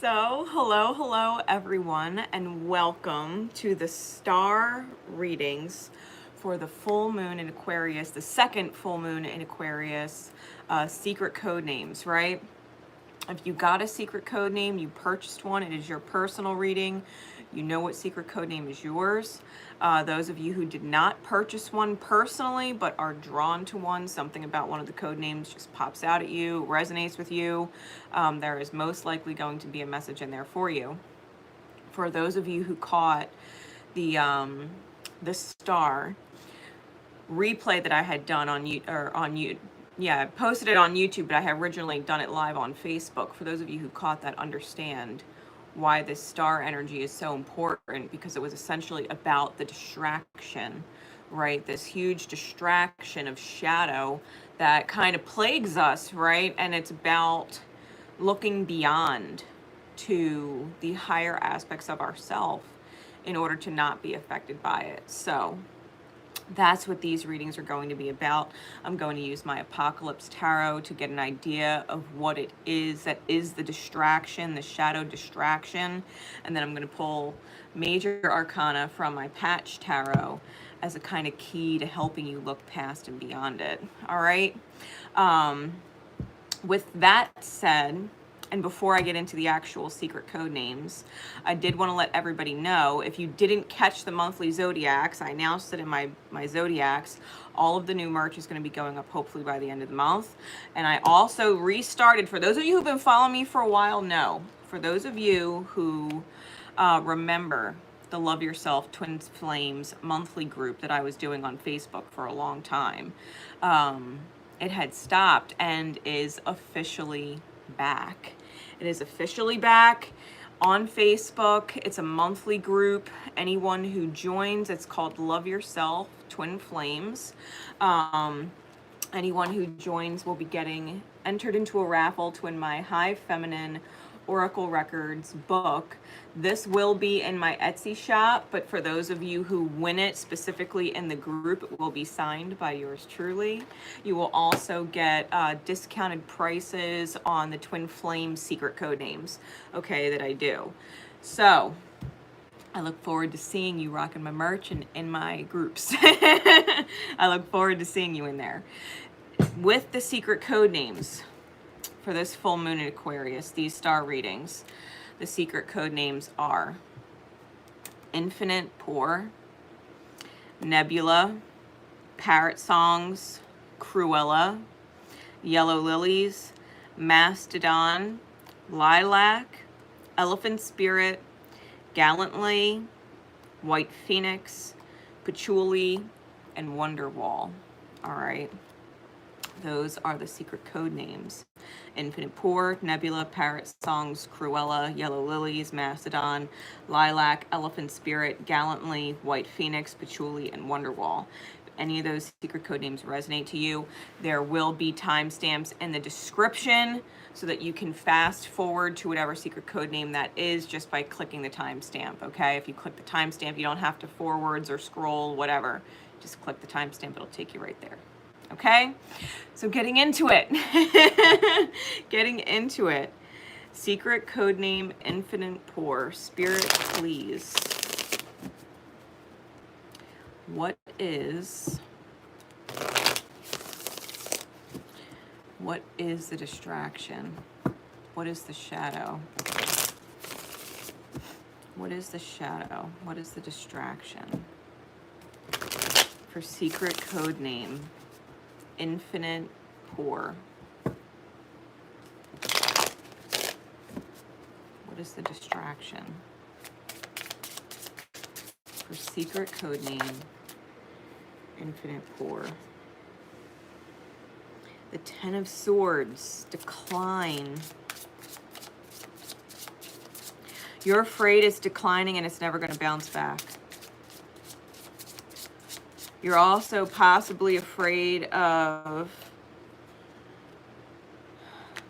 So, hello everyone, and welcome to the star readings for the full moon in Aquarius, the second full moon in Aquarius, secret code names, right? If you got a secret code name, you purchased one, it is your personal reading. You know what secret code name is yours. Those of you who did not purchase one personally, but are drawn to one, something about one of the code names just pops out at you, resonates with you, there is most likely going to be a message in there for you. For those of you who caught the star replay that I had done on I posted it on YouTube, but I had originally done it live on Facebook. For those of you who caught that, understand why this star energy is so important, because it was essentially about the distraction, right? This huge distraction of shadow that kind of plagues us, right? And it's about looking beyond to the higher aspects of ourself in order to not be affected by it. So that's what these readings are going to be about. I'm going to use my Apocalypse Tarot to get an idea of what it is that is the distraction, the shadow distraction. And then I'm going to pull major arcana from my Patch Tarot as a kind of key to helping you look past and beyond it. All right. With that said, and before I get into the actual secret code names, I did want to let everybody know, if you didn't catch the monthly zodiacs, I announced it in my zodiacs, all of the new merch is going to be going up hopefully by the end of the month. And I also restarted, for those of you who've been following me for a while, know, for those of you who remember the Love Yourself Twin Flames monthly group that I was doing on Facebook for a long time, it had stopped and is officially back. It is officially back on Facebook. It's a monthly group. Anyone who joins, it's called Love Yourself Twin Flames. Anyone who joins will be getting entered into a raffle to win my High Feminine Oracle Records book. This will be in my Etsy shop, but for those of you who win it specifically in the group, it will be signed by yours truly. You will also get discounted prices on the Twin Flame secret code names, okay, that I do. So I look forward to seeing you rocking my merch and in my groups. I look forward to seeing you in there. With the secret code names for this full moon in Aquarius, these star readings, the secret code names are Infinite Pour, Nebula, Parrot Songs, Cruella, Yellow Lilies, Mastodon, Lilac, Elephant Spirit, Gallantly, White Phoenix, Patchouli, and Wonderwall. All right. Those are the secret code names. Infinite Pour, Nebula, Parrot Songs, Cruella, Yellow Lilies, Mastodon, Lilac, Elephant Spirit, Gallantly, White Phoenix, Patchouli, and Wonderwall. If any of those secret code names resonate to you, there will be timestamps in the description so that you can fast forward to whatever secret code name that is just by clicking the timestamp, okay? If you click the timestamp, you don't have to forwards or scroll, whatever. Just click the timestamp, it'll take you right there. Okay, so getting into it. Secret code name Infinite Pour. Spirit, please. What is the distraction? What is the shadow? What is the shadow? What is the distraction? For secret code name Infinite Pour. What is the distraction? For secret code name Infinite Pour. The Ten of Swords. Decline. You're afraid it's declining and it's never going to bounce back. You're also possibly afraid of,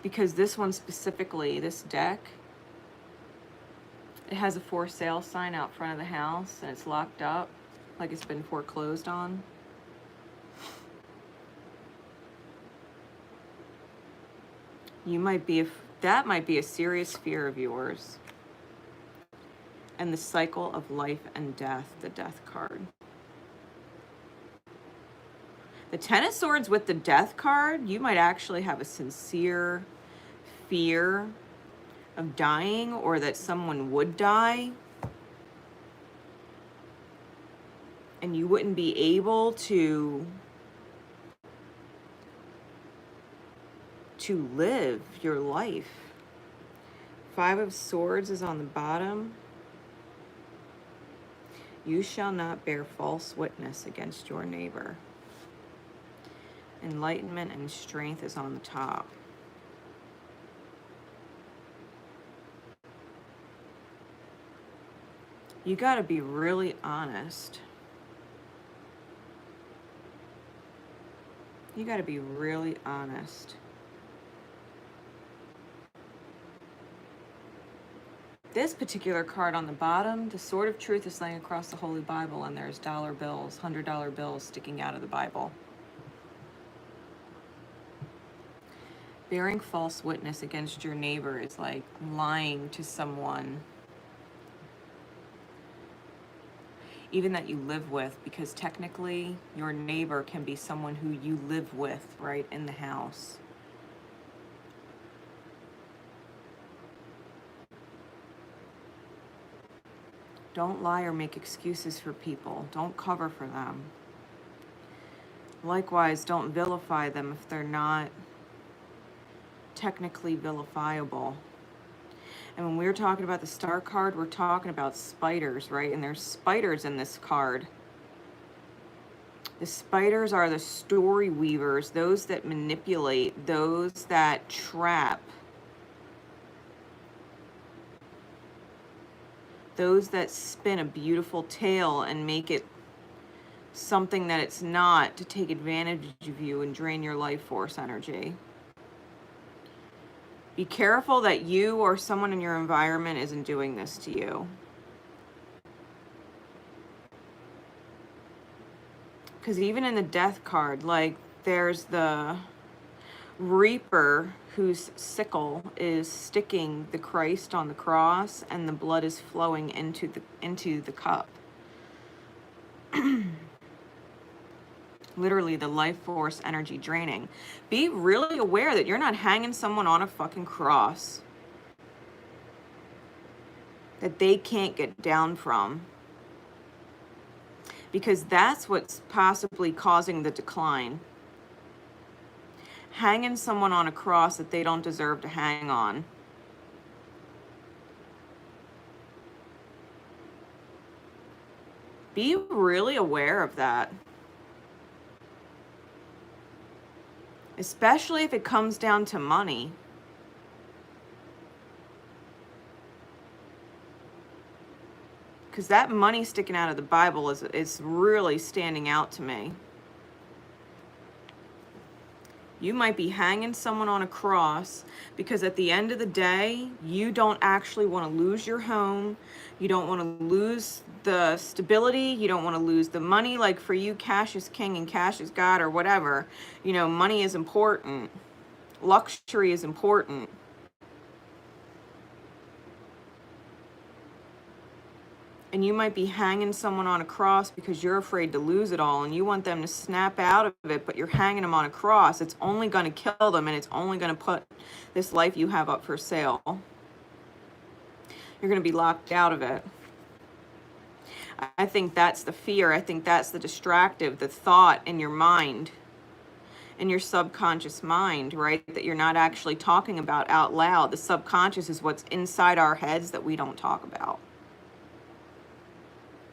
because this one specifically, this deck, it has a for sale sign out front of the house and it's locked up, like it's been foreclosed on. You might be That might be a serious fear of yours. And the cycle of life and death, the Death card. The Ten of Swords with the Death card, you might actually have a sincere fear of dying, or that someone would die. And you wouldn't be able to live your life. Five of Swords is on the bottom. You shall not bear false witness against your neighbor. Enlightenment and strength is on the top. You got to be really honest. You got to be really honest. This particular card on the bottom, the Sword of Truth is laying across the Holy Bible, and there's dollar bills, $100 bills sticking out of the Bible. Bearing false witness against your neighbor is like lying to someone, even that you live with, because technically your neighbor can be someone who you live with right in the house. Don't lie or make excuses for people. Don't cover for them. Likewise, don't vilify them if they're not technically vilifiable. And when we're talking about the Star card, we're talking about spiders, right? And there's spiders in this card. The spiders are the story weavers, those that manipulate, those that trap, those that spin a beautiful tale and make it something that it's not, to take advantage of you and drain your life force energy. Be careful that you or someone in your environment isn't doing this to you. Because even in the Death card, like, there's the Reaper whose sickle is sticking the Christ on the cross, and the blood is flowing into the cup. Literally the life force energy draining. Be really aware that you're not hanging someone on a fucking cross that they can't get down from, because that's what's possibly causing the decline. Hanging someone on a cross that they don't deserve to hang on. Be really aware of that. Especially if it comes down to money. Because that money sticking out of the Bible is really standing out to me. You might be hanging someone on a cross because at the end of the day, you don't actually want to lose your home. You don't want to lose the stability. You don't want to lose the money. Like, for you, cash is king and cash is God, or whatever. You know, money is important. Luxury is important. And you might be hanging someone on a cross because you're afraid to lose it all and you want them to snap out of it, but you're hanging them on a cross. It's only going to kill them, and it's only going to put this life you have up for sale. You're going to be locked out of it. I think that's the fear. I think that's the distractive, the thought in your mind, in your subconscious mind, right? That you're not actually talking about out loud. The subconscious is what's inside our heads that we don't talk about.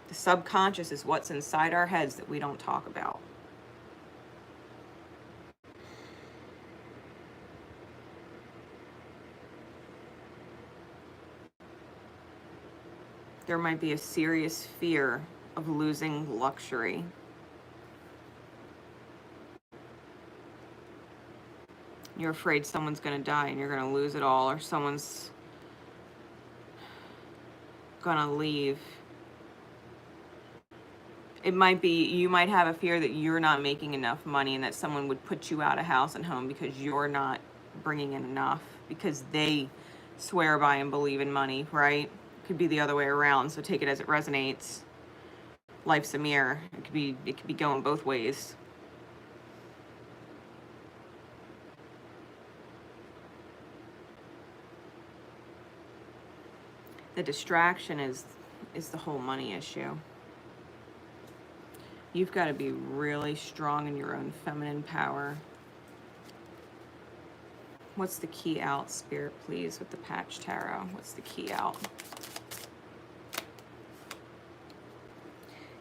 The subconscious is what's inside our heads that we don't talk about. There might be a serious fear of losing luxury. You're afraid someone's going to die and you're going to lose it all, or someone's going to leave. It might be, you might have a fear that you're not making enough money and that someone would put you out of house and home because you're not bringing in enough. because they swear by and believe in money, right? Could be the other way around, so take it as it resonates. Life's a mirror. It could be going both ways. The distraction is the whole money issue. You've got to be really strong in your own feminine power. What's the key out, Spirit, please, with the Patch Tarot? What's the key out?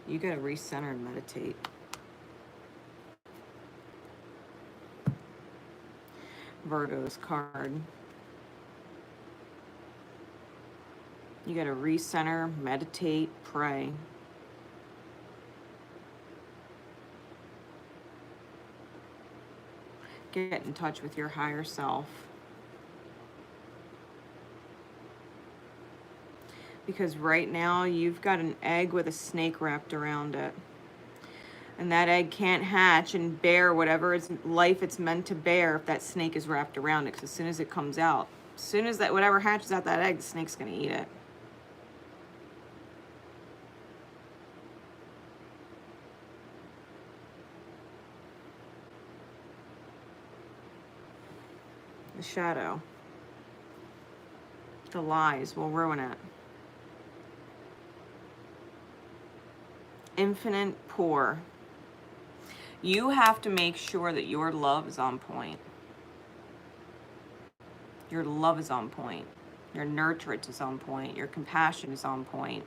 You got to recenter and meditate. Virgo's card. You got to recenter, meditate, pray. Get in touch with your higher self. Because right now you've got an egg with a snake wrapped around it. And that egg can't hatch and bear whatever life it's meant to bear if that snake is wrapped around it. Because as soon as it comes out, as soon as that whatever hatches out that egg, the snake's going to eat it. The shadow. The lies will ruin it. Infinite poor. You have to make sure that your love is on point. Your love is on point. Your nurturance is on point. Your compassion is on point.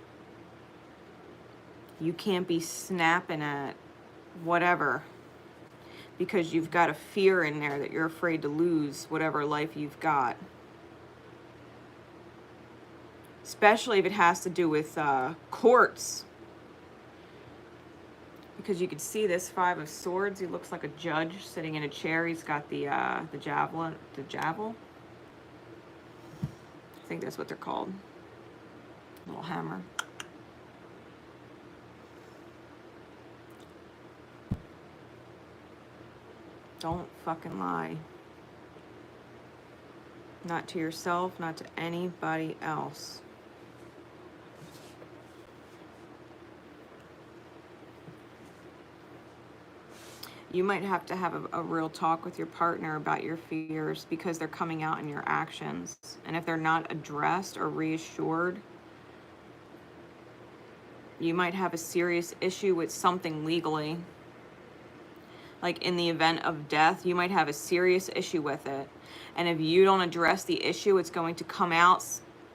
You can't be snapping at whatever because you've got a fear in there that you're afraid to lose whatever life you've got. Especially if it has to do with courts. Because you can see this Five of Swords. He looks like a judge sitting in a chair. He's got the javelin, the javel. I think that's what they're called. Little hammer. Don't fucking lie. Not to yourself, not to anybody else. You might have to have a real talk with your partner about your fears because they're coming out in your actions. And if they're not addressed or reassured, you might have a serious issue with something legally. Like in the event of death, you might have a serious issue with it. And if you don't address the issue, it's going to come out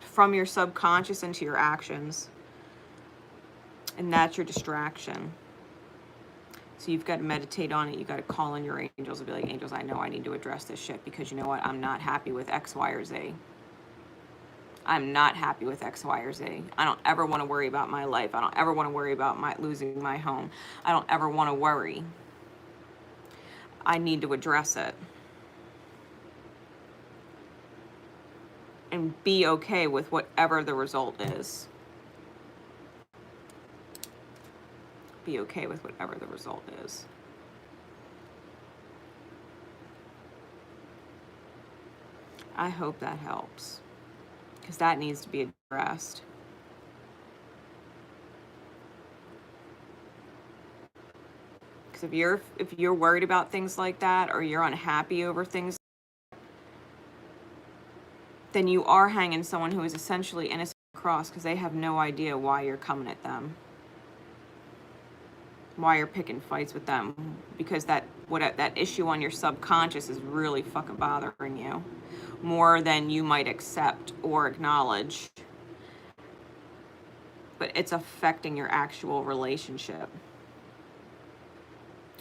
from your subconscious into your actions. And that's your distraction. So you've got to meditate on it. You've got to call in your angels and be like, angels, I know I need to address this shit because you know what? I'm not happy with X, Y, or Z. I'm not happy with X, Y, or Z. I don't ever want to worry about my life. I don't ever want to worry about losing my home. I don't ever want to worry. I need to address it. And be okay with whatever the result is. Be okay with whatever the result is. I hope that helps. Because that needs to be addressed. Because if you're worried about things like that, or you're unhappy over things, then you are hanging someone who is essentially innocent across because they have no idea why you're coming at them. Why you're picking fights with them, because that issue on your subconscious is really fucking bothering you more than you might accept or acknowledge, but it's affecting your actual relationship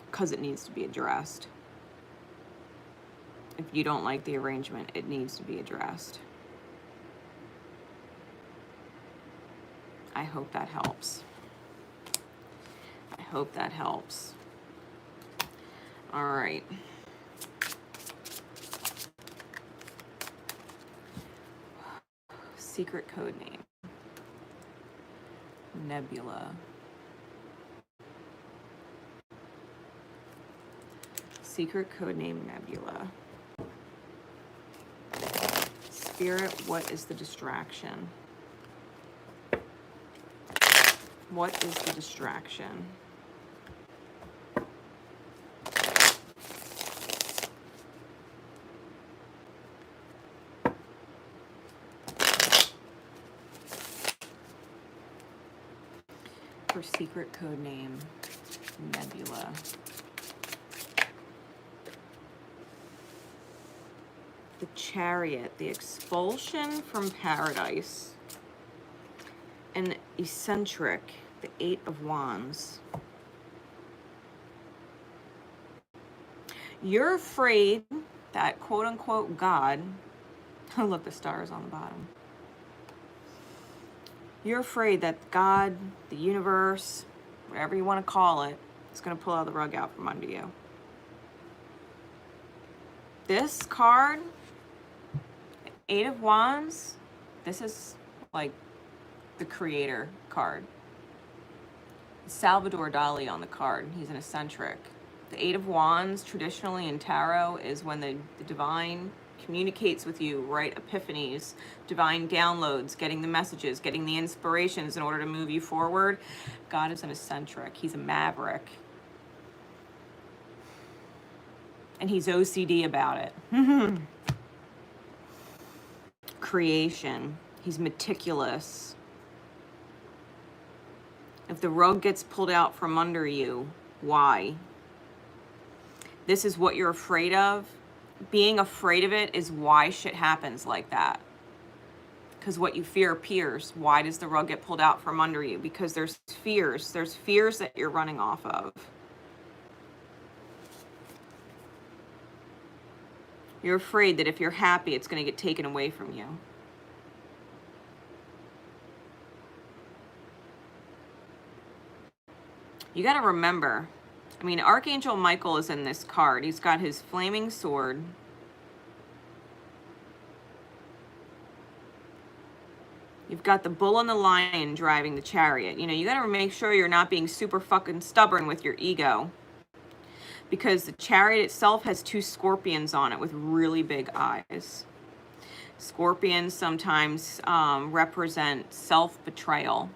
because it needs to be addressed. If you don't like the arrangement, it needs to be addressed. I hope that helps. Hope that helps. All right. Secret code name. Nebula. Secret code name Nebula. Spirit, what is the distraction? What is the distraction? Her secret code name, Nebula. The Chariot, the expulsion from paradise. An eccentric, the 8 of Wands. You're afraid that quote unquote God, oh look, the stars on the bottom. You're afraid that God, the universe, whatever you want to call it, is going to pull the rug out from under you. This card, 8 of Wands, this is like the creator card. Salvador Dali on the card. He's an eccentric. The 8 of Wands, traditionally in tarot, is when the divine communicates with you, right? Epiphanies, divine downloads, getting the messages, getting the inspirations in order to move you forward. God is an eccentric. He's a maverick. And he's OCD about it. Creation. He's meticulous. If the rug gets pulled out from under you, why? This is what you're afraid of. Being afraid of it is why shit happens like that. Because what you fear appears. Why does the rug get pulled out from under you? Because there's fears. There's fears that you're running off of. You're afraid that if you're happy, it's going to get taken away from you. You got to remember, I mean, Archangel Michael is in this card. He's got his flaming sword. You've got the bull and the lion driving the chariot. You know, you got to make sure you're not being super fucking stubborn with your ego. Because the chariot itself has 2 scorpions on it with really big eyes. Scorpions sometimes represent self-betrayal.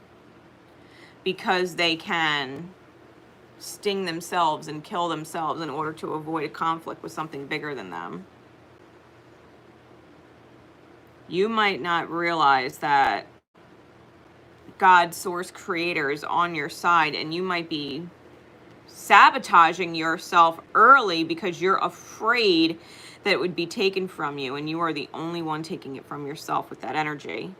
Because they can sting themselves and kill themselves in order to avoid a conflict with something bigger than them. You might not realize that God, source, creator is on your side, and you might be sabotaging yourself early because you're afraid that it would be taken from you, and you are the only one taking it from yourself with that energy.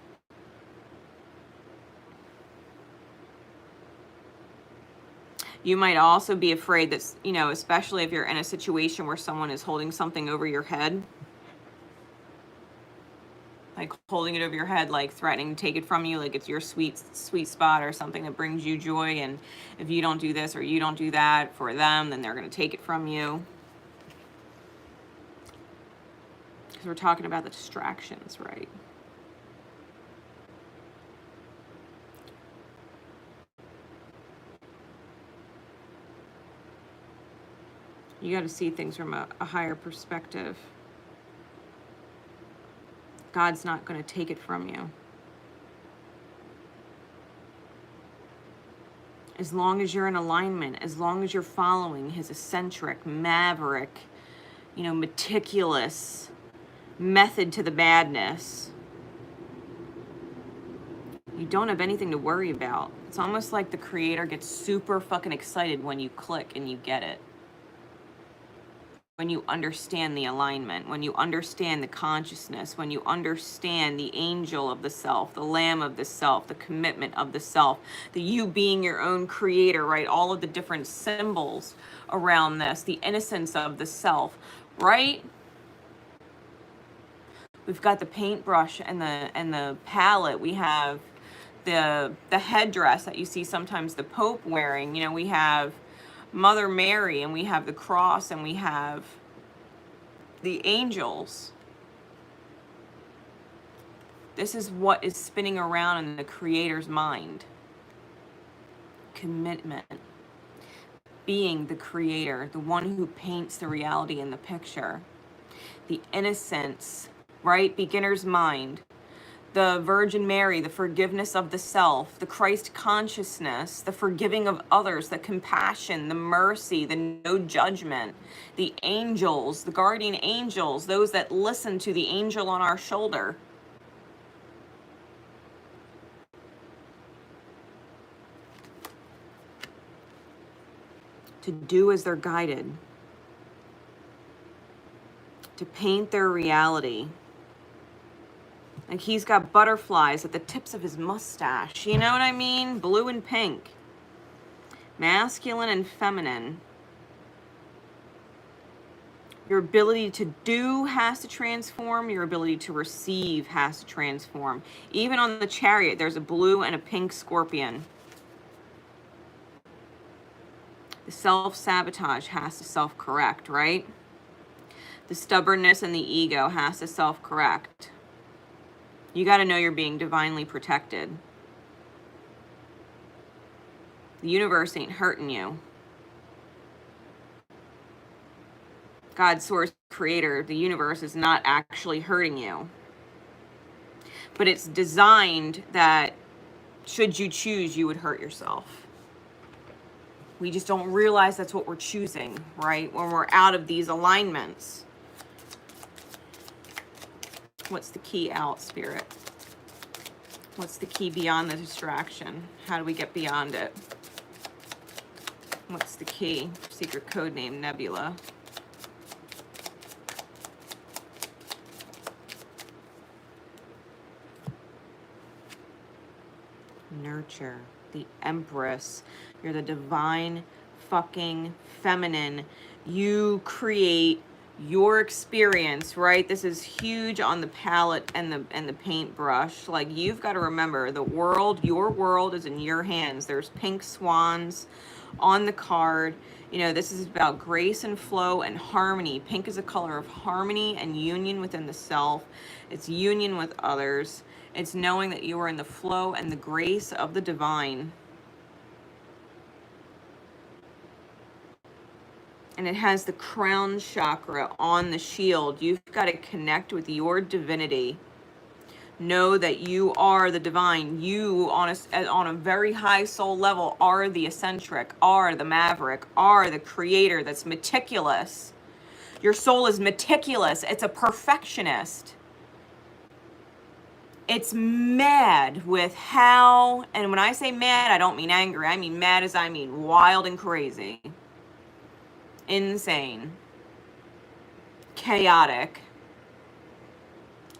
You might also be afraid that, you know, especially if you're in a situation where someone is holding something over your head, like holding it over your head, like threatening to take it from you, like it's your sweet spot or something that brings you joy, and if you don't do this or you don't do that for them, then they're going to take it from you. Because we're talking about the distractions, right? You got to see things from a higher perspective. God's not going to take it from you. As long as you're in alignment, as long as you're following his eccentric, maverick, you know, meticulous method to the madness, you don't have anything to worry about. It's almost like the creator gets super fucking excited when you click and you get it. When you understand the alignment, when you understand the consciousness, when you understand the angel of the self, the lamb of the self, the commitment of the self, the you being your own creator, right? All of the different symbols around this, the innocence of the self, right? We've got the paintbrush and the palette. We have the headdress that you see sometimes the Pope wearing. You know, we have Mother Mary, and we have the cross, and we have the angels. This is what is spinning around in the creator's mind. Commitment. Being the creator, the one who paints the reality in the picture. The innocence right? Beginner's mind. The Virgin Mary, the forgiveness of the self, the Christ consciousness, the forgiving of others, the compassion, the mercy, the no judgment, the angels, the guardian angels, those that listen to the angel on our shoulder. To do as they're guided. To paint their reality. Like he's got butterflies at the tips of his mustache. You know what I mean? Blue and pink. Masculine and feminine. Your ability to do has to transform. Your ability to receive has to transform. Even on the Chariot, there's a blue and a pink scorpion. The self-sabotage has to self-correct, right? The stubbornness and the ego has to self-correct. You got to know you're being divinely protected. The universe ain't hurting you. God, source, creator, the universe is not actually hurting you. But it's designed that should you choose, you would hurt yourself. We just don't realize that's what we're choosing, right? When we're out of these alignments. What's the key out, Spirit? What's the key beyond the distraction? How do we get beyond it? What's the key? Secret code name, Nebula. Nurture. The Empress. You're the divine fucking feminine. You create your experience, right? This is huge on the palette and the paintbrush. Like, you've got to remember, the world, your world is in your hands. There's pink swans on the card. You know, this is about grace and flow and harmony. Pink is a color of harmony and union within the self. It's union with others. It's knowing that you are in the flow and the grace of the divine. And it has the crown chakra on the shield. You've got to connect with your divinity. Know that you are the divine. You, on a very high soul level, are the eccentric, are the maverick, are the creator that's meticulous. Your soul is meticulous. It's a perfectionist. It's mad with how, and when I say mad, I don't mean angry. I mean mad as I mean wild and crazy. Insane. Chaotic.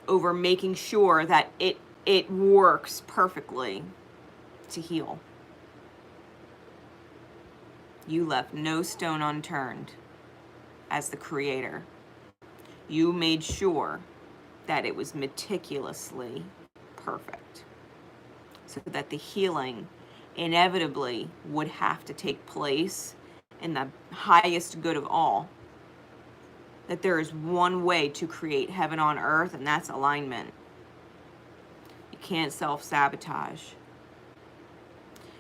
Over making sure that it works perfectly to heal. You left no stone unturned as the creator. You made sure that it was meticulously perfect so that the healing inevitably would have to take place in the highest good of all. That there is one way to create heaven on earth, and that's alignment. You can't self-sabotage.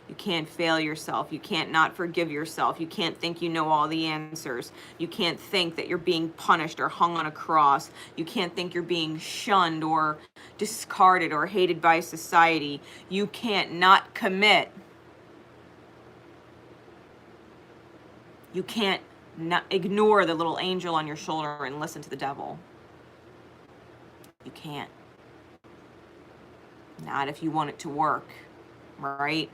You can't fail yourself. You can't not forgive yourself. You can't think you know all the answers. You can't think that you're being punished or hung on a cross. You can't think you're being shunned or discarded or hated by society. You can't not commit. You can't not ignore the little angel on your shoulder and listen to the devil. You can't. Not if you want it to work, right?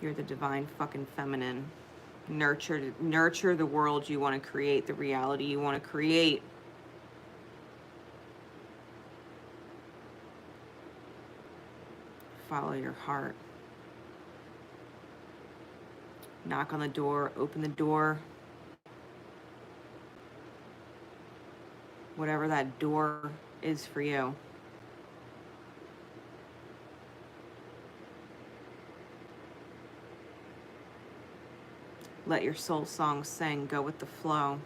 You're the divine fucking feminine. Nurture the world you want to create, the reality you want to create. Follow your heart. Knock on the door, open the door. Whatever that door is for you. Let your soul song sing. Go with the flow.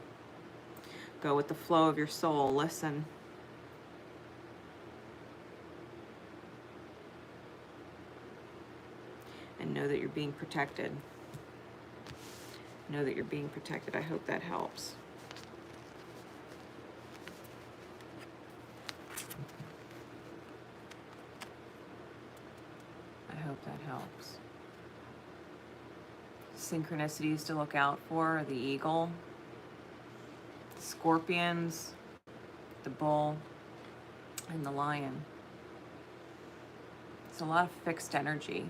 Go with the flow of your soul. Listen. And know that you're being protected. Know that you're being protected. I hope that helps. helps. Synchronicities to look out for: the eagle, scorpions, the bull, and the lion. It's a lot of fixed energy.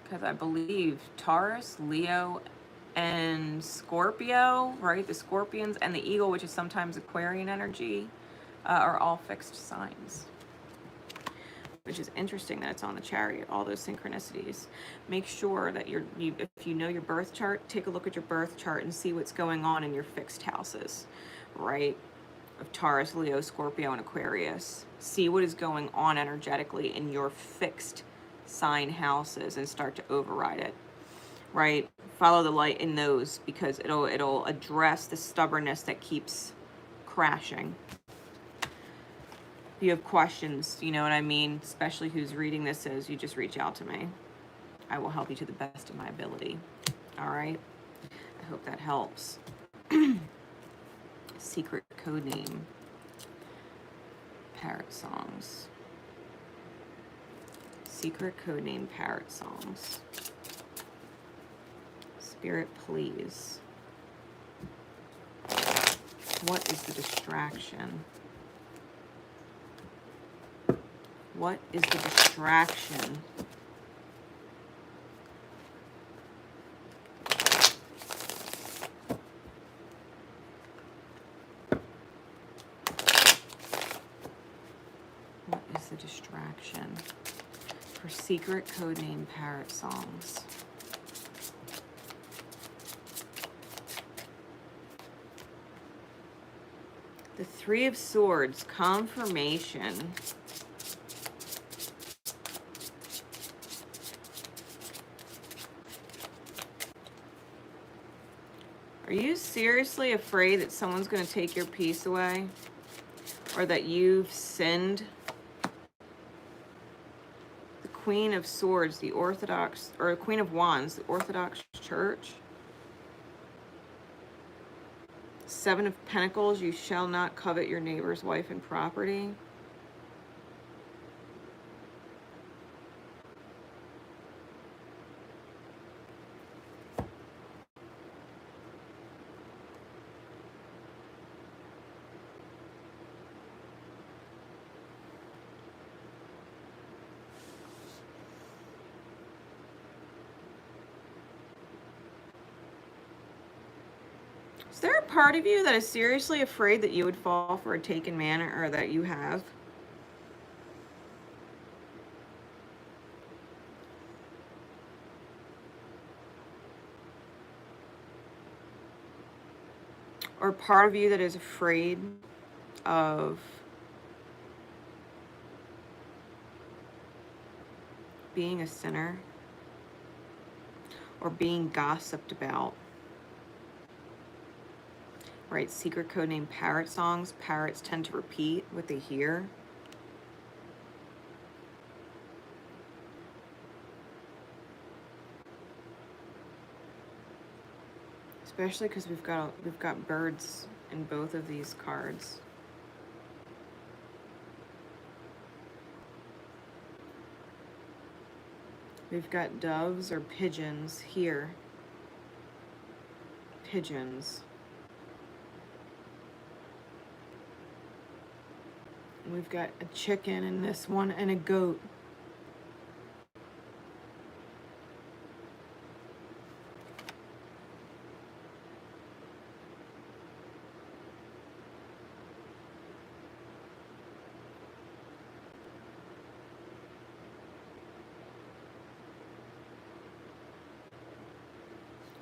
Because I believe Taurus, Leo, and Scorpio, right? The scorpions and the eagle, which is sometimes Aquarian energy, are all fixed signs. Which is interesting that it's on the Chariot, all those synchronicities. Make sure that if you know your birth chart, take a look at your birth chart and see what's going on in your fixed houses, right? Of Taurus, Leo, Scorpio, and Aquarius. See what is going on energetically in your fixed sign houses and start to override it, right? Follow the light in those, because it'll address the stubbornness that keeps crashing. If you have questions, you know what I mean, especially who's reading this is, you just reach out to me. I will help you to the best of my ability. All right? I hope that helps. Secret code name. Parrot Songs. Secret code name Parrot Songs. Spirit, please. What is the distraction? What is the distraction? What is the distraction for secret codename Parrot Songs? The Three of Swords, confirmation. Are you seriously afraid that someone's going to take your peace away? Or that you've sinned? The Queen of Swords, the Orthodox, or Queen of Wands, the Orthodox Church. Seven of Pentacles, you shall not covet your neighbor's wife and property. Is there a part of you that is seriously afraid that you would fall for a taken man, or that you have? Or part of you that is afraid of being a sinner or being gossiped about? Right, secret code name Parrot Songs. Parrots tend to repeat what they hear. Especially because we've got birds in both of these cards. We've got doves or pigeons here. Pigeons. We've got a chicken in this one and a goat.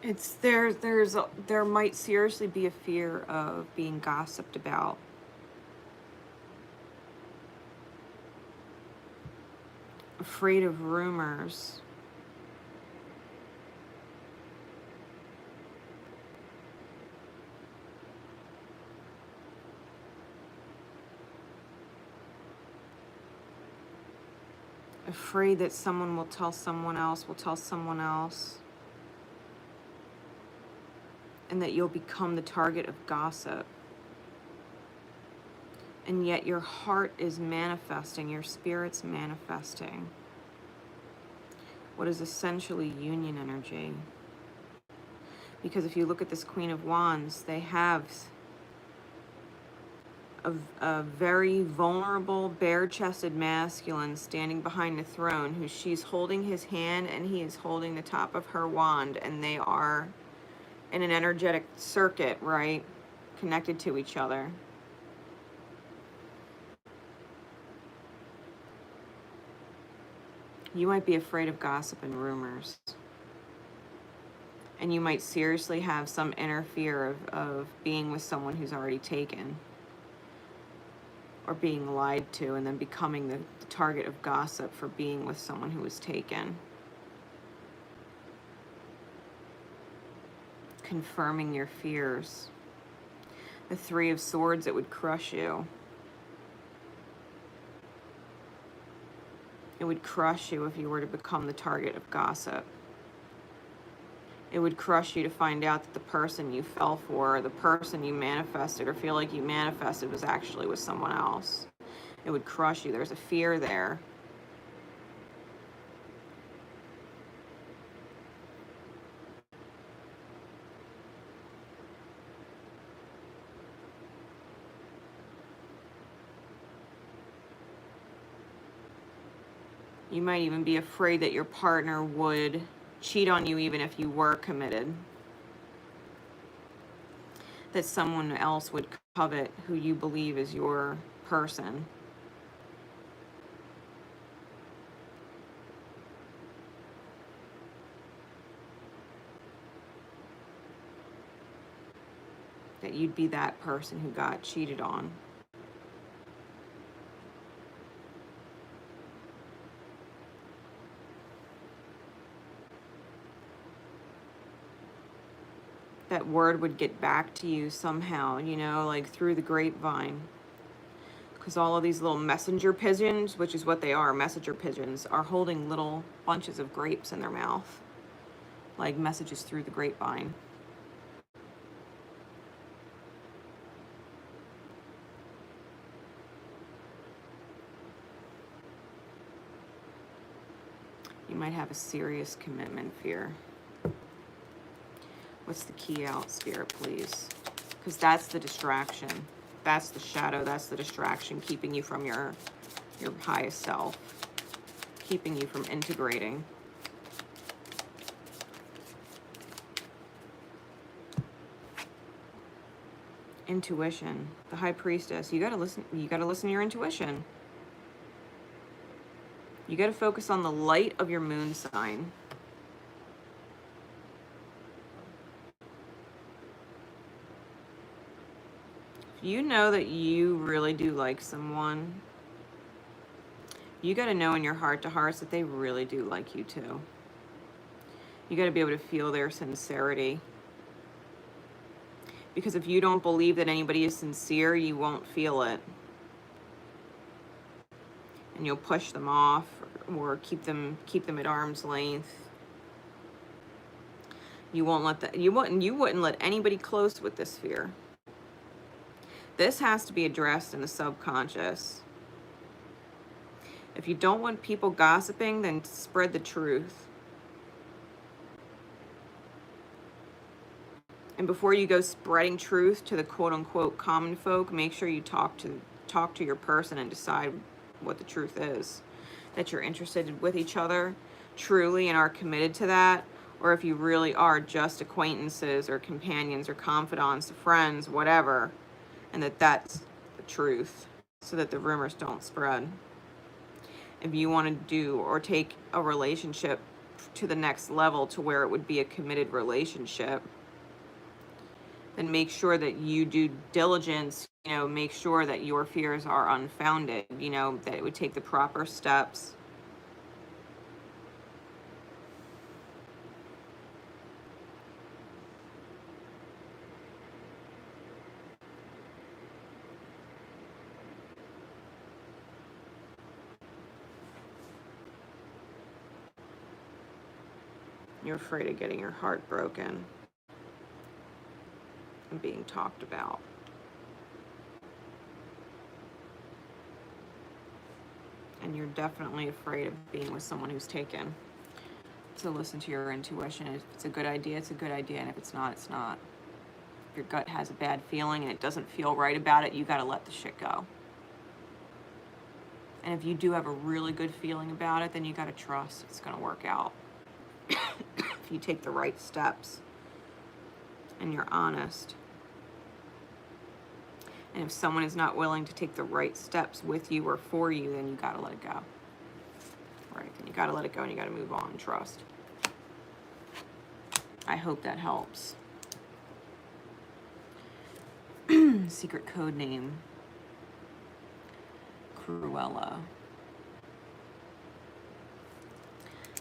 It's there might seriously be a fear of being gossiped about. Afraid of rumors. Afraid that someone will tell someone else, and that you'll become the target of gossip. And yet your heart is manifesting, your spirit's manifesting what is essentially union energy. Because if you look at this Queen of Wands, they have a very vulnerable, bare-chested masculine standing behind the throne, who she's holding his hand and he is holding the top of her wand, and they are in an energetic circuit, right? Connected to each other. You might be afraid of gossip and rumors. And you might seriously have some inner fear of being with someone who's already taken, or being lied to, and then becoming the target of gossip for being with someone who was taken. Confirming your fears. The Three of Swords, it would crush you. It would crush you if you were to become the target of gossip. It would crush you to find out that the person you fell for, or the person you manifested or feel like you manifested, was actually with someone else. It would crush you. There's a fear there. You might even be afraid that your partner would cheat on you even if you were committed. That someone else would covet who you believe is your person. That you'd be that person who got cheated on. That word would get back to you somehow, you know, like through the grapevine. Because all of these little messenger pigeons, which is what they are, messenger pigeons, are holding little bunches of grapes in their mouth. Like messages through the grapevine. You might have a serious commitment fear. What's the key out, Spirit, please? Because that's the distraction. That's the shadow. That's the distraction, keeping you from your highest self. Keeping you from integrating. Intuition. The High Priestess. You gotta listen to your intuition. You gotta focus on the light of your moon sign. You know that you really do like someone. You got to know in your heart to hearts that they really do like you too. You got to be able to feel their sincerity. Because if you don't believe that anybody is sincere, you won't feel it. And you'll push them off or keep them at arm's length. You wouldn't let anybody close with this fear. This has to be addressed in the subconscious. If you don't want people gossiping, then spread the truth. And before you go spreading truth to the quote-unquote common folk, make sure you talk to your person and decide what the truth is. That you're interested with each other truly and are committed to that, or if you really are just acquaintances or companions or confidants, friends, whatever. And that's the truth, so that the rumors don't spread. If you want to do or take a relationship to the next level to where it would be a committed relationship, then make sure that you do diligence, you know, make sure that your fears are unfounded, you know, that it would take the proper steps. You're afraid of getting your heart broken and being talked about. And you're definitely afraid of being with someone who's taken. So listen to your intuition. If it's a good idea, it's a good idea. And if it's not, it's not. If your gut has a bad feeling and it doesn't feel right about it, you got to let the shit go. And if you do have a really good feeling about it, then you got to trust it's going to work out. If you take the right steps and you're honest. And if someone is not willing to take the right steps with you or for you, then you got to let it go. Right, then you got to let it go and you got to move on and trust. I hope that helps. Secret code name. Cruella.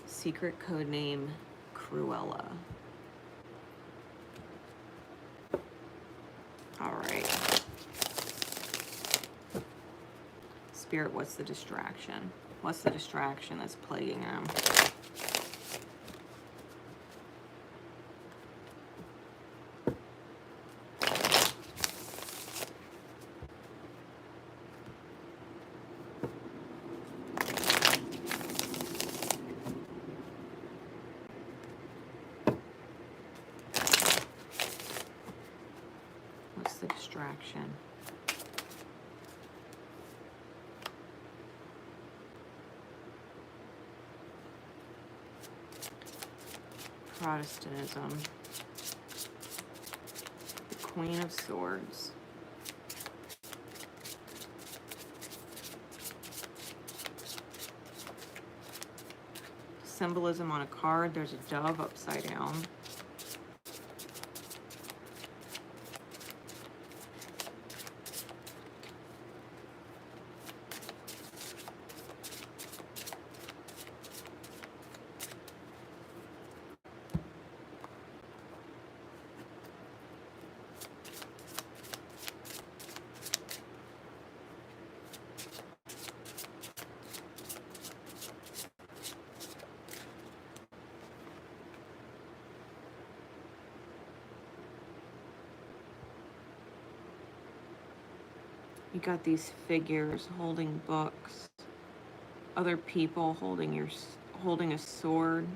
Secret code name Cruella. All right. Spirit, what's the distraction? What's the distraction that's plaguing them? What's the distraction? Protestantism. The Queen of Swords. Symbolism on a card. There's a dove upside down. You got these figures holding books, other people holding a sword.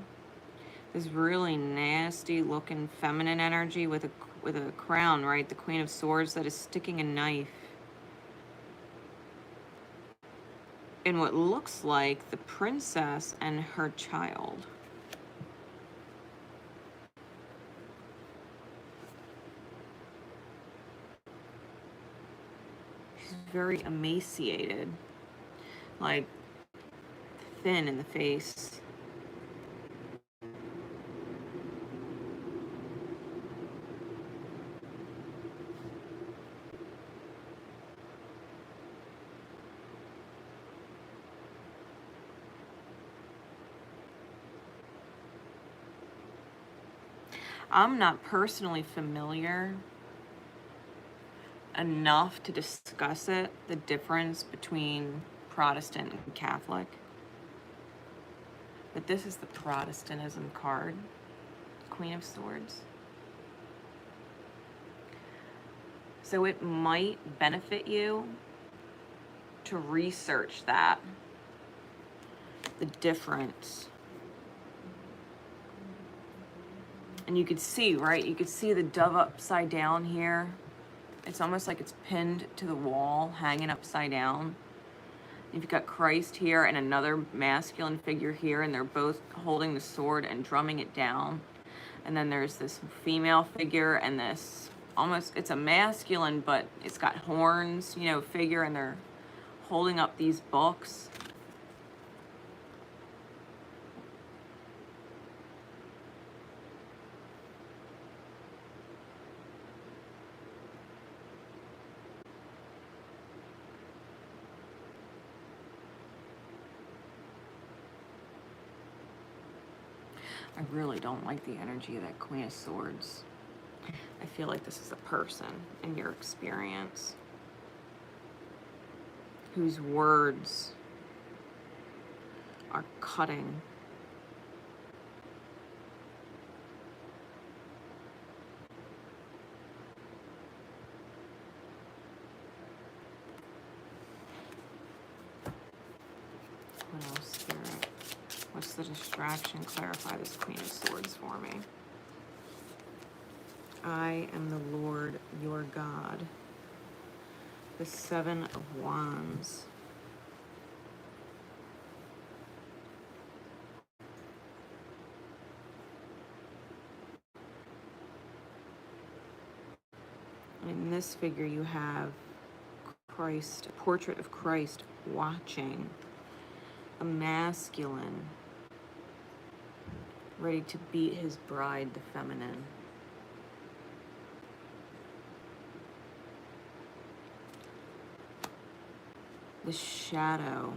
This really nasty looking feminine energy with a crown, right? The Queen of Swords that is sticking a knife in what looks like the princess and her child. Very emaciated, like thin in the face. I'm not personally familiar enough to discuss it, the difference between Protestant and Catholic. But this is the Protestantism card, Queen of Swords. So it might benefit you to research that, the difference. And you could see, right? You could see the dove upside down here. It's almost like it's pinned to the wall, hanging upside down. You've got Christ here and another masculine figure here, and they're both holding the sword and drumming it down. And then there's this female figure and this almost, it's a masculine, but it's got horns, you know, figure, and they're holding up these books. I really don't like the energy of that Queen of Swords. I feel like this is a person in your experience whose words are cutting. What else, Spirit? What's a distraction. Clarify this Queen of Swords for me. I am the Lord your God. The Seven of Wands. In this figure you have Christ, a portrait of Christ watching, a masculine, ready to beat his bride, the feminine. The shadow.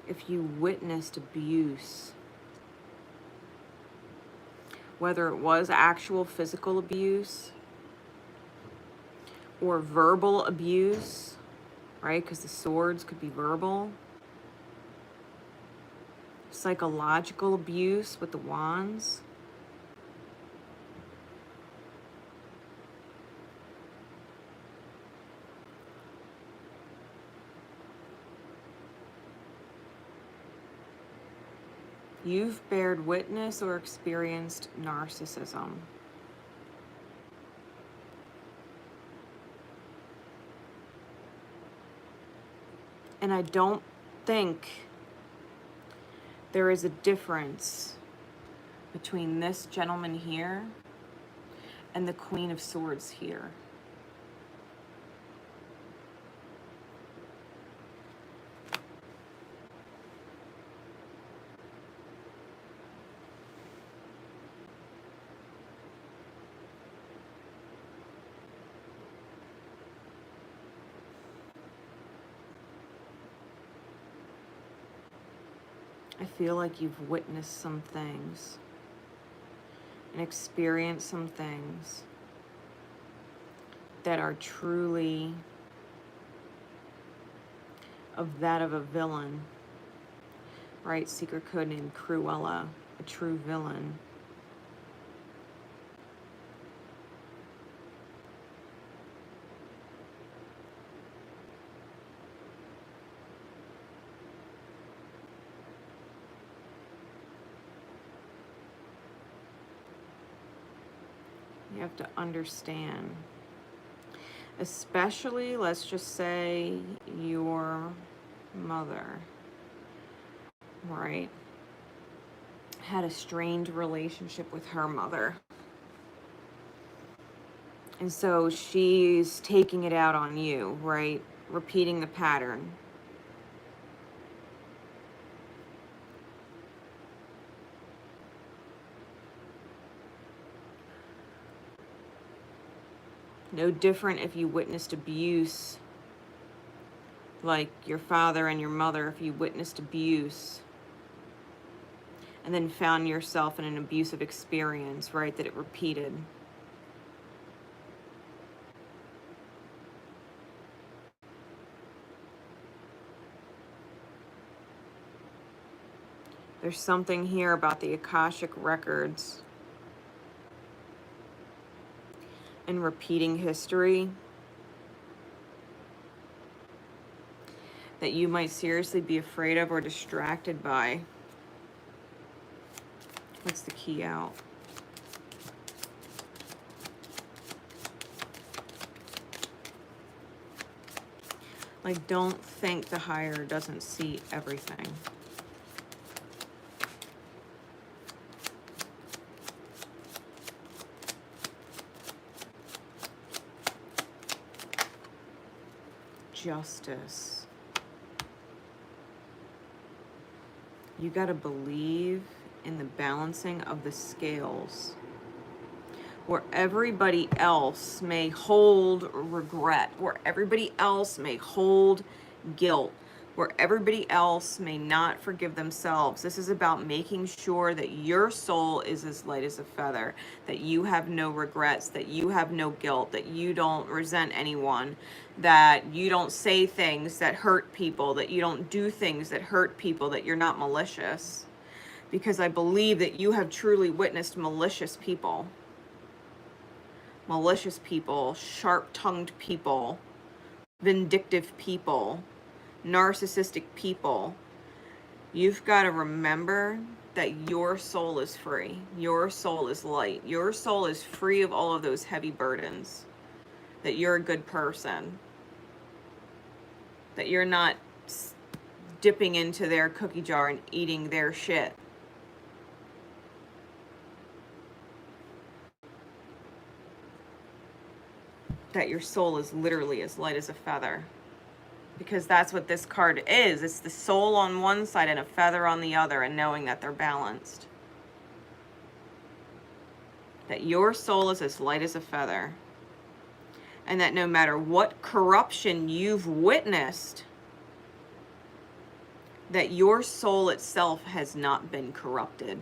If you witnessed abuse, whether it was actual physical abuse or verbal abuse, right? Because the swords could be verbal. Psychological abuse with the wands. You've bared witness or experienced narcissism. And I don't think there is a difference between this gentleman here and the Queen of Swords here. I feel like you've witnessed some things and experienced some things that are truly of that of a villain, right? Secret code named Cruella, a true villain. You have to understand, especially, let's just say, your mother, right, had a strained relationship with her mother. And so she's taking it out on you, right? Repeating the pattern. No different if you witnessed abuse, like your father and your mother, if you witnessed abuse and then found yourself in an abusive experience, right, that it repeated. There's something here about the Akashic records and repeating history that you might seriously be afraid of or distracted by. What's the key out? Like, don't think the higher doesn't see everything. Justice. You got to believe in the balancing of the scales, where everybody else may hold regret, where everybody else may hold guilt, where everybody else may not forgive themselves. This is about making sure that your soul is as light as a feather, that you have no regrets, that you have no guilt, that you don't resent anyone, that you don't say things that hurt people, that you don't do things that hurt people, that you're not malicious. Because I believe that you have truly witnessed malicious people. malicious people, sharp-tongued people, vindictive people, narcissistic people. You've got to remember that your soul is free. Your soul is light. Your soul is free of all of those heavy burdens. That you're a good person. That you're not dipping into their cookie jar and eating their shit. That your soul is literally as light as a feather. Because that's what this card is. It's the soul on one side and a feather on the other, and knowing that they're balanced. That your soul is as light as a feather. And that no matter what corruption you've witnessed, that your soul itself has not been corrupted.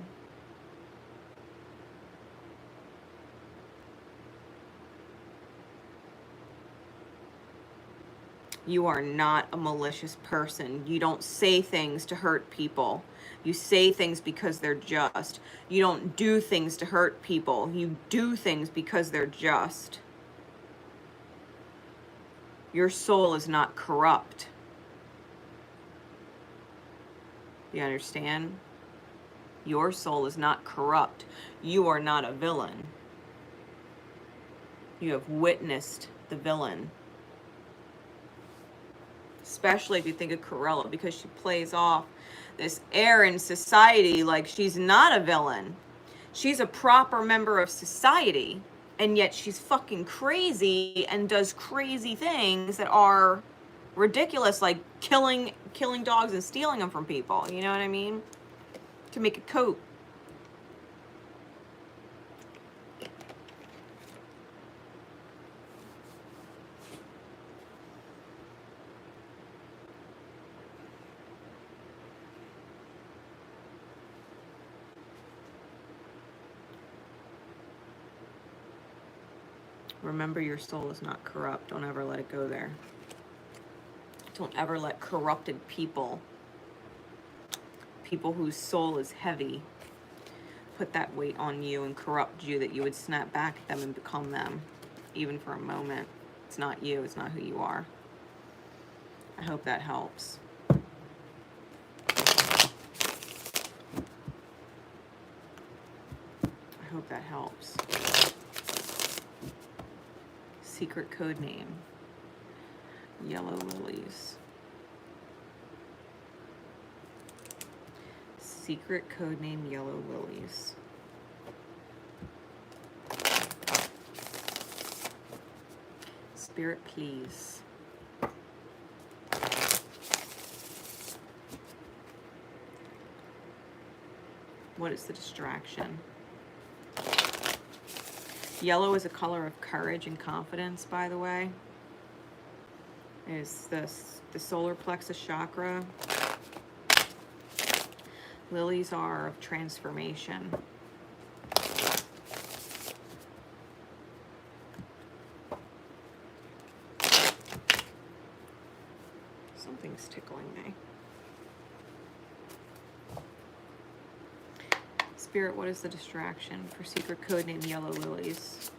You are not a malicious person. You don't say things to hurt people. You say things because they're just. You don't do things to hurt people. You do things because they're just. Your soul is not corrupt. You understand? Your soul is not corrupt. You are not a villain. You have witnessed the villain. Especially if you think of Cruella, because she plays off this air in society like she's not a villain. She's a proper member of society, and yet she's fucking crazy and does crazy things that are ridiculous, like killing dogs and stealing them from people. You know what I mean? To make a coat. Remember, your soul is not corrupt. Don't ever let it go there. Don't ever let corrupted people whose soul is heavy, put that weight on you and corrupt you, that you would snap back at them and become them, even for a moment. It's not you. It's not who you are. I hope that helps. I hope that helps. Secret code name, Yellow Lilies. Secret code name, Yellow Lilies. Spirit, please. What is the distraction? Yellow is a color of courage and confidence, by the way. It is the solar plexus chakra. Lilies are of transformation. Something's tickling me. Spirit, what is the distraction for secret code name Yellow Lilies?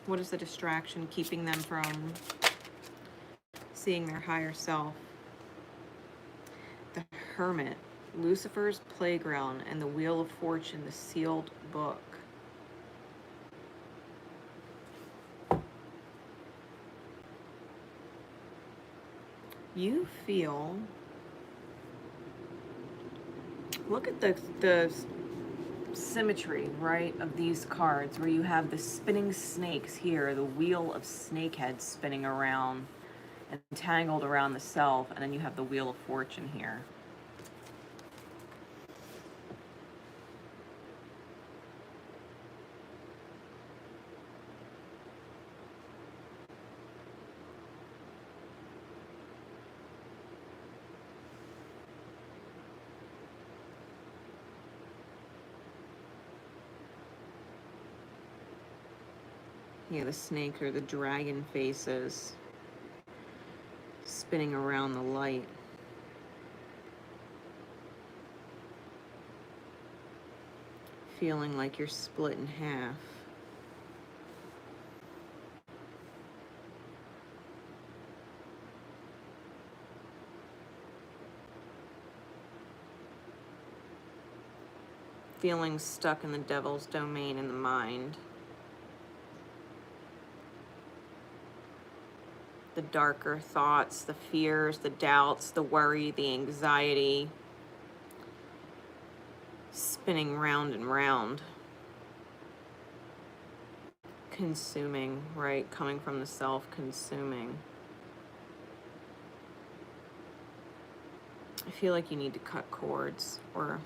What is the distraction keeping them from seeing their higher self? The Hermit, Lucifer's playground, and the Wheel of Fortune, the sealed book. You feel... Look at the symmetry, right, of these cards, where you have the spinning snakes here, the wheel of snake heads spinning around and tangled around the self, and then you have the Wheel of Fortune here. Yeah, the snake or the dragon faces spinning around the light. Feeling like you're split in half. feelings stuck in the devil's domain in the mind. The darker thoughts, the fears, the doubts, the worry, the anxiety, spinning round and round. Consuming, right? Coming from the self, consuming. I feel like you need to cut cords or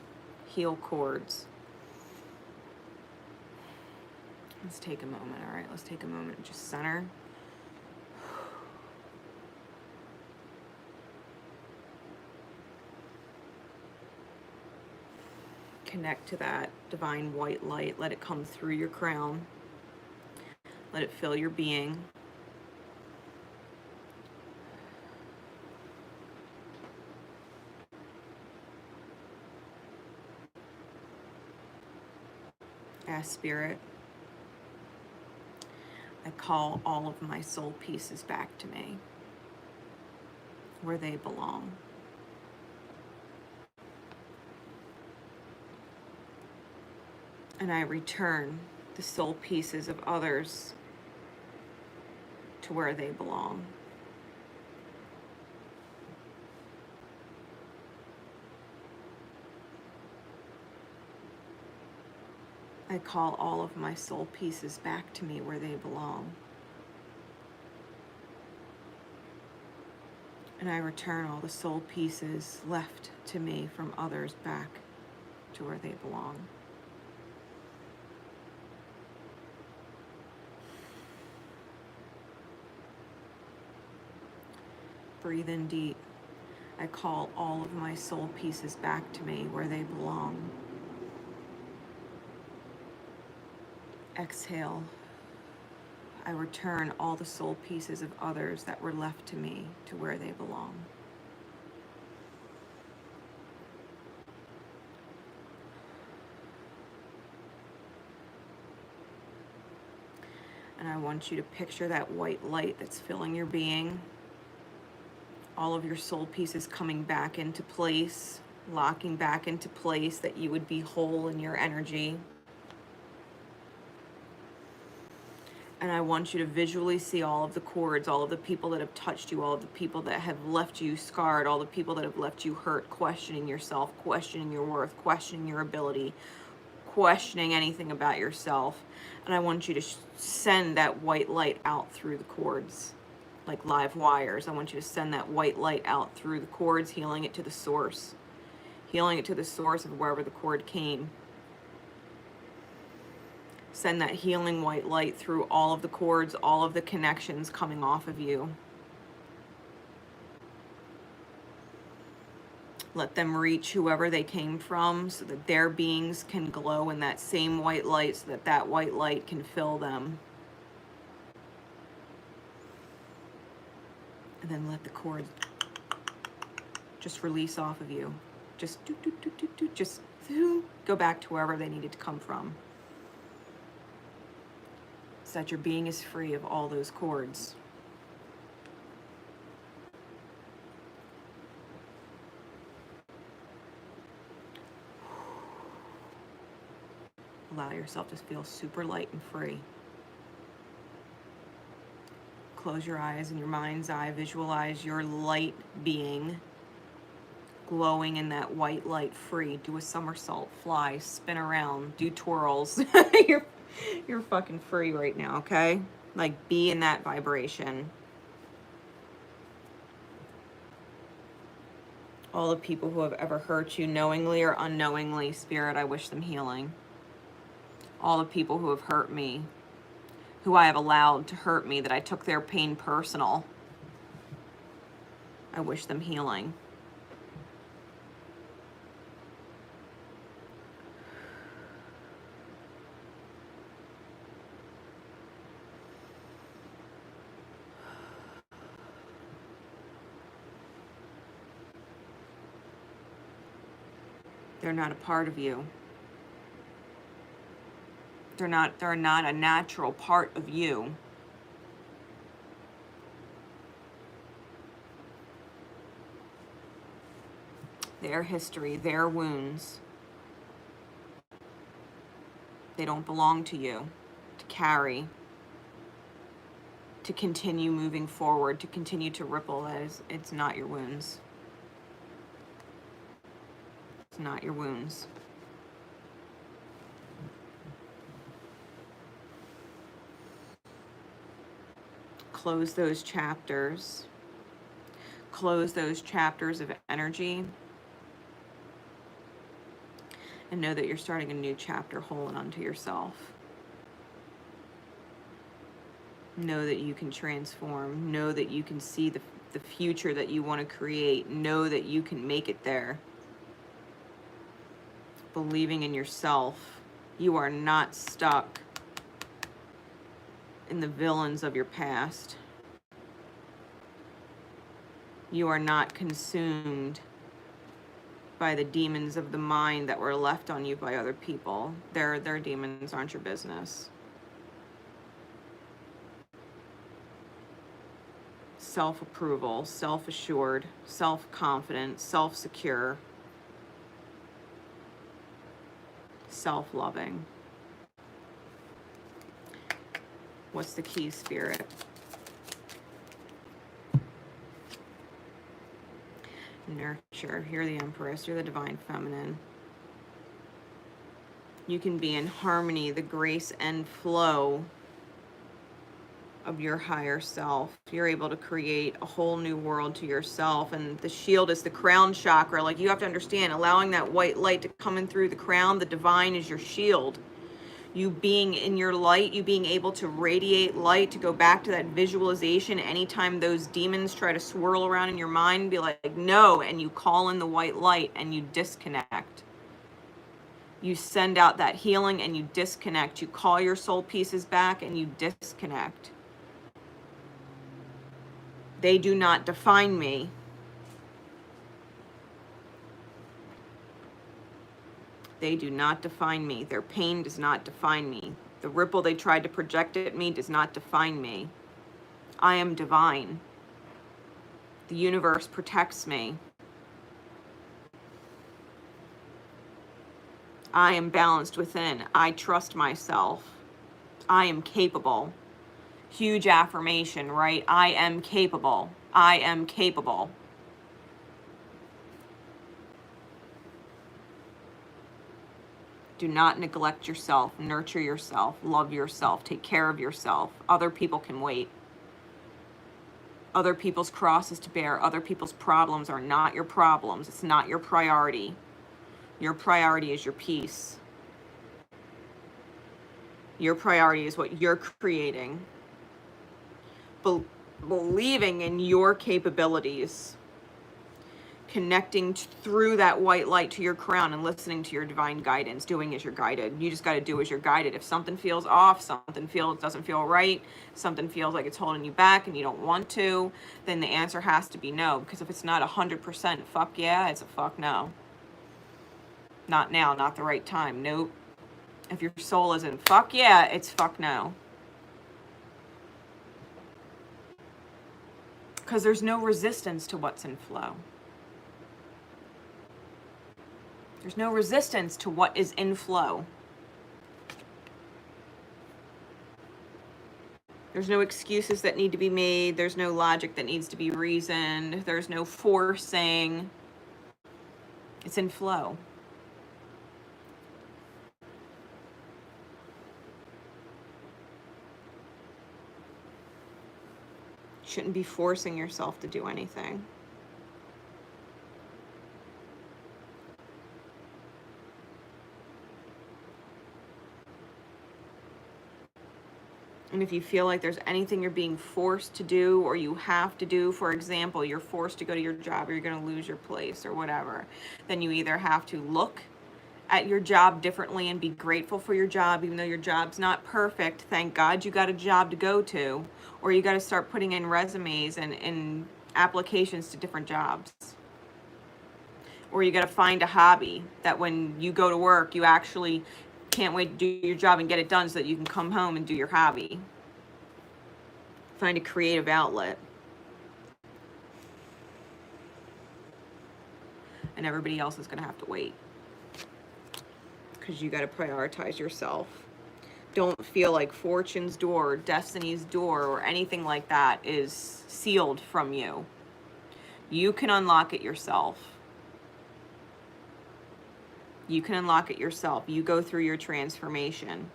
heal cords. Let's take a moment, all right? Let's take a moment and just center. Connect to that divine white light. Let it come through your crown. Let it fill your being. Ask Spirit, I call all of my soul pieces back to me, where they belong. And I return the soul pieces of others to where they belong. I call all of my soul pieces back to me where they belong. And I return all the soul pieces left to me from others back to where they belong. Breathe in deep. I call all of my soul pieces back to me where they belong. Exhale. I return all the soul pieces of others that were left to me to where they belong. And I want you to picture that white light that's filling your being. All of your soul pieces coming back into place, locking back into place, that you would be whole in your energy. And I want you to visually see all of the cords, all of the people that have touched you, all of the people that have left you scarred, all the people that have left you hurt, questioning yourself, questioning your worth, questioning your ability, questioning anything about yourself. And I want you to send that white light out through the cords, like live wires. I want you to send that white light out through the cords, healing it to the source. Healing it to the source of wherever the cord came. Send that healing white light through all of the cords, all of the connections coming off of you. Let them reach whoever they came from so that their beings can glow in that same white light, so that that white light can fill them. And then let the cord just release off of you. Just just go back to wherever they needed to come from. So that your being is free of all those cords. Allow yourself to feel super light and free. Close your eyes, in your mind's eye, visualize your light being glowing in that white light, free. Do a somersault, fly, spin around, do twirls. You're fucking free right now, okay? Like, be in that vibration. All the people who have ever hurt you, knowingly or unknowingly, Spirit, I wish them healing. All the people who have hurt me, who I have allowed to hurt me, that I took their pain personal, I wish them healing. They're not a part of you. They're not a natural part of you. Their history, their wounds. They don't belong to you to carry, to continue moving forward, to continue to ripple. It's not your wounds. It's not your wounds. Close those chapters. Close those chapters of energy. And know that you're starting a new chapter whole and unto yourself. Know that you can transform. Know that you can see the future that you want to create. Know that you can make it there. Believing in yourself. You are not stuck in the villains of your past. You are not consumed by the demons of the mind that were left on you by other people. Their demons aren't your business. Self-approval, self-assured, self-confident, self-secure, self-loving. What's the key, Spirit? Nurture. You're the Empress. You're the Divine Feminine. You can be in harmony, the grace and flow of your higher self. You're able to create a whole new world to yourself. And the shield is the crown chakra. Like, you have to understand, allowing that white light to come in through the crown, the divine is your shield. You being in your light, you being able to radiate light, to go back to that visualization anytime those demons try to swirl around in your mind, be like, no, and you call in the white light and you disconnect. You send out that healing and you disconnect. You call your soul pieces back and you disconnect. They do not define me. They do not define me. Their pain does not define me. The ripple they tried to project at me does not define me. I am divine. The universe protects me. I am balanced within. I trust myself. I am capable. Huge affirmation, right? I am capable. I am capable. Do not neglect yourself. Nurture yourself. Love yourself. Take care of yourself. Other people can wait. Other people's crosses to bear. Other people's problems are not your problems. It's not your priority. Your priority is your peace. Your priority is what you're creating. Believing in your capabilities. Connecting through that white light to your crown and listening to your divine guidance. Doing as you're guided. You just got to do as you're guided. If something feels off, something doesn't feel right, something feels like it's holding you back and you don't want to, then the answer has to be no. Because if it's not 100% fuck yeah, it's a fuck no. Not now, not the right time. Nope. If your soul isn't fuck yeah, it's fuck no. Because there's no resistance to what's in flow. There's no resistance to what is in flow. There's no excuses that need to be made. There's no logic that needs to be reasoned. There's no forcing. It's in flow. You shouldn't be forcing yourself to do anything. And if you feel like there's anything you're being forced to do or you have to do, for example, you're forced to go to your job or you're going to lose your place or whatever, then you either have to look at your job differently and be grateful for your job, even though your job's not perfect. Thank God you got a job to go to. Or you got to start putting in resumes and applications to different jobs. Or you got to find a hobby that when you go to work, you actually can't wait to do your job and get it done so that you can come home and do your hobby. Find a creative outlet. And everybody else is going to have to wait. because you got to prioritize yourself. Don't feel like fortune's door, destiny's door, or anything like that is sealed from you. You can unlock it yourself. You can unlock it yourself. You go through your transformation.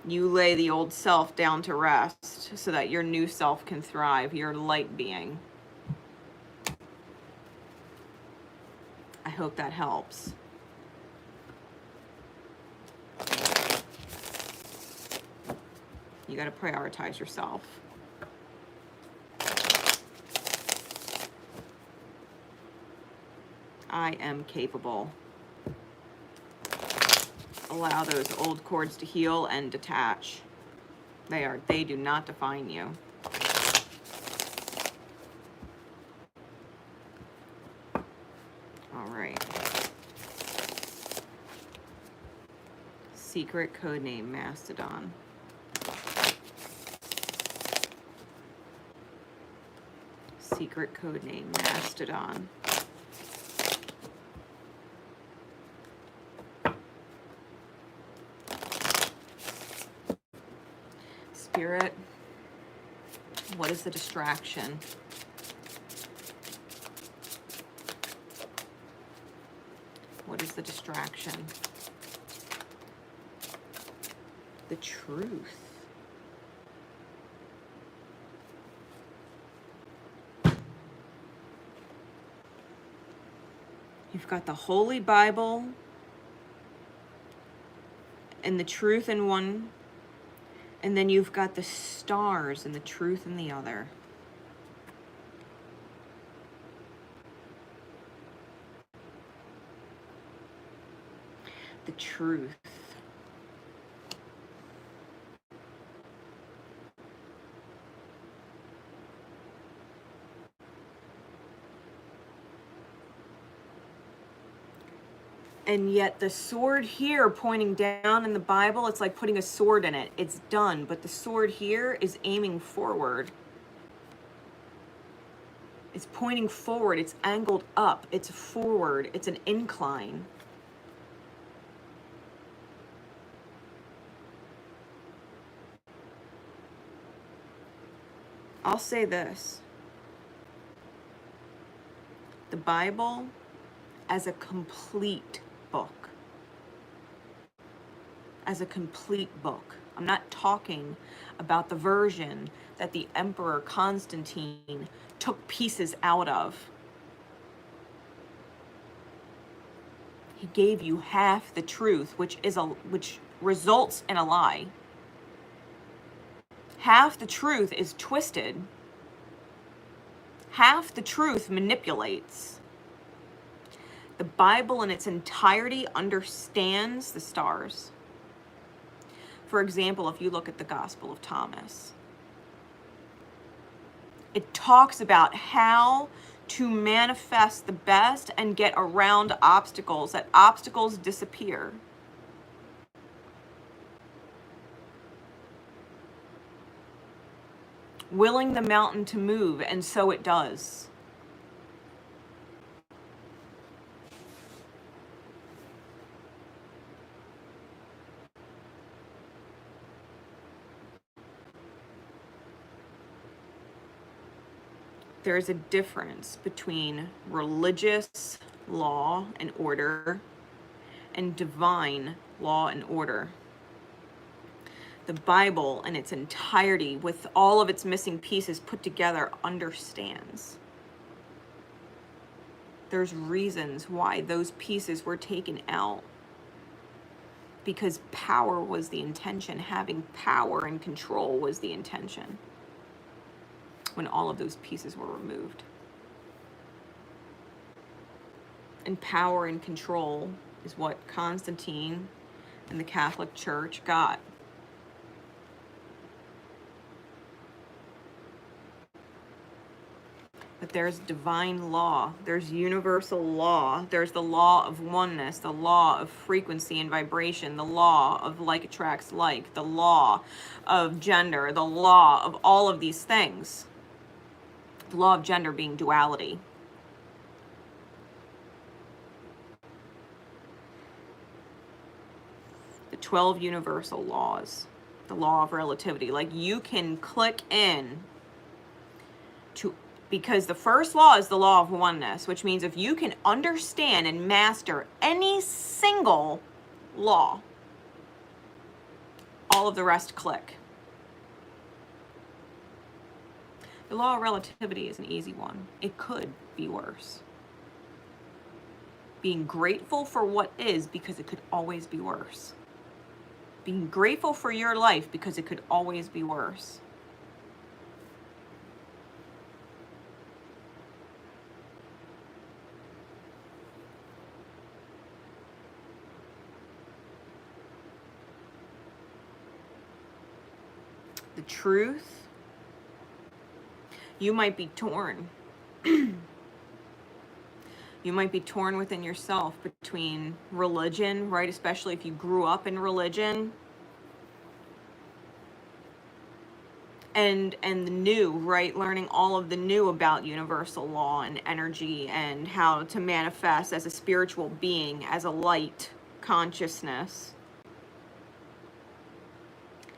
You lay the old self down to rest so that your new self can thrive, your light being. I hope that helps. You got to prioritize yourself. I am capable. Allow those old cords to heal and detach. They do not define you. All right. Secret codename Mastodon. Secret codename Mastodon. Spirit, what is the distraction? What is the distraction? The truth. You've got the Holy Bible and the truth in one, and then you've got the stars and the truth in the other. The truth. And yet the sword here pointing down in the Bible, it's like putting a sword in it. It's done, but the sword here is aiming forward. It's pointing forward. It's angled up. It's forward. It's an incline. I'll say this. The Bible as a complete book. As a complete book. I'm not talking about the version that the Emperor Constantine took pieces out of. He gave you half the truth, which results in a lie. Half the truth is twisted. Half the truth manipulates. The Bible in its entirety understands the stars. For example, if you look at the Gospel of Thomas, it talks about how to manifest the best and get around obstacles, that obstacles disappear. Willing the mountain to move, and so it does. There's a difference between religious law and order and divine law and order. The Bible in its entirety, with all of its missing pieces put together, understands. There's reasons why those pieces were taken out. Because power was the intention. Having power and control was the intention when all of those pieces were removed. And power and control is what Constantine and the Catholic Church got. But there's divine law, there's universal law, there's the law of oneness, the law of frequency and vibration, the law of like attracts like, the law of gender, the law of all of these things. The law of gender being duality. The 12 universal laws, the law of relativity. Like, you can click in to, because the first law is the law of oneness, which means if you can understand and master any single law, all of the rest click. The law of relativity is an easy one. It could be worse. Being grateful for what is, because it could always be worse. Being grateful for your life, because it could always be worse. The truth, you might be torn. You might be torn within yourself between religion, right? Especially if you grew up in religion, and the new, right? Learning all of the new about universal law and energy and how to manifest as a spiritual being, as a light consciousness.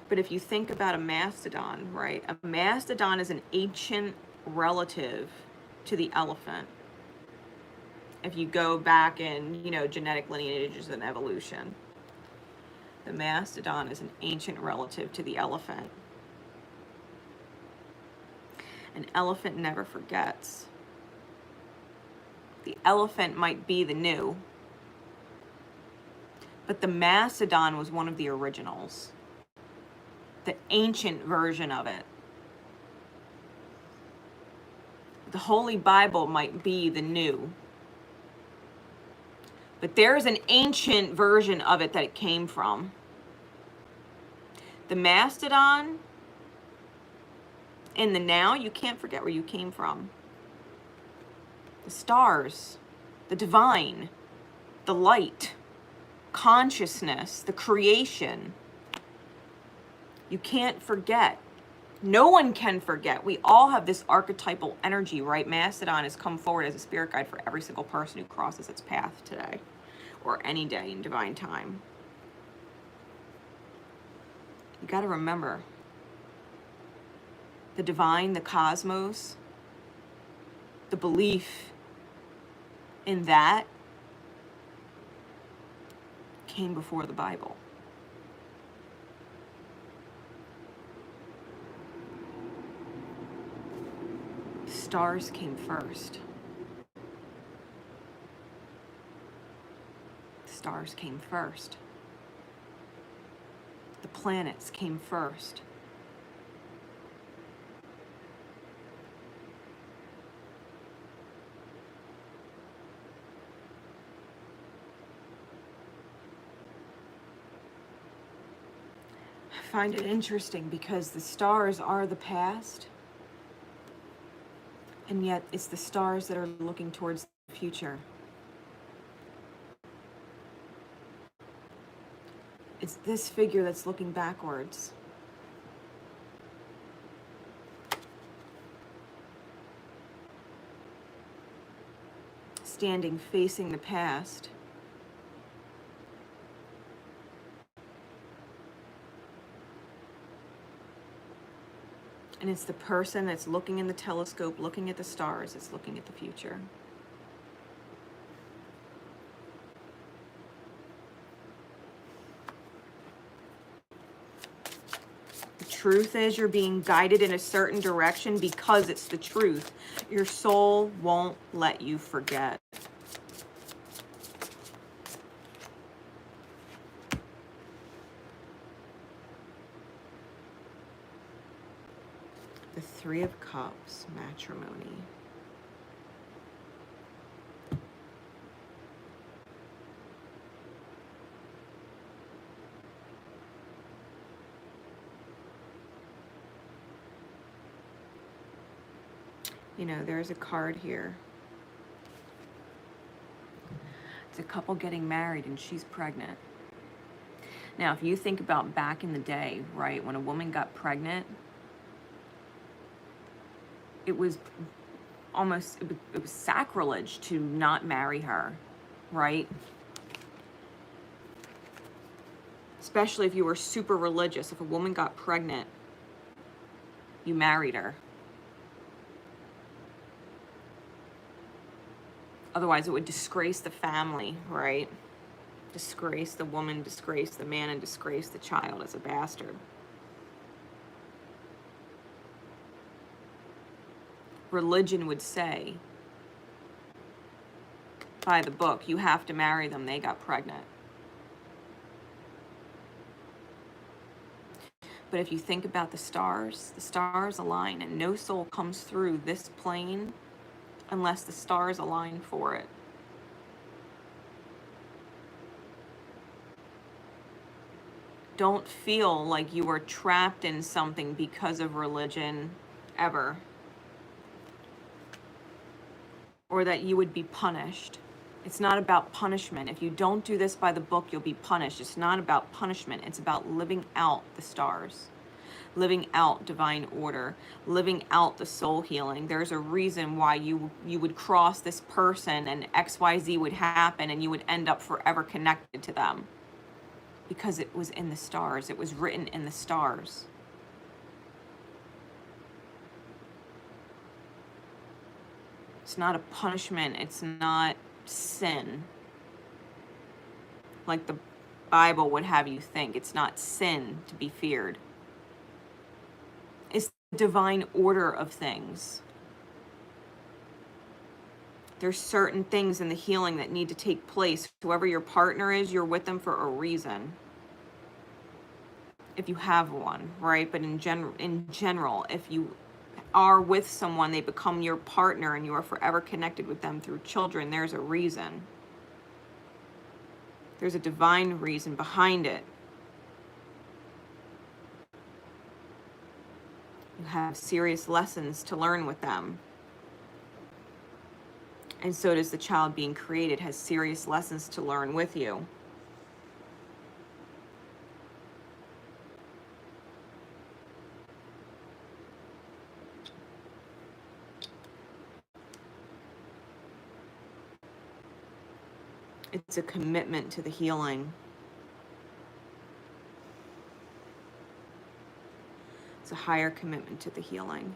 But if you think about a mastodon, right? A mastodon is an ancient relative to the elephant. If you go back in, genetic lineages and evolution, the mastodon is an ancient relative to the elephant. An elephant never forgets. The elephant might be the new, but the mastodon was one of the originals. The ancient version of it. The Holy Bible might be the new, but there's an ancient version of it that it came from. The mastodon, in the now, you can't forget where you came from. The stars, the divine, the light, consciousness, the creation. You can't forget. No one can forget. We all have this archetypal energy, right? Mastodon has come forward as a spirit guide for every single person who crosses its path today, or any day in divine time. You got to remember, the divine, the cosmos, the belief in that came before the Bible. Stars came first. Stars came first. The planets came first. I find it interesting because the stars are the past, and yet it's the stars that are looking towards the future. It's this figure that's looking backwards. Standing facing the past. And it's the person that's looking in the telescope, looking at the stars, that's looking at the future. The truth is, you're being guided in a certain direction because it's the truth. Your soul won't let you forget. The Three of Cups, matrimony. You know, there's a card here. It's a couple getting married and she's pregnant. Now, if you think about back in the day, right, when a woman got pregnant, it was almost, it was sacrilege to not marry her, right? It's especially if you were super religious. If a woman got pregnant, you married her. Otherwise, it would disgrace the family, right? Disgrace the woman, disgrace the man, and disgrace the child as a bastard. Religion would say, by the book, you have to marry them. They got pregnant. But if you think about the stars align, and no soul comes through this plane unless the stars align for it. Don't feel like you are trapped in something because of religion, ever. Or that you would be punished. It's not about punishment. If you don't do this by the book, you'll be punished. It's not about punishment. It's about living out the stars, living out divine order, living out the soul healing. There's a reason why you would cross this person and XYZ would happen and you would end up forever connected to them. Because it was in the stars. It was written in the stars. It's not a punishment. It's not sin. Like the Bible would have you think. It's not sin to be feared. It's the divine order of things. There's certain things in the healing that need to take place. Whoever your partner is, you're with them for a reason. If you have one, right? But in general, if you are with someone, they become your partner and you are forever connected with them through children, there's a reason. There's a divine reason behind it. You have serious lessons to learn with them. And so does the child being created, has serious lessons to learn with you. It's a commitment to the healing. It's a higher commitment to the healing.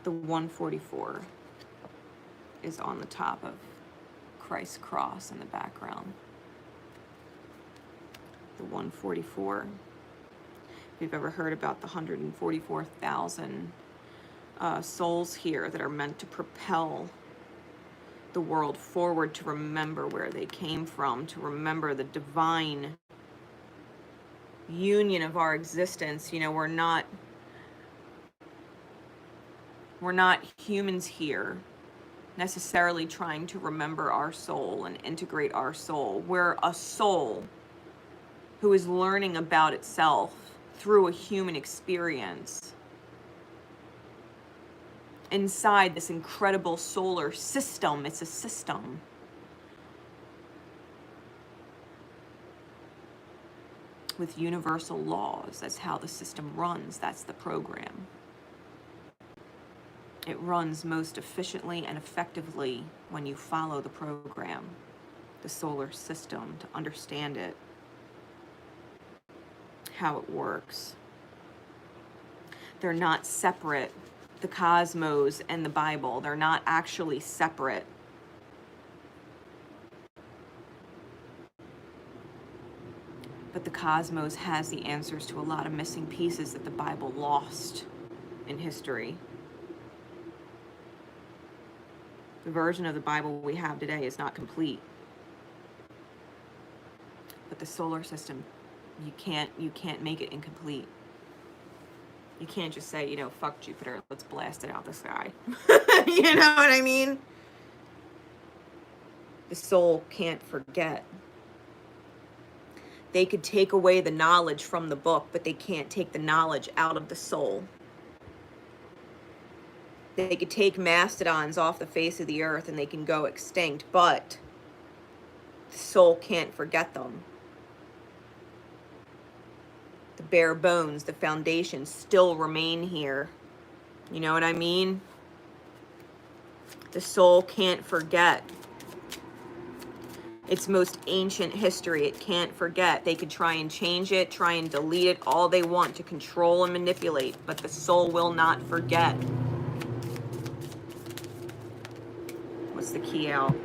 The 144 is on the top of Christ's cross in the background. The 144. If you've ever heard about the 144,000 souls here that are meant to propel the world forward, to remember where they came from, to remember the divine union of our existence. You know, we're not humans here necessarily trying to remember our soul and integrate our soul. We're a soul who is learning about itself through a human experience inside this incredible solar system. It's a system. With universal laws. That's how the system runs. That's the program. It runs most efficiently and effectively when you follow the program, the solar system, to understand it, how it works. They're not separate. The cosmos and the Bible, they're not actually separate. But the cosmos has the answers to a lot of missing pieces that the Bible lost in history. The version of the Bible we have today is not complete. But the solar system, you can't make it incomplete. You can't just say, you know, fuck Jupiter, let's blast it out the sky. You know what I mean? The soul can't forget. They could take away the knowledge from the book, but they can't take the knowledge out of the soul. They could take mastodons off the face of the earth and they can go extinct, but the soul can't forget them. The bare bones, the foundations still remain here. You know what I mean? The soul can't forget. Its most ancient history, it can't forget. They could try and change it, try and delete it all they want to control and manipulate, but the soul will not forget. What's the key out?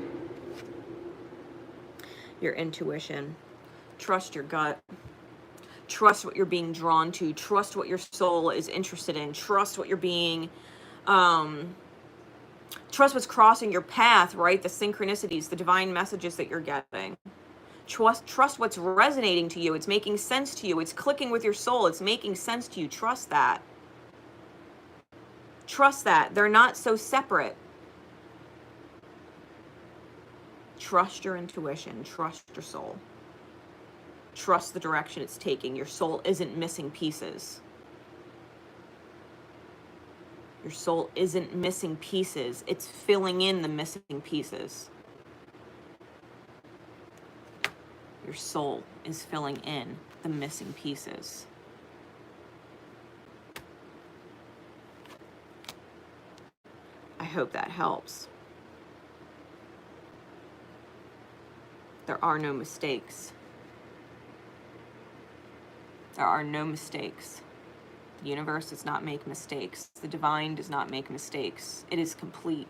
Your intuition. Trust your gut. Trust what you're being drawn to. Trust what your soul is interested in. Trust what you're being, trust what's crossing your path, right? The synchronicities, the divine messages that you're getting. Trust what's resonating to you. It's making sense to you. It's clicking with your soul. It's making sense to you. Trust that. Trust that. They're not so separate. Trust your intuition. Trust your soul. Trust the direction it's taking. Your soul isn't missing pieces. Your soul isn't missing pieces. It's filling in the missing pieces. Your soul is filling in the missing pieces. I hope that helps. There are no mistakes. There are no mistakes. The universe does not make mistakes. The divine does not make mistakes. It is complete.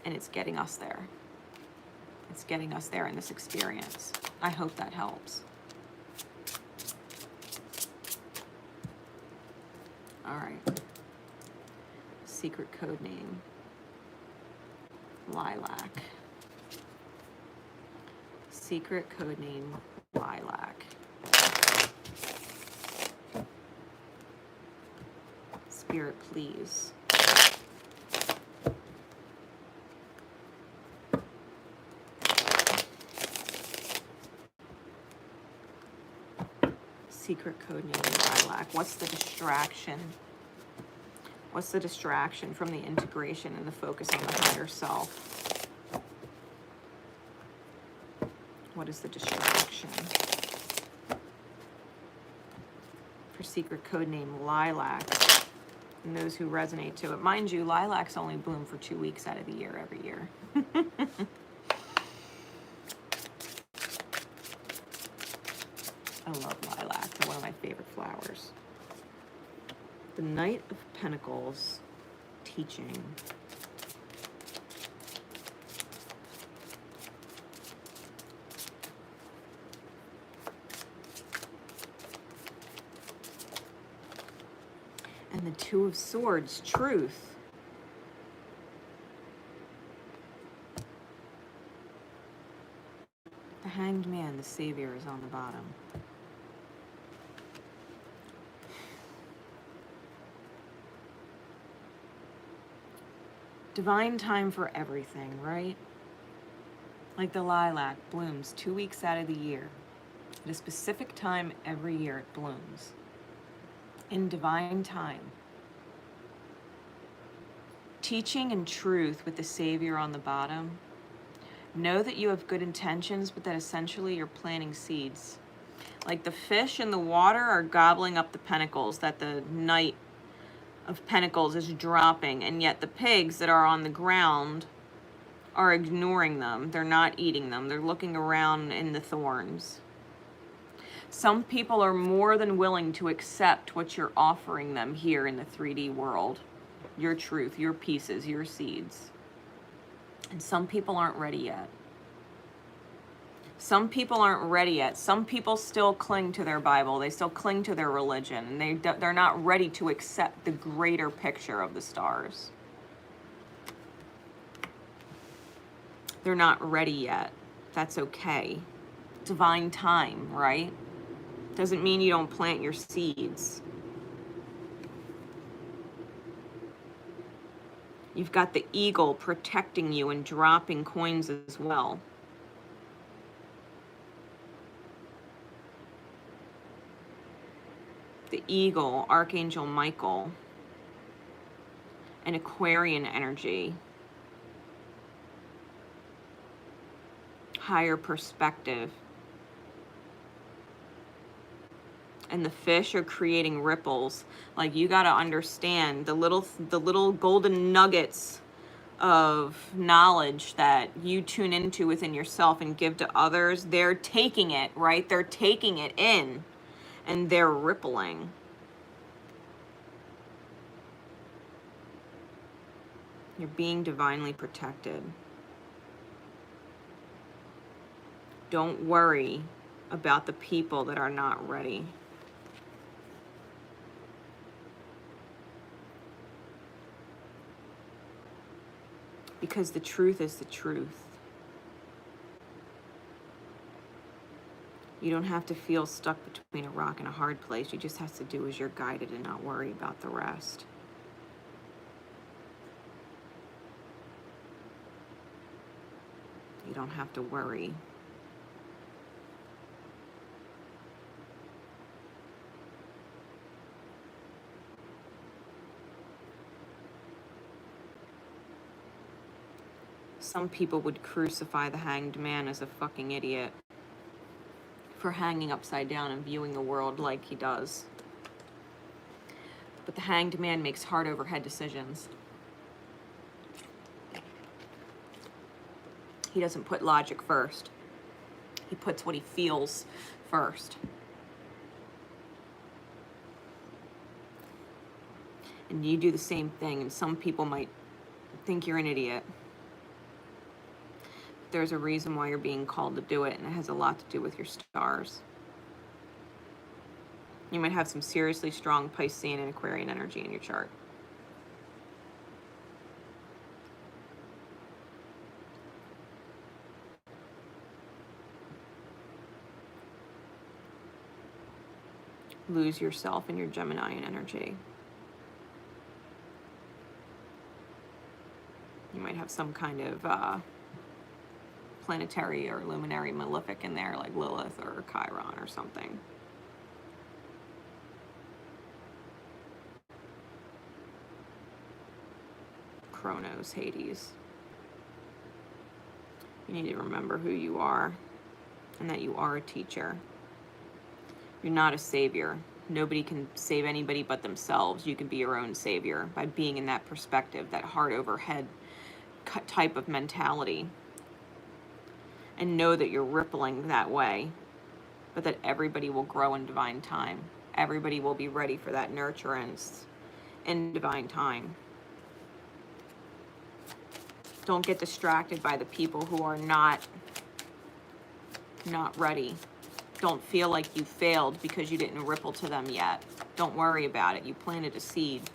And it's getting us there. It's getting us there in this experience. I hope that helps. All right. Secret code name. Lilac. Secret code name Lilac. Spirit, please. Secret code name Lilac. What's the distraction? What's the distraction from the integration and the focus on the higher self? What is the distraction? For secret code name Lilac, and those who resonate to it. Mind you, lilacs only bloom for 2 weeks out of the year every year. I love lilac. They're one of my favorite flowers. The Knight of Pentacles teaching. And the Two of Swords, truth. The Hanged Man, the Savior, is on the bottom. Divine time for everything, right? Like the lilac blooms 2 weeks out of the year. At a specific time every year it blooms. In divine time. Teaching and truth with the Savior on the bottom. Know that you have good intentions, but that essentially you're planting seeds. Like the fish in the water are gobbling up the pentacles that the Knight of Pentacles is dropping, and yet the pigs that are on the ground are ignoring them. They're not eating them. They're looking around in the thorns. Some people are more than willing to accept what you're offering them here in the 3D world. Your truth, your pieces, your seeds. And some people aren't ready yet. Some people aren't ready yet. Some people still cling to their Bible. They still cling to their religion. And they're not ready to accept the greater picture of the stars. They're not ready yet. That's okay. Divine time, right? Doesn't mean you don't plant your seeds. You've got the eagle protecting you and dropping coins as well. The eagle, Archangel Michael, and Aquarian energy. Higher perspective. and the fish are creating ripples. Like, you got to understand the little golden nuggets of knowledge that you tune into within yourself and give to others. They're taking it, right? They're taking it in and they're rippling. You're being divinely protected. Don't worry about the people that are not ready. Because the truth is the truth. You don't have to feel stuck between a rock and a hard place. You just have to do as you're guided and not worry about the rest. You don't have to worry. Some people would crucify the hanged man as a fucking idiot for hanging upside down and viewing the world like he does. But the hanged man makes heart over head decisions. He doesn't put logic first. He puts what he feels first. And you do the same thing, and some people might think you're an idiot. There's a reason why you're being called to do it, and it has a lot to do with your stars. You might have some seriously strong Piscean and Aquarian energy in your chart. Lose yourself in your Geminian energy. You might have some kind of planetary or luminary malefic in there, like Lilith or Chiron or something. Kronos, Hades. You need to remember who you are and that you are a teacher. You're not a savior. Nobody can save anybody but themselves. You can be your own savior by being in that perspective, that heart over head type of mentality. And know that you're rippling that way, but that everybody will grow in divine time. Everybody will be ready for that nurturance in divine time. Don't get distracted by the people who are not ready. Don't feel like you failed because you didn't ripple to them yet. Don't worry about it. You planted a seed.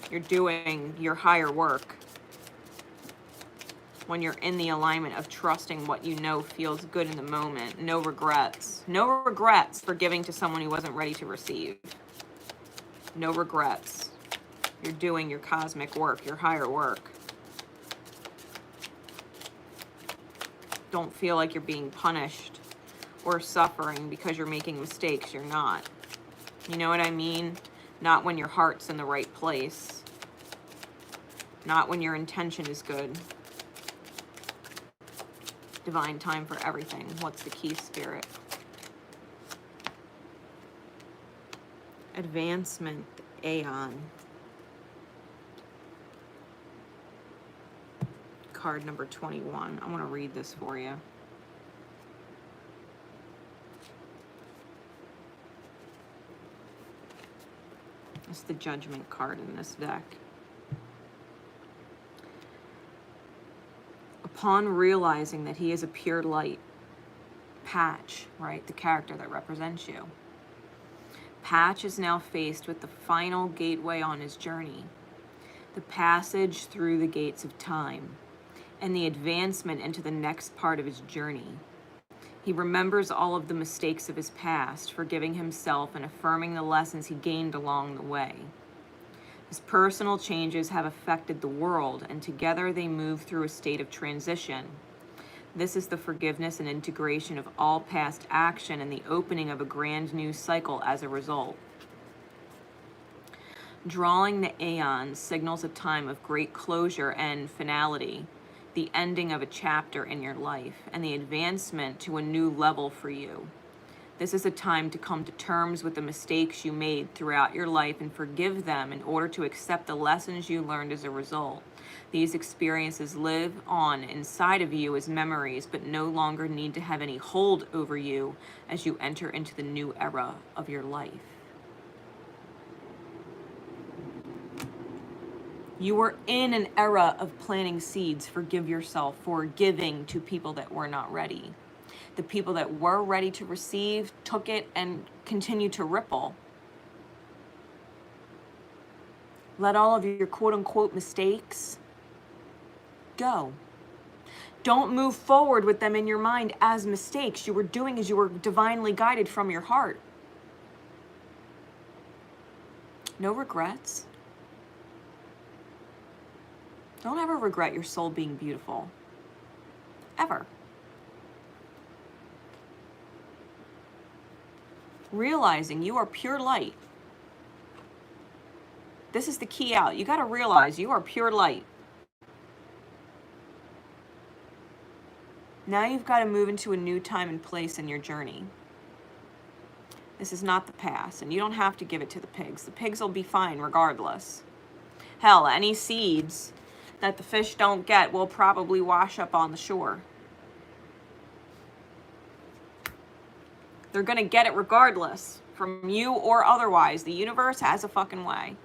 You're doing your higher work when you're in the alignment of trusting what you know feels good in the moment. No regrets. No regrets for giving to someone who wasn't ready to receive. No regrets. You're doing your cosmic work, your higher work. Don't feel like you're being punished or suffering because you're making mistakes. You're not. You know what I mean? Not when your heart's in the right place. Not when your intention is good. Divine time for everything. What's the key, Spirit? Advancement, Aeon. Card number 21. I want to read this for you. It's the Judgment card in this deck. Upon realizing that he is a pure light, Patch, right, the character that represents you, Patch is now faced with the final gateway on his journey, the passage through the gates of time, and the advancement into the next part of his journey. He remembers all of the mistakes of his past, forgiving himself and affirming the lessons he gained along the way. His personal changes have affected the world, and together they move through a state of transition. This is the forgiveness and integration of all past action and the opening of a grand new cycle as a result. Drawing the Aeon signals a time of great closure and finality. the ending of a chapter in your life and the advancement to a new level for you. This is a time to come to terms with the mistakes you made throughout your life and forgive them in order to accept the lessons you learned as a result. These experiences live on inside of you as memories, but no longer need to have any hold over you as you enter into the new era of your life. You were in an era of planting seeds. Forgive yourself for giving to people that were not ready. The people that were ready to receive took it and continued to ripple. Let all of your quote-unquote mistakes go. Don't move forward with them in your mind as mistakes. You were doing as you were divinely guided from your heart. No regrets. Don't ever regret your soul being beautiful. Ever. Realizing you are pure light. This is the key out. You got to realize you are pure light. Now you've got to move into a new time and place in your journey. This is not the past, and you don't have to give it to the pigs. The pigs will be fine regardless. Hell, any seeds that the fish don't get will probably wash up on the shore. They're going to get it regardless, from you or otherwise. The universe has a fucking way.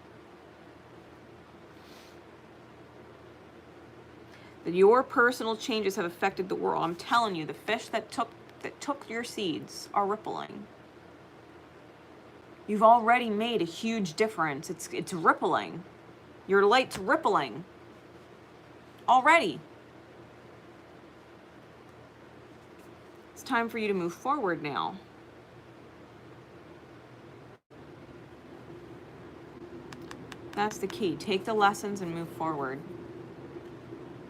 That your personal changes have affected the world. I'm telling you, the fish that took your seeds are rippling. You've already made a huge difference. It's rippling. Your light's rippling. Already. It's time for you to move forward now. That's the key. Take the lessons and move forward.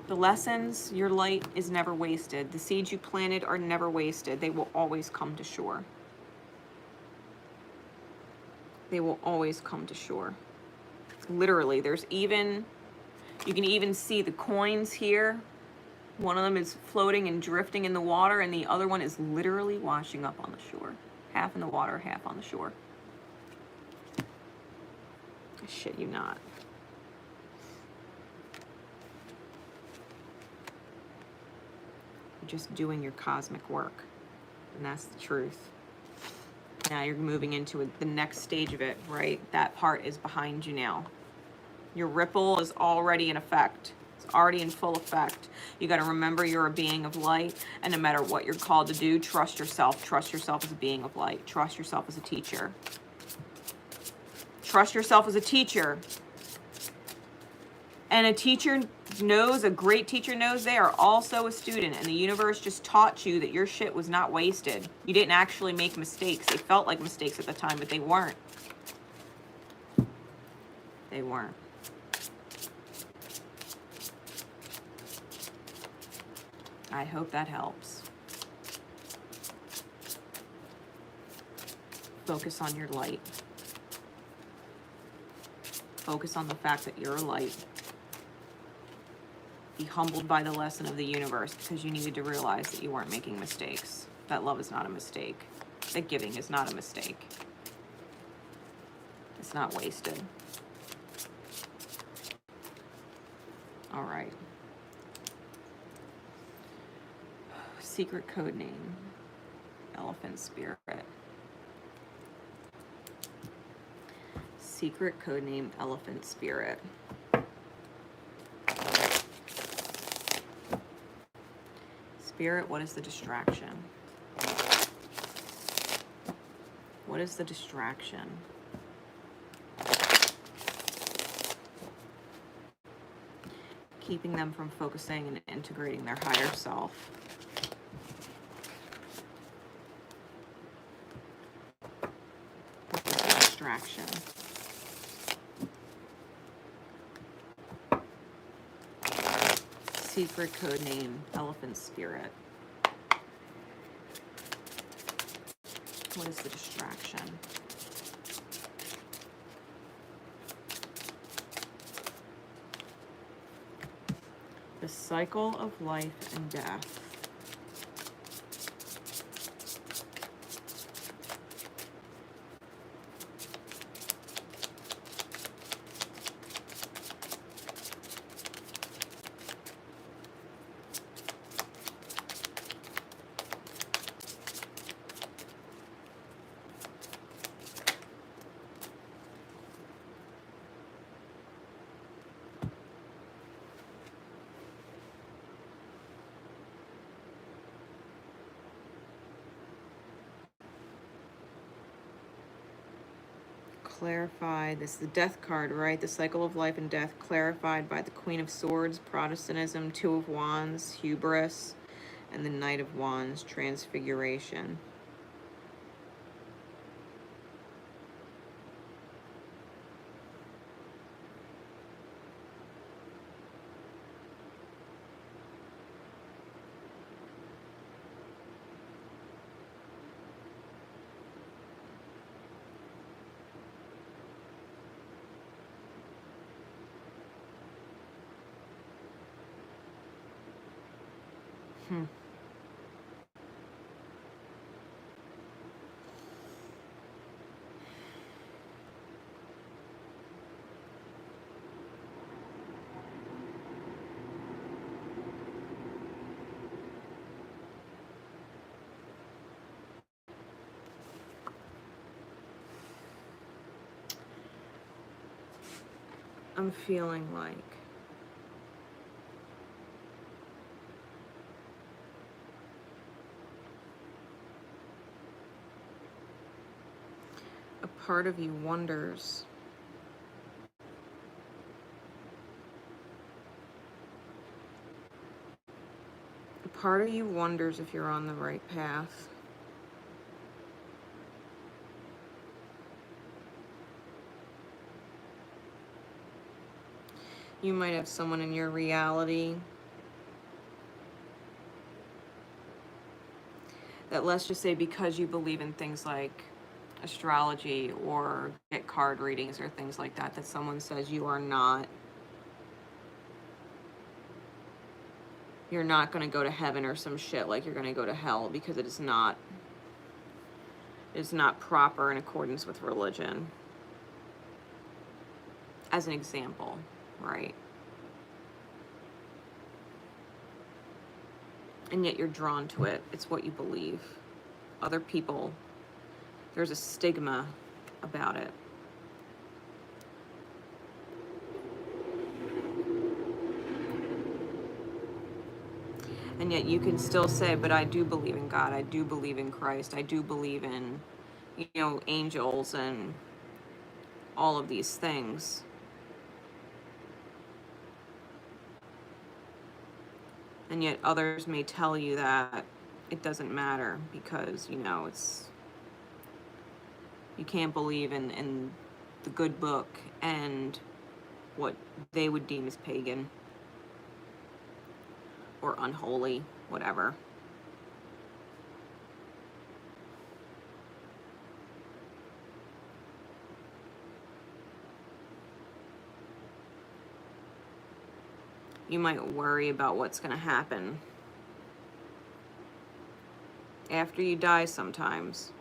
The lessons, your light is never wasted. The seeds you planted are never wasted. They will always come to shore. They will always come to shore. Literally, there's even, you can even see the coins here. One of them is floating and drifting in the water, and the other one is literally washing up on the shore. Half in the water, half on the shore. I shit you not. You're just doing your cosmic work, and that's the truth. Now you're moving into the next stage of it, right? That part is behind you now. Your ripple is already in effect. It's already in full effect. You got to remember you're a being of light, and no matter what you're called to do, trust yourself. Trust yourself as a being of light. Trust yourself as a teacher. Trust yourself as a teacher. And a teacher knows, a great teacher knows they are also a student, and the universe just taught you that your shit was not wasted. You didn't actually make mistakes. They felt like mistakes at the time, but they weren't. They weren't. I hope that helps. Focus on your light. Focus on the fact that you're a light. Be humbled by the lesson of the universe, because you needed to realize that you weren't making mistakes. That love is not a mistake. That giving is not a mistake. It's not wasted. All right. Secret code name. Elephant Spirit. Secret code name Elephant Spirit. Spirit, what is the distraction? What is the distraction? Keeping them from focusing and integrating their higher self. What is the distraction? Secret code name Elephant Spirit. What is the distraction? The cycle of life and death. Clarified. This is the death card, right? The cycle of life and death clarified by the Queen of Swords, Protestantism, Two of Wands, hubris, and the Knight of Wands, transfiguration. I'm feeling like a part of you wonders if you're on the right path. You might have someone in your reality that, let's just say, because you believe in things like astrology or get card readings or things like that, that someone says you're not going to go to heaven or some shit, like you're going to go to hell because it is not proper in accordance with religion. As an example, right? And yet you're drawn to it. It's what you believe. Other people, there's a stigma about it. And yet you can still say, but I do believe in God. I do believe in Christ. I do believe in, angels and all of these things. And yet others may tell you that it doesn't matter because, you can't believe in the good book and what they would deem as pagan or unholy, whatever. You might worry about what's going to happen after you die sometimes.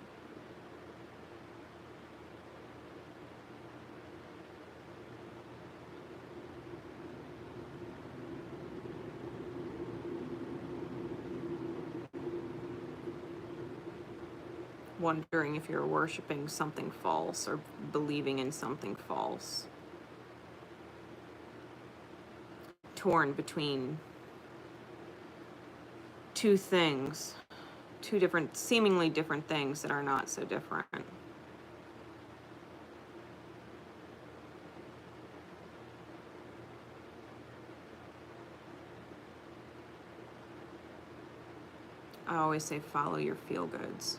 Wondering if you're worshiping something false or believing in something false. Torn between two things, two different, seemingly different things that are not so different. I always say follow your feel-goods.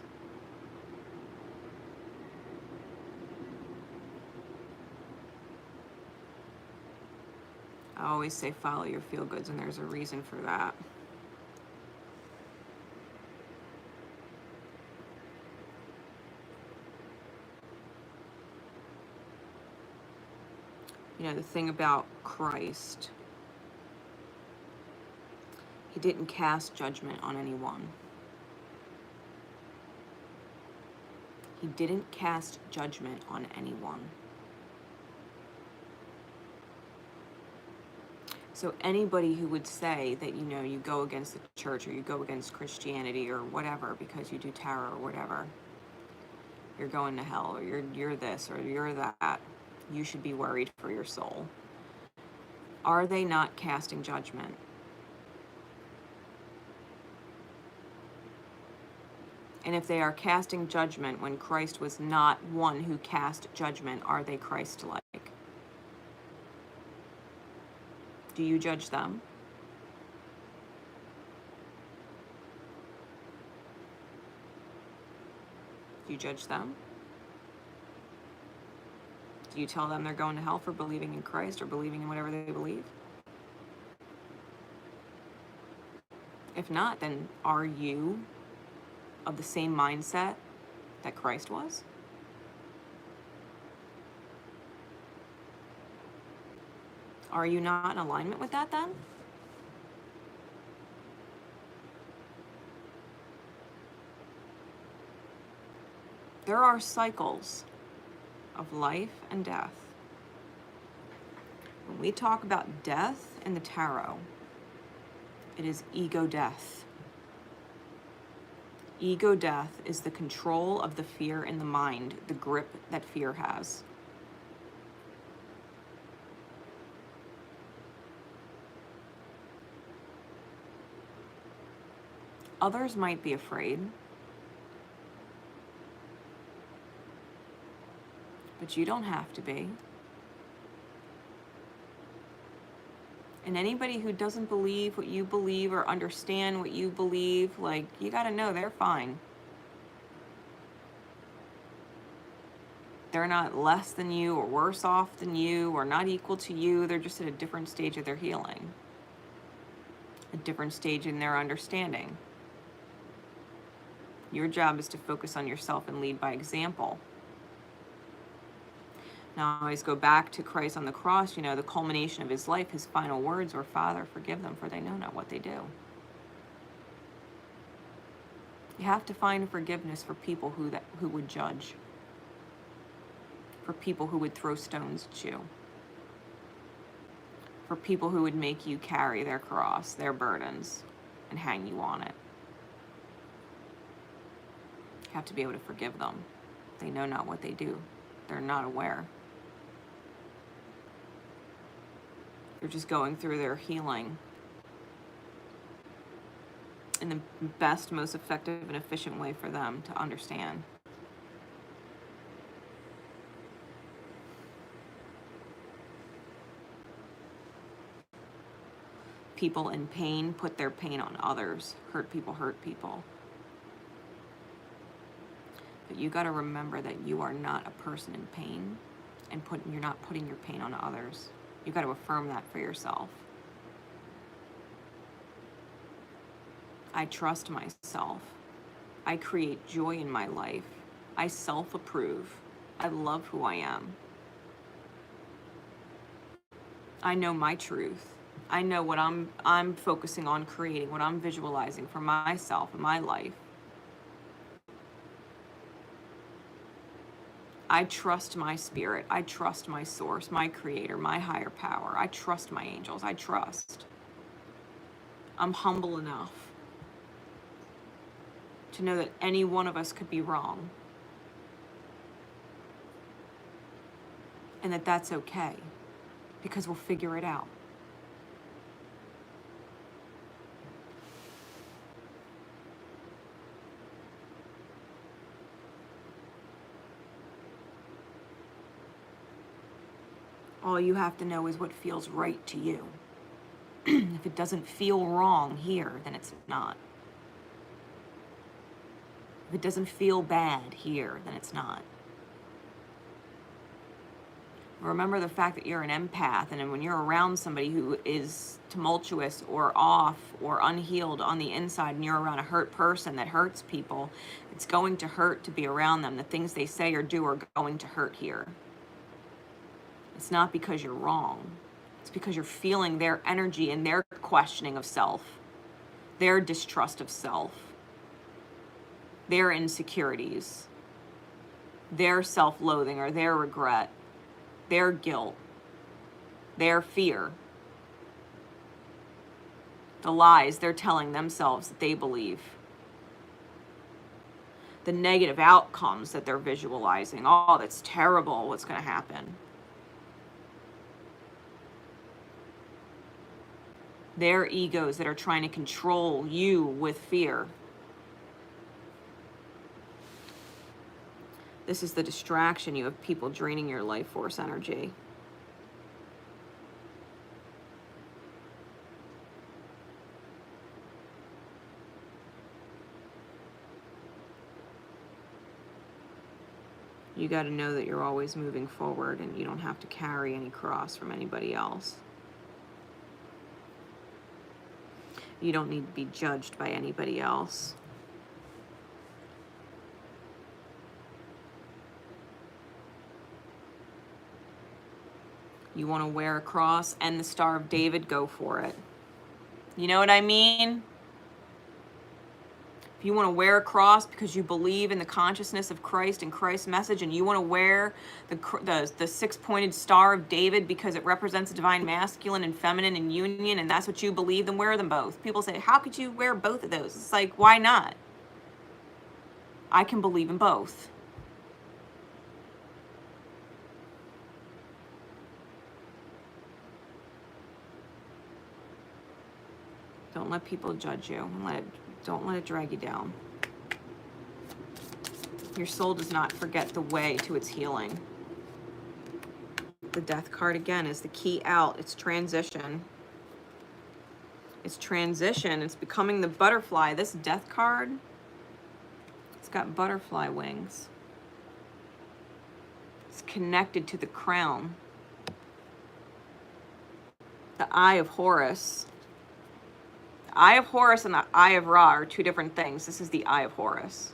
I always say follow your feel-goods, and there's a reason for that. The thing about Christ He didn't cast judgment on anyone. He didn't cast judgment on anyone. So anybody who would say that, you know, you go against the church or you go against Christianity or whatever because you do tarot or whatever, you're going to hell, or you're this or you're that, you should be worried for your soul. Are they not casting judgment? And if they are casting judgment when Christ was not one who cast judgment, are they Christ-like? Do you judge them? Do you judge them? Do you tell them they're going to hell for believing in Christ or believing in whatever they believe? If not, then are you of the same mindset that Christ was? Are you not in alignment with that then? There are cycles of life and death. When we talk about death in the tarot, it is ego death. Ego death is the control of the fear in the mind, the grip that fear has. Others might be afraid, but you don't have to be. And anybody who doesn't believe what you believe or understand what you believe, like, you gotta know they're fine. They're not less than you or worse off than you or not equal to you. They're just at a different stage of their healing, a different stage in their understanding. Your job is to focus on yourself and lead by example. Now, I always go back to Christ on the cross, you know, the culmination of his life, his final words were, "Father, forgive them, for they know not what they do." You have to find forgiveness for people who would judge, for people who would throw stones at you, for people who would make you carry their cross, their burdens, and hang you on it. You have to be able to forgive them. They know not what they do. They're not aware. They're just going through their healing in the best, most effective, and efficient way for them to understand. People in pain put their pain on others. Hurt people hurt people. But you got to remember that you are not a person in pain, and you're not putting your pain on others. You got to affirm that for yourself. I trust myself. I create joy in my life. I self-approve. I love who I am. I know my truth. I know what I'm focusing on creating, what I'm visualizing for myself and my life. I trust my spirit. I trust my source, my creator, my higher power. I trust my angels. I trust. I'm humble enough to know that any one of us could be wrong. And that that's okay, because we'll figure it out. All you have to know is what feels right to you. If it doesn't feel wrong here, then it's not. If it doesn't feel bad here, then it's not. Remember the fact that you're an empath, and when you're around somebody who is tumultuous or off or unhealed on the inside, and you're around a hurt person that hurts people, it's going to hurt to be around them. The things they say or do are going to hurt here. It's not because you're wrong. It's because you're feeling their energy and their questioning of self. their distrust of self, their insecurities, their self-loathing or their regret, their guilt, their fear, the lies they're telling themselves that they believe, the negative outcomes that they're visualizing. Oh, that's terrible, what's going to happen? Their egos that are trying to control you with fear. This is the distraction. You have people draining your life force energy. You got to know that you're always moving forward and you don't have to carry any cross from anybody else. You don't need to be judged by anybody else. You want to wear a cross and the Star of David, go for it. You know what I mean? If you want to wear a cross because you believe in the consciousness of Christ and Christ's message, and you want to wear the six-pointed Star of David because it represents divine masculine and feminine in union, and that's what you believe, then wear them both. People say, how could you wear both of those? It's like, why not? I can believe in both. Don't let people judge you. Don't let it drag you down. Your soul does not forget the way to its healing. The Death card again is the key out. It's transition. It's transition. It's becoming the butterfly. This Death card, it's got butterfly wings. It's connected to the crown. The Eye of Horus. The Eye of Horus and the Eye of Ra are two different things. This is the Eye of Horus.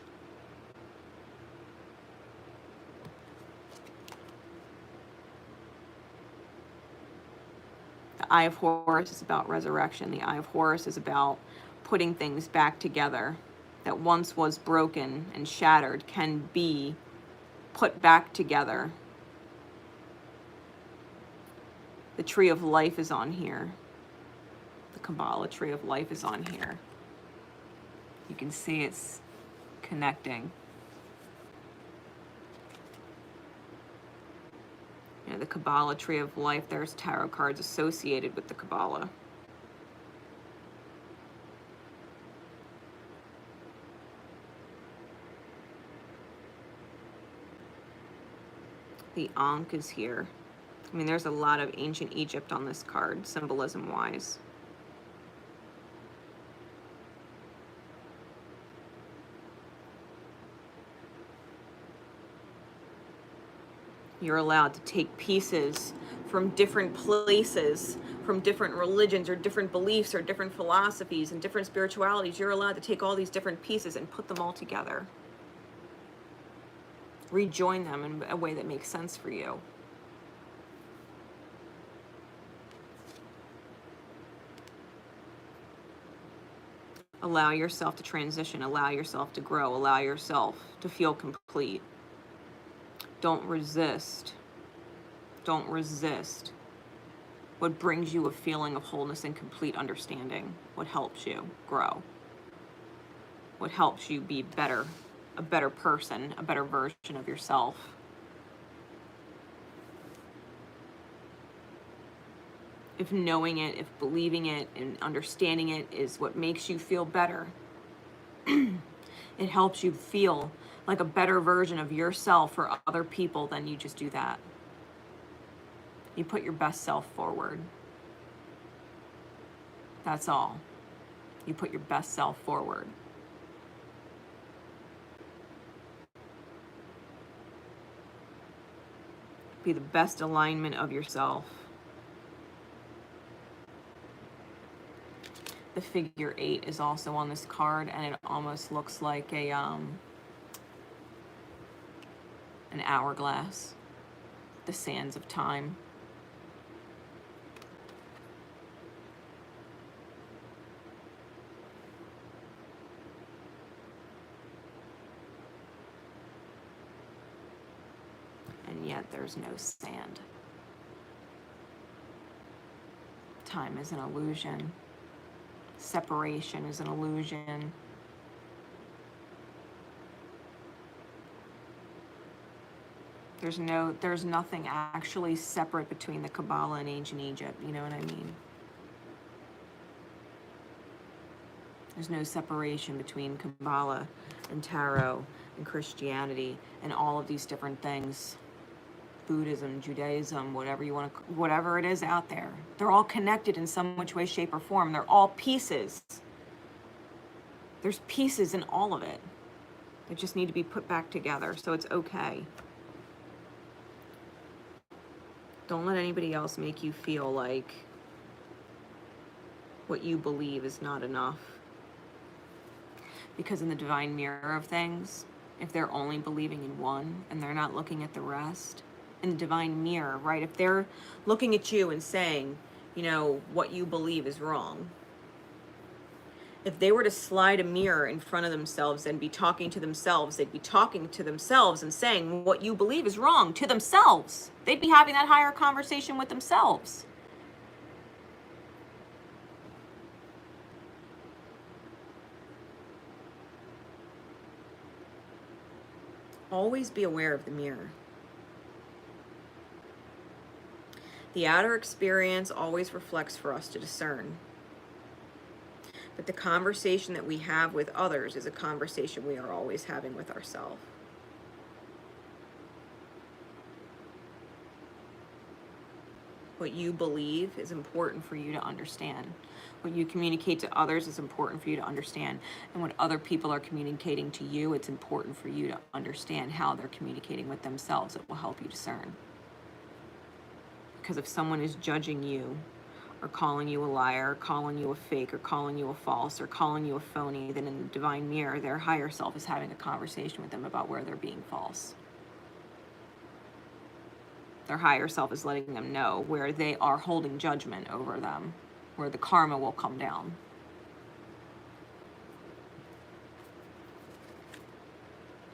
The Eye of Horus is about resurrection. The Eye of Horus is about putting things back together that once was broken and shattered can be put back together. The Tree of Life is on here. The Kabbalah Tree of Life is on here. You can see it's connecting. You know, the Kabbalah Tree of Life, there's tarot cards associated with the Kabbalah. The Ankh is here. I mean, there's a lot of ancient Egypt on this card, symbolism-wise. You're allowed to take pieces from different places, from different religions or different beliefs or different philosophies and different spiritualities. You're allowed to take all these different pieces and put them all together. Rejoin them in a way that makes sense for you. Allow yourself to transition, allow yourself to grow, allow yourself to feel complete. Don't resist. Don't resist what brings you a feeling of wholeness and complete understanding, what helps you grow, what helps you be better, a better person, a better version of yourself. If knowing it, if believing it, and understanding it is what makes you feel better, it helps you feel like a better version of yourself for other people, then you just do that. You put your best self forward. That's all. You put your best self forward. Be the best alignment of yourself. The figure 8 is also on this card, and it almost looks like a an hourglass, the sands of time. yet there's no sand. Time is an illusion. Separation is an illusion. There's nothing actually separate between the Kabbalah and ancient Egypt, you know what I mean? There's no separation between Kabbalah and Tarot and Christianity and all of these different things. Buddhism, Judaism, whatever you want to, whatever it is out there. They're all connected in some which way, shape, or form. They're all pieces. There's pieces in all of it that just need to be put back together, so it's okay. Don't let anybody else make you feel like what you believe is not enough. Because in the divine mirror of things, if they're only believing in one and they're not looking at the rest, in the divine mirror, right? If they're looking at you and saying, you know, what you believe is wrong, if they were to slide a mirror in front of themselves and be talking to themselves, they'd be talking to themselves and saying what you believe is wrong to themselves. They'd be having that higher conversation with themselves. Always be aware of the mirror. The outer experience always reflects for us to discern. But the conversation that we have with others is a conversation we are always having with ourselves. What you believe is important for you to understand. What you communicate to others is important for you to understand. And what other people are communicating to you, it's important for you to understand how they're communicating with themselves. It will help you discern. Because if someone is judging you, or calling you a liar, or calling you a fake, or calling you a false, or calling you a phony, then in the divine mirror, their higher self is having a conversation with them about where they're being false. Their higher self is letting them know where they are holding judgment over them, where the karma will come down.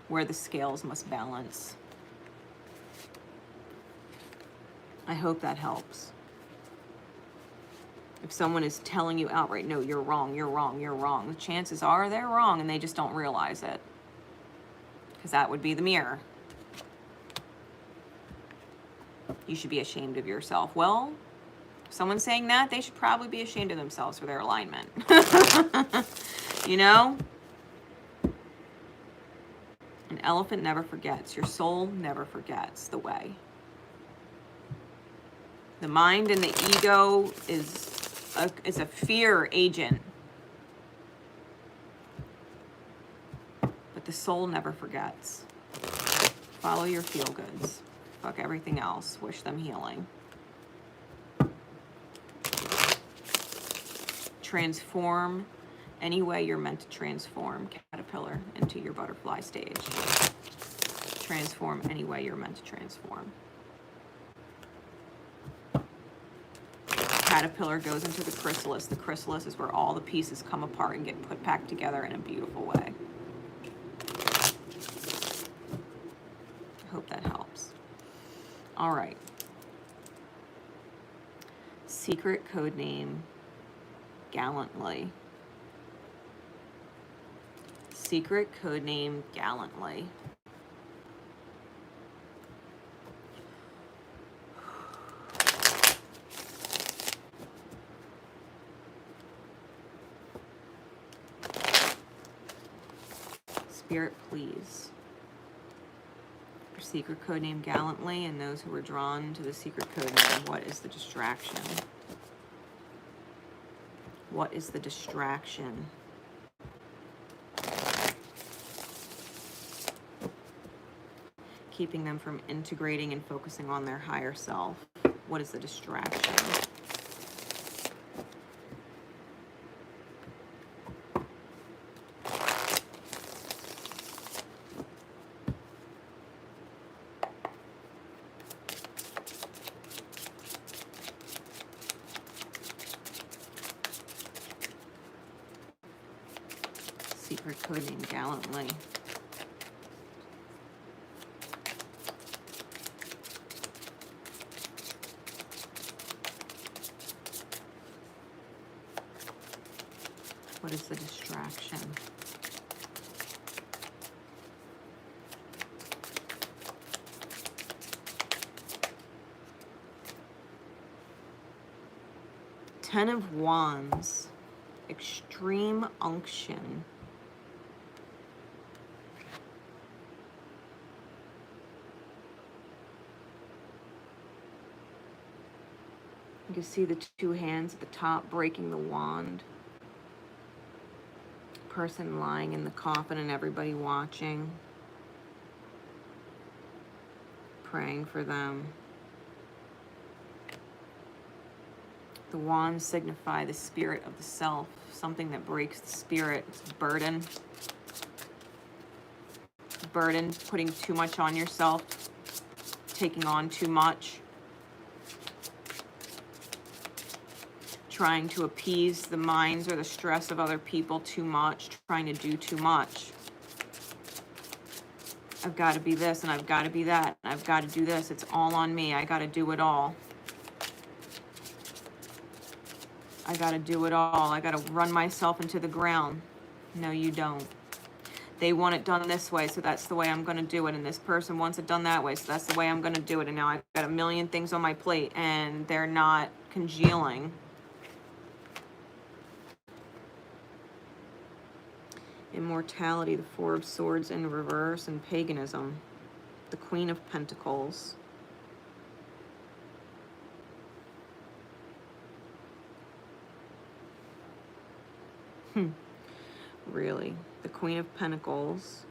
Where the scales must balance. I hope that helps. If someone is telling you outright, no, you're wrong, you're wrong, you're wrong, the chances are they're wrong and they just don't realize it. Because that would be the mirror. You should be ashamed of yourself. Well, if someone's saying that, they should probably be ashamed of themselves for their alignment. You know? An elephant never forgets. Your soul never forgets the way. The mind and the ego is a fear agent. But the soul never forgets. Follow your feel-goods. Fuck everything else. Wish them healing. Transform any way you're meant to transform, caterpillar, into your butterfly stage. Transform any way you're meant to transform. Caterpillar goes into the chrysalis. The chrysalis is where all the pieces come apart and get put back together in a beautiful way. I hope that helps. All right. Secret code name, Gallantly. Secret code name, Gallantly. Spirit, please. For secret code name, Gallantly, and those who were drawn to the secret code name, what is the distraction? What is the distraction? Keeping them from integrating and focusing on their higher self. What is the distraction? Secret code name, Gallantly. What is the distraction? Ten of Wands. Extreme unction. You can see the two hands at the top breaking the wand. Person lying in the coffin and everybody watching. Praying for them. The wands signify the spirit of the self, something that breaks the spirit. It's a burden. Burden, putting too much on yourself, taking on too much. Trying to appease the minds or the stress of other people too much, trying to do too much. I've got to be this and I've got to be that. And I've got to do this. It's all on me. I got to do it all. I got to do it all. I got to run myself into the ground. No, you don't. They want it done this way, so that's the way I'm going to do it. And this person wants it done that way, so that's the way I'm going to do it. And now I've got a million things on my plate and they're not congealing. Immortality, the Four of Swords in reverse, and paganism. The Queen of Pentacles. Really? The Queen of Pentacles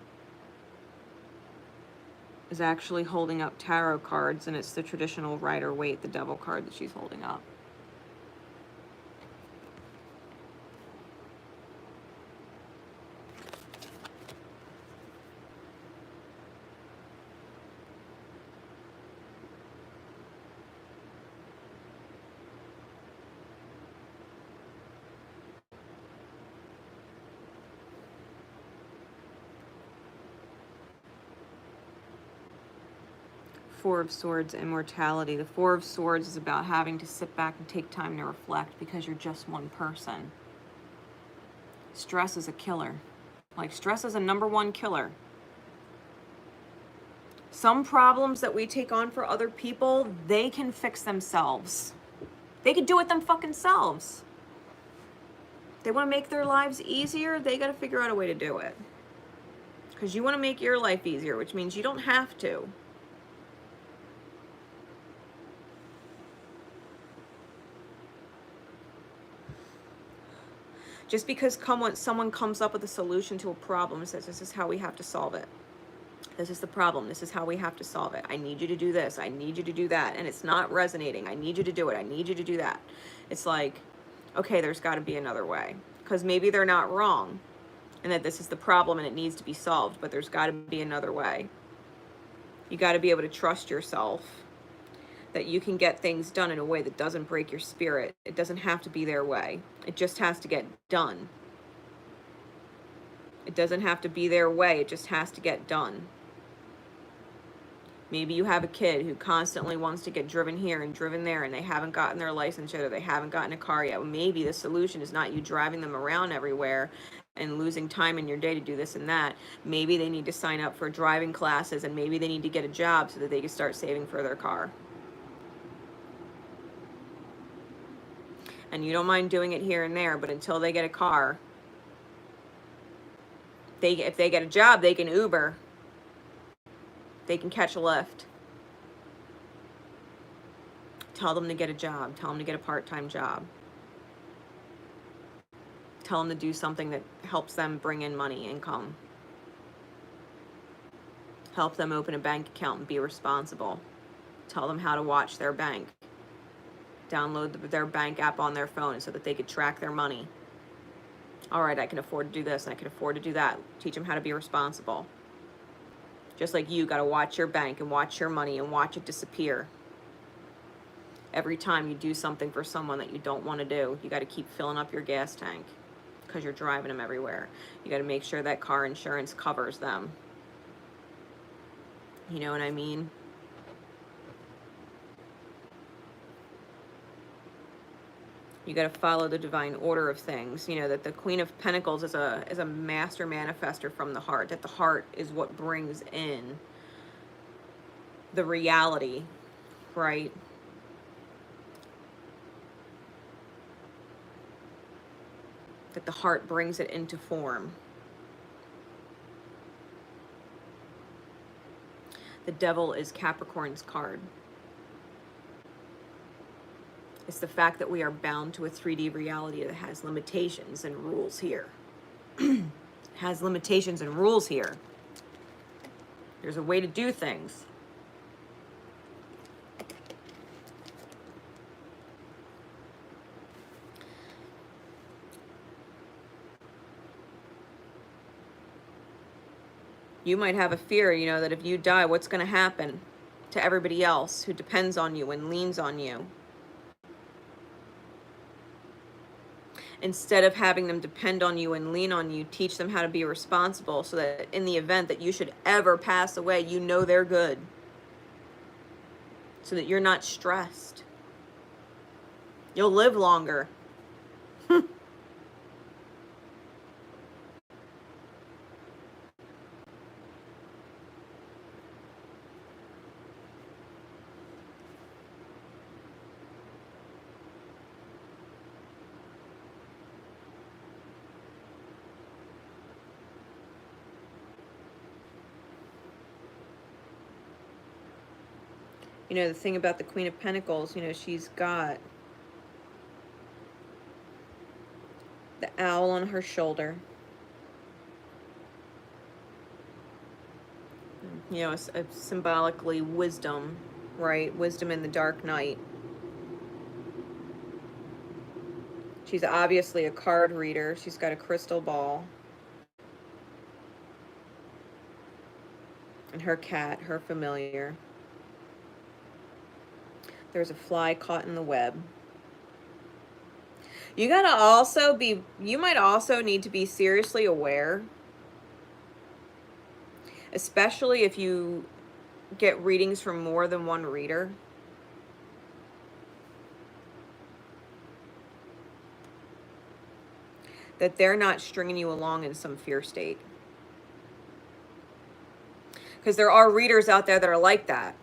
is actually holding up tarot cards, and it's the traditional Rider-Waite, the Devil card that she's holding up. Four of Swords, immortality. The Four of Swords is about having to sit back and take time to reflect because you're just one person. Stress is a killer. Like, stress is a #1 killer. Some problems that we take on for other people, they can fix themselves. They can do it them fucking selves. They want to make their lives easier, they got to figure out a way to do it. Because you want to make your life easier, which means you don't have to. Just because someone comes up with a solution to a problem and says, this is how we have to solve it. This is the problem. This is how we have to solve it. I need you to do this. I need you to do that. And it's not resonating. I need you to do it. I need you to do that. It's like, okay, there's got to be another way. Because maybe they're not wrong and that this is the problem and it needs to be solved, but there's got to be another way. You got to be able to trust yourself that you can get things done in a way that doesn't break your spirit. It doesn't have to be their way. It just has to get done. It doesn't have to be their way. It just has to get done. Maybe you have a kid who constantly wants to get driven here and driven there and they haven't gotten their license yet or they haven't gotten a car yet. Well, maybe the solution is not you driving them around everywhere and losing time in your day to do this and that. Maybe they need to sign up for driving classes and maybe they need to get a job so that they can start saving for their car. And you don't mind doing it here and there, but until they get a car, if they get a job, they can Uber. They can catch a lift. Tell them to get a job. Tell them to get a part-time job. Tell them to do something that helps them bring in money, income. Help them open a bank account and be responsible. Tell them how to watch their bank. Download their bank app on their phone so that they could track their money. All right, I can afford to do this and I can afford to do that. Teach them how to be responsible. Just like you got to watch your bank and watch your money and watch it disappear. Every time you do something for someone that you don't want to do, you got to keep filling up your gas tank because you're driving them everywhere. You got to make sure that car insurance covers them. You know what I mean? You got to follow the divine order of things. You know, that the Queen of Pentacles is a master manifester from the heart, that the heart is what brings in the reality, right? That the heart brings it into form. The Devil is Capricorn's card. It's the fact that we are bound to a 3D reality that has limitations and rules here. Has limitations and rules here. There's a way to do things. You might have a fear, you know, that if you die, what's going to happen to everybody else who depends on you and leans on you? Instead of having them depend on you and lean on you, teach them how to be responsible so that in the event that you should ever pass away, you know they're good. So that you're not stressed. You'll live longer. You know, the thing about the Queen of Pentacles, you know, she's got the owl on her shoulder. You know, symbolically wisdom, right? Wisdom in the dark night. She's obviously a card reader. She's got a crystal ball. And her cat, her familiar. There's a fly caught in the web. You gotta also be, you might also need to be seriously aware, especially if you get readings from more than one reader, that they're not stringing you along in some fear state. Because there are readers out there that are like that.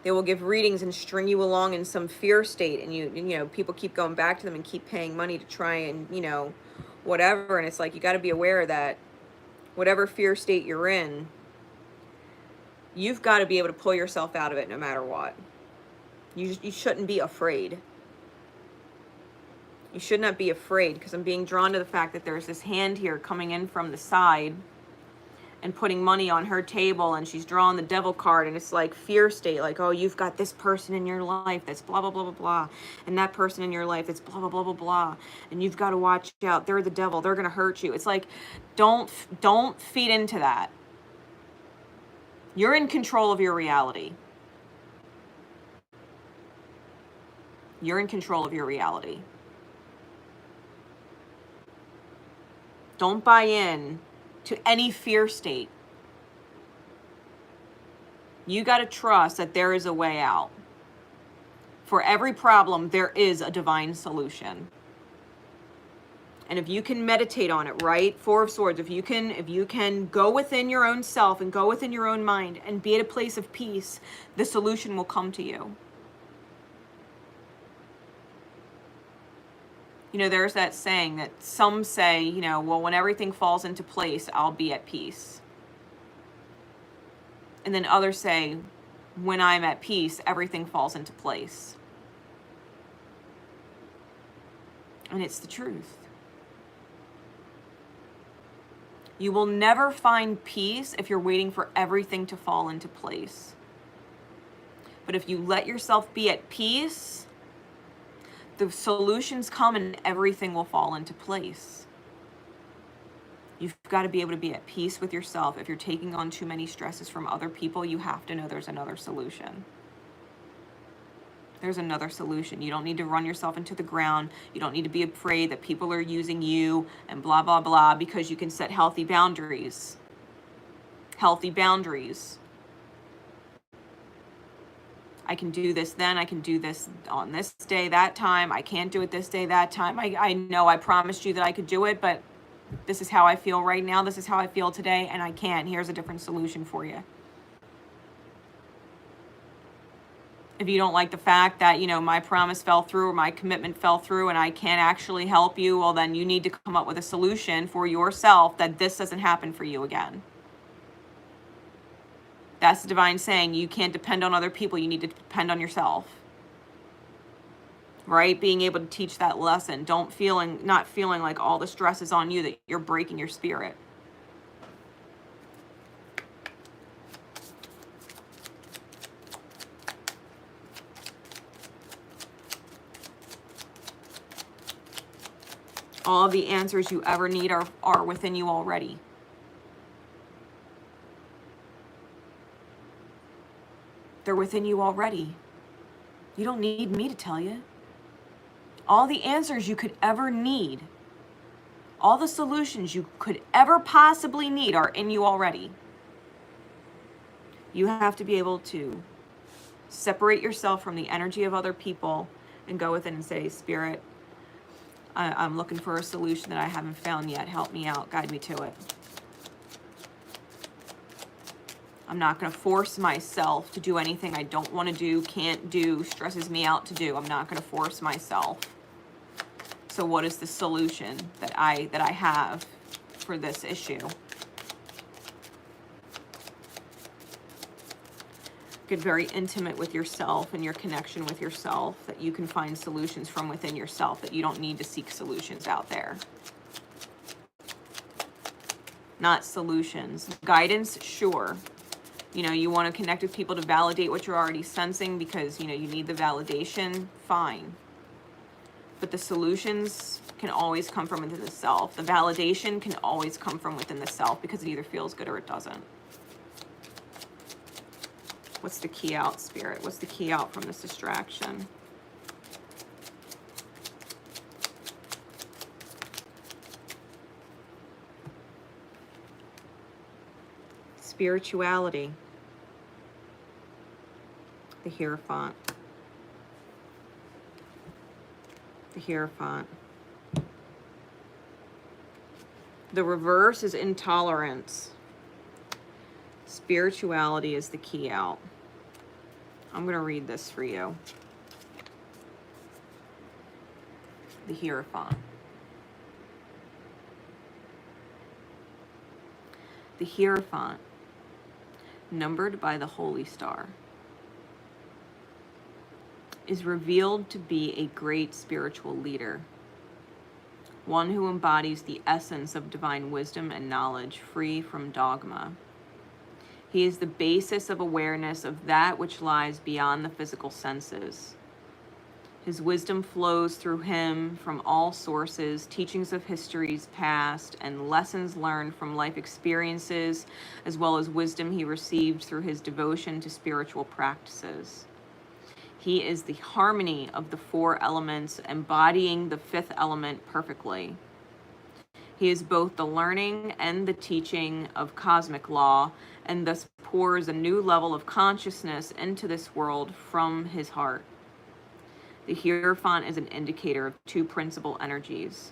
They will give readings and string you along in some fear state, and you know, people keep going back to them and keep paying money to try and, you know, whatever. And it's like, you got to be aware that whatever fear state you're in, you've got to be able to pull yourself out of it no matter what. You shouldn't be afraid. You should not be afraid, because I'm being drawn to the fact that there's this hand here coming in from the side and putting money on her table, and she's drawing the Devil card, and it's like fear state, like, oh, you've got this person in your life that's blah, blah, blah, blah, blah, and that person in your life that's blah, blah, blah, blah, blah, and you've got to watch out. They're the devil. They're going to hurt you. It's like, don't feed into that. You're in control of your reality. You're in control of your reality. Don't buy in to any fear state. You got to trust that there is a way out. For every problem, there is a divine solution. And if you can meditate on it, right? Four of Swords, if you can go within your own self and go within your own mind and be at a place of peace, the solution will come to you. You know, there's that saying that some say, you know, well, when everything falls into place, I'll be at peace. And then others say, when I'm at peace, everything falls into place. And it's the truth. You will never find peace if you're waiting for everything to fall into place. But if you let yourself be at peace, the solutions come and everything will fall into place. You've got to be able to be at peace with yourself. If you're taking on too many stresses from other people, you have to know there's another solution. There's another solution. You don't need to run yourself into the ground. You don't need to be afraid that people are using you and blah, blah, blah, because you can set healthy boundaries. Healthy boundaries. I can do this then, I can do this on this day, that time, I can't do it this day, that time. I know I promised you that I could do it, but this is how I feel right now, this is how I feel today, and I can't. Here's a different solution for you. If you don't like the fact that, you know, my promise fell through or my commitment fell through and I can't actually help you, well, then you need to come up with a solution for yourself that this doesn't happen for you again. That's the divine saying you can't depend on other people. You need to depend on yourself. Right? Being able to teach that lesson. Not feeling like all the stress is on you, that you're breaking your spirit. All of the answers you ever need are within you already. They're within you already. You don't need me to tell you. All the answers you could ever need, all the solutions you could ever possibly need are in you already. You have to be able to separate yourself from the energy of other people and go within and say, Spirit, I'm looking for a solution that I haven't found yet. Help me out. Guide me to it. I'm not going to force myself to do anything I don't want to do, can't do, stresses me out to do. I'm not going to force myself. So what is the solution that I have for this issue? Get very intimate with yourself and your connection with yourself, that you can find solutions from within yourself, that you don't need to seek solutions out there. Not solutions. Guidance, sure. You know, you want to connect with people to validate what you're already sensing because, you know, you need the validation, fine. But the solutions can always come from within the self. The validation can always come from within the self because it either feels good or it doesn't. What's the key out, Spirit? What's the key out from this distraction? Spirituality. The Hierophant. The Hierophant. The reverse is intolerance. Spirituality is the key out. I'm going to read this for you. The Hierophant. The Hierophant, numbered by the Holy Star, is revealed to be a great spiritual leader, one who embodies the essence of divine wisdom and knowledge, free from dogma. He is the basis of awareness of that which lies beyond the physical senses. His wisdom flows through him from all sources, teachings of histories past, and lessons learned from life experiences, as well as wisdom he received through his devotion to spiritual practices. He is the harmony of the four elements, embodying the fifth element perfectly. He is both the learning and the teaching of cosmic law, and thus pours a new level of consciousness into this world from his heart. The Hierophant is an indicator of two principal energies: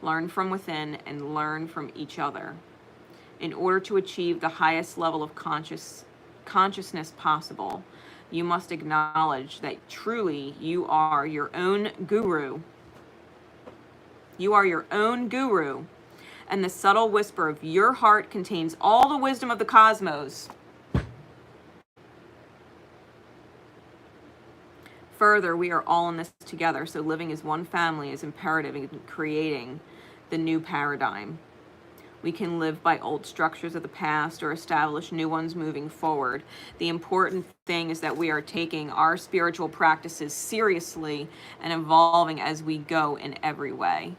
learn from within and learn from each other. In order to achieve the highest level of consciousness possible, you must acknowledge that truly you are your own guru. You are your own guru, and the subtle whisper of your heart contains all the wisdom of the cosmos. Further, we are all in this together, so living as one family is imperative in creating the new paradigm. We can live by old structures of the past or establish new ones moving forward. The important thing is that we are taking our spiritual practices seriously and evolving as we go in every way.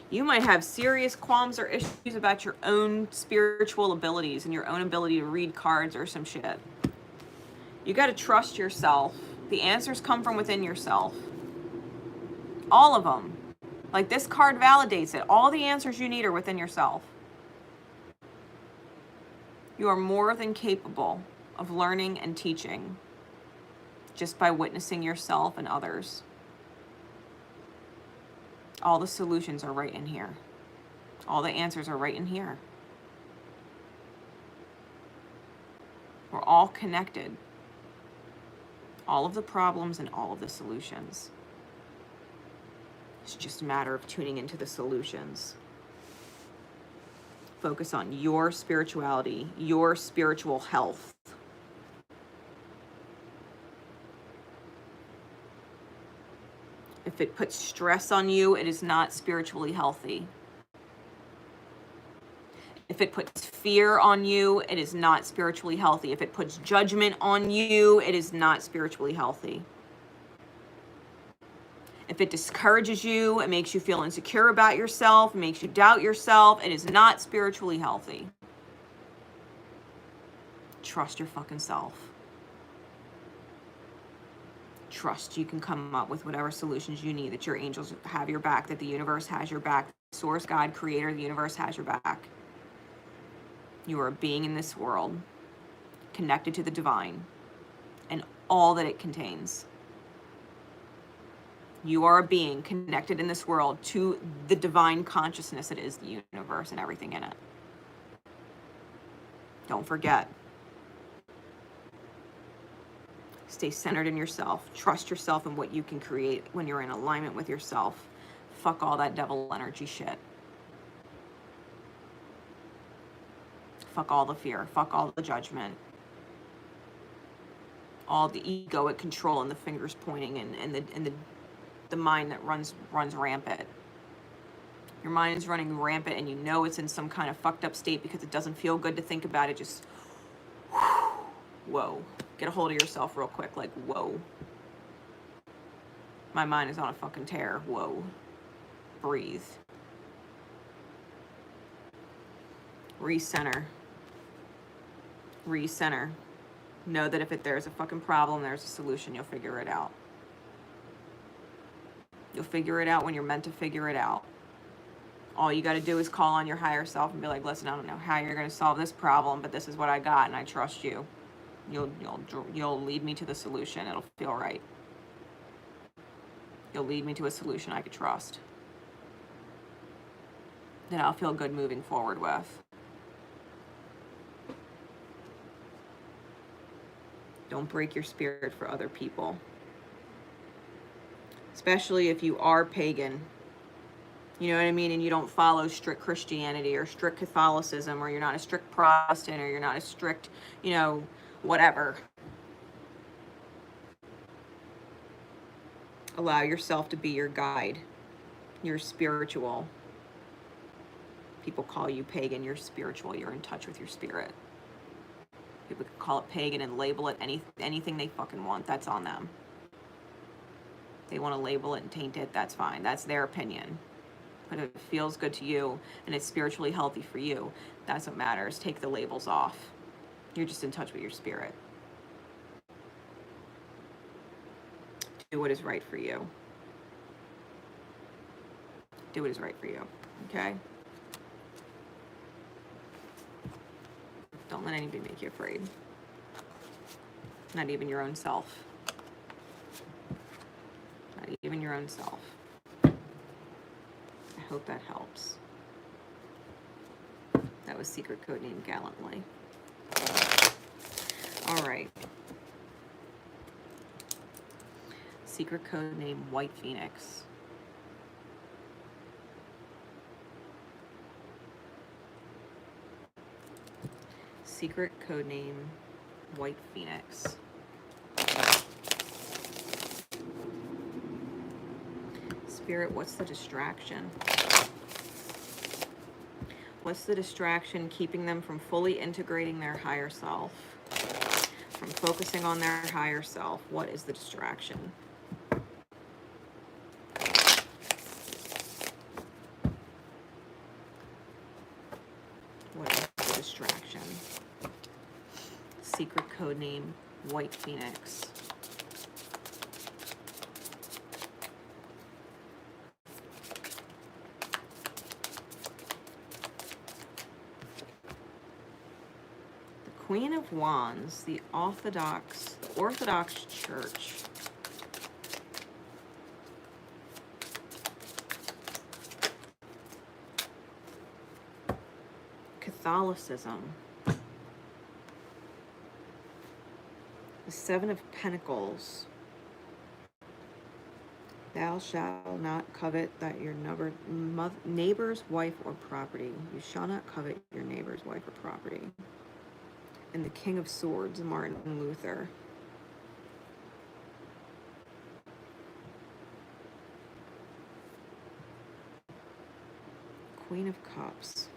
You might have serious qualms or issues about your own spiritual abilities and your own ability to read cards or some shit. You got to trust yourself. The answers come from within yourself. All of them. Like this card validates it. All the answers you need are within yourself. You are more than capable of learning and teaching just by witnessing yourself and others. All the solutions are right in here. All the answers are right in here. We're all connected. All of the problems and all of the solutions. It's just a matter of tuning into the solutions. Focus on your spirituality, your spiritual health. If it puts stress on you, it is not spiritually healthy. If it puts fear on you, it is not spiritually healthy. If it puts judgment on you, it is not spiritually healthy. If it discourages you, it makes you feel insecure about yourself, it makes you doubt yourself, it is not spiritually healthy. Trust your fucking self. Trust you can come up with whatever solutions you need, that your angels have your back, that the universe has your back, source, God, creator, the universe has your back. You are a being in this world, connected to the divine and all that it contains. You are a being connected in this world to the divine consciousness that is the universe and everything in it. Don't forget. Stay centered in yourself. Trust yourself and what you can create when you're in alignment with yourself. Fuck all that devil energy shit. Fuck all the fear. Fuck all the judgment. All the egoic control and the fingers pointing and the mind that runs rampant. Your mind is running rampant and you know it's in some kind of fucked up state because it doesn't feel good to think about it. Just, whoa. Get a hold of yourself real quick. Like, whoa. My mind is on a fucking tear. Whoa. Breathe. Recenter. Recenter. Know that if there's a fucking problem, there's a solution. You'll figure it out. You'll figure it out when you're meant to figure it out. All you got to do is call on your higher self and be like, listen, I don't know how you're going to solve this problem, but this is what I got and I trust you. You'll lead me to the solution. It'll feel right. You'll lead me to a solution I could trust. That I'll feel good moving forward with. Don't break your spirit for other people. Especially if you are pagan. You know what I mean? And you don't follow strict Christianity or strict Catholicism, or you're not a strict Protestant, or you're not a strict, whatever. Allow yourself to be your guide. You're spiritual. People call you pagan, you're spiritual, you're in touch with your spirit. People can call it pagan and label it anything they fucking want. That's on them. They want to label it and taint it, that's fine. That's their opinion. But if it feels good to you and it's spiritually healthy for you, that's what matters. Take the labels off. You're just in touch with your spirit. Do what is right for you. Do what is right for you. Okay? Don't let anybody make you afraid. Not even your own self. Not even your own self. I hope that helps. That was secret code name Gallantly. All right. Secret code name White Phoenix. Secret code name White Phoenix. Spirit, what's the distraction? What's the distraction keeping them from fully integrating their higher self? From focusing on their higher self? What is the distraction? What is the distraction? Secret code name White Phoenix. Queen of Wands, the Orthodox Church. Catholicism. The Seven of Pentacles. Thou shalt not covet that your neighbor's wife or property. You shall not covet your neighbor's wife or property. And the King of Swords, Martin Luther. Queen of Cups.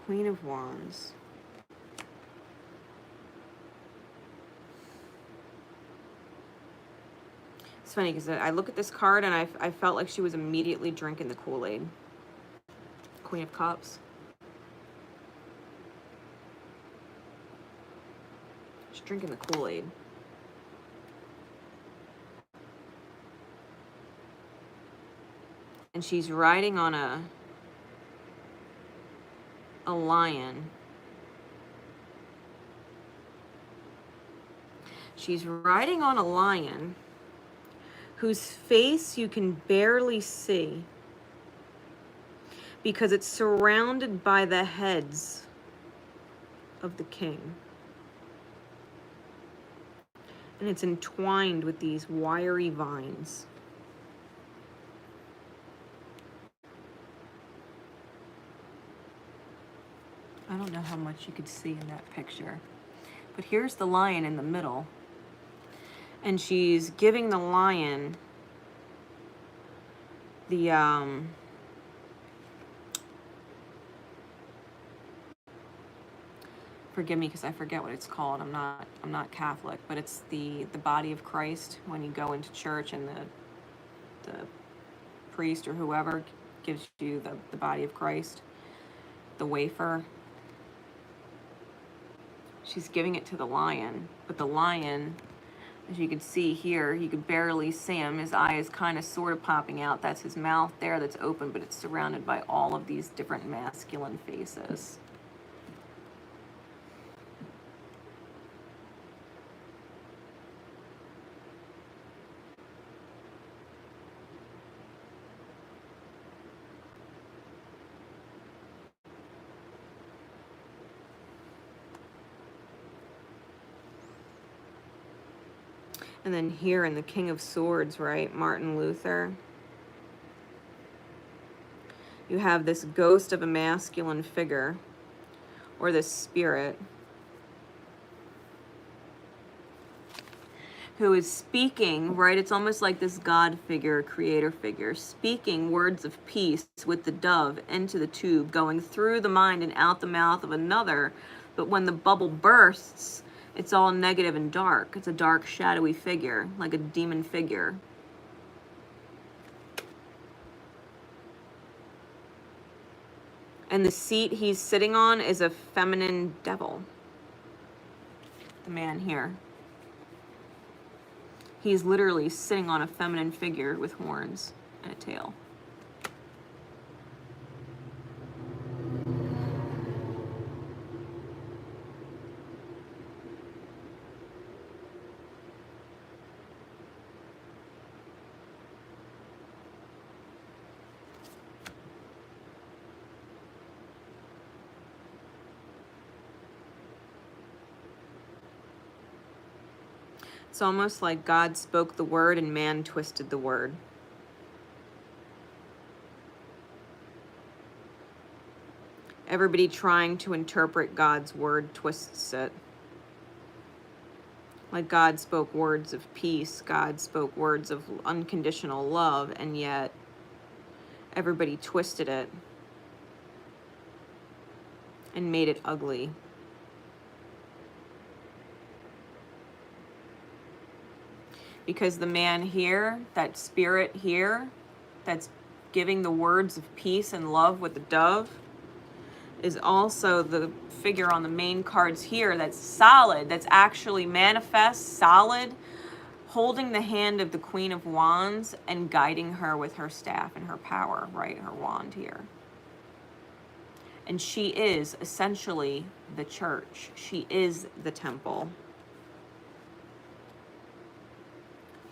Queen of Wands. It's funny because I look at this card and I felt like she was immediately drinking the Kool-Aid. Queen of Cups. She's drinking the Kool-Aid. And she's riding on a lion. She's riding on a lion whose face you can barely see because it's surrounded by the heads of the king. And it's entwined with these wiry vines. I don't know how much you could see in that picture, but here's the lion in the middle. And she's giving the lion the forgive me because I forget what it's called. I'm not Catholic, but it's the body of Christ when you go into church and the priest or whoever gives you the body of Christ, the wafer. She's giving it to the lion, but the lion, as you can see here, you could barely see him. His eye is kind of sort of popping out. That's his mouth there that's open, but it's surrounded by all of these different masculine faces. And then here in the King of Swords, right, Martin Luther, you have this ghost of a masculine figure, or this spirit, who is speaking, right, it's almost like this God figure, creator figure, speaking words of peace with the dove into the tube, going through the mind and out the mouth of another. But when the bubble bursts, it's all negative and dark. It's a dark, shadowy figure, like a demon figure. And the seat he's sitting on is a feminine devil. The man here. He's literally sitting on a feminine figure with horns and a tail. It's almost like God spoke the word and man twisted the word. Everybody trying to interpret God's word twists it. Like God spoke words of peace, God spoke words of unconditional love, and yet everybody twisted it and made it ugly. Because the man here, that spirit here, that's giving the words of peace and love with the dove, is also the figure on the main cards here that's solid, that's actually manifest, solid, holding the hand of the Queen of Wands and guiding her with her staff and her power, right? Her wand here. And she is essentially the church. She is the temple.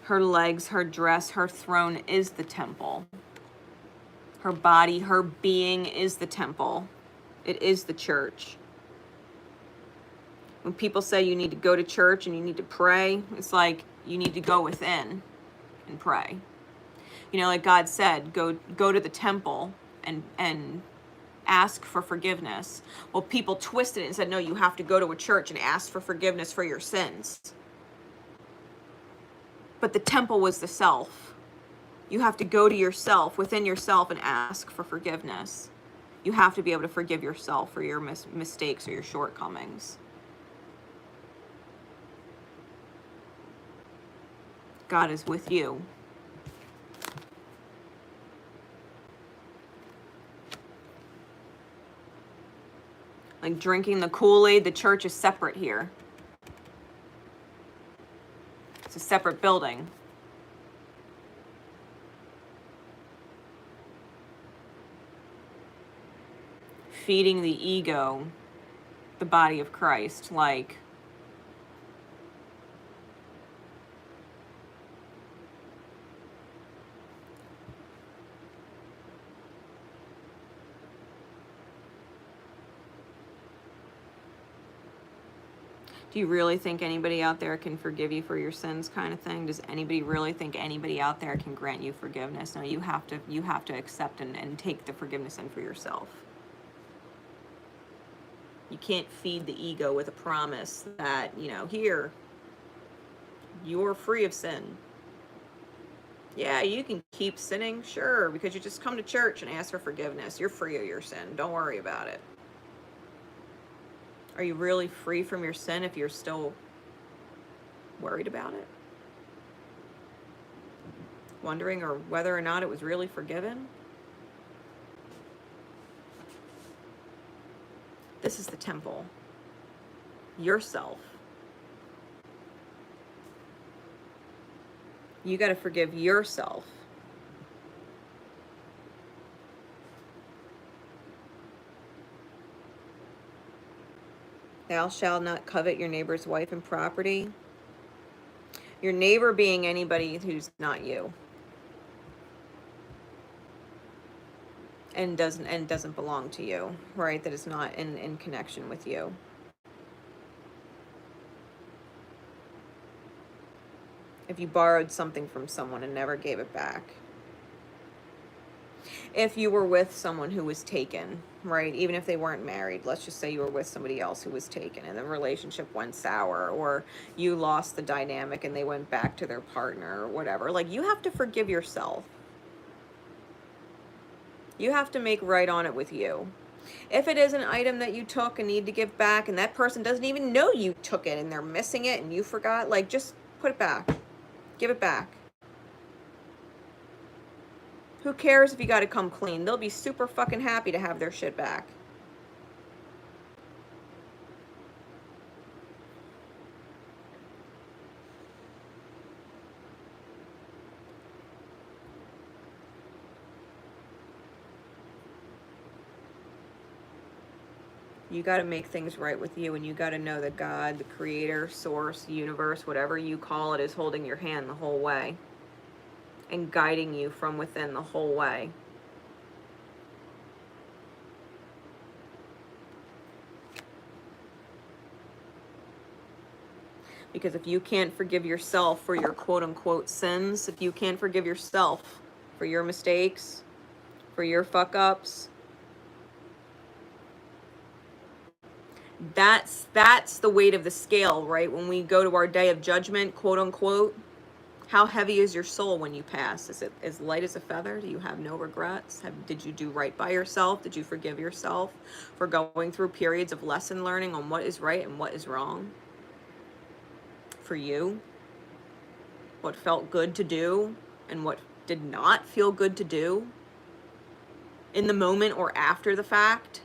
Her legs, her dress, her throne is the temple. Her body, her being is the temple. It is the church. When people say you need to go to church and you need to pray, it's like you need to go within and pray. You know, like God said, go to the temple and ask for forgiveness. Well, people twisted it and said, no, you have to go to a church and ask for forgiveness for your sins. But the temple was the self. You have to go to yourself, within yourself, and ask for forgiveness. You have to be able to forgive yourself for your mistakes or your shortcomings. God is with you. Like drinking the Kool-Aid, the church is separate here. It's a separate building. Feeding the ego, the body of Christ, like do you really think anybody out there can forgive you for your sins, kind of thing? Does anybody really think anybody out there can grant you forgiveness? No, you have to accept and take the forgiveness in for yourself. You can't feed the ego with a promise that, you know, here, you're free of sin. Yeah, you can keep sinning, sure, because you just come to church and ask for forgiveness. You're free of your sin. Don't worry about it. Are you really free from your sin if you're still worried about it? Wondering or whether or not it was really forgiven? This is the temple. Yourself. You got to forgive yourself. Thou shalt not covet your neighbor's wife and property. Your neighbor being anybody who's not you. And doesn't belong to you, right? That is not in connection with you. If you borrowed something from someone and never gave it back. If you were with someone who was taken, right? Even if they weren't married, let's just say you were with somebody else who was taken and the relationship went sour, or you lost the dynamic and they went back to their partner or whatever. Like, you have to forgive yourself. You have to make right on it with you. If it is an item that you took and need to give back and that person doesn't even know you took it and they're missing it and you forgot, like, just put it back. Give it back. Who cares if you got to come clean? They'll be super fucking happy to have their shit back. You got to make things right with you, and you got to know that God, the creator, source, universe, whatever you call it, is holding your hand the whole way and guiding you from within the whole way. Because if you can't forgive yourself for your quote-unquote sins, if you can't forgive yourself for your mistakes, for your fuck-ups, that's the weight of the scale, right? When we go to our day of judgment, quote-unquote, how heavy is your soul when you pass? Is it as light as a feather? Do you have no regrets? Did you do right by yourself? Did you forgive yourself for going through periods of lesson learning on what is right and what is wrong for you? What felt good to do and what did not feel good to do in the moment or after the fact?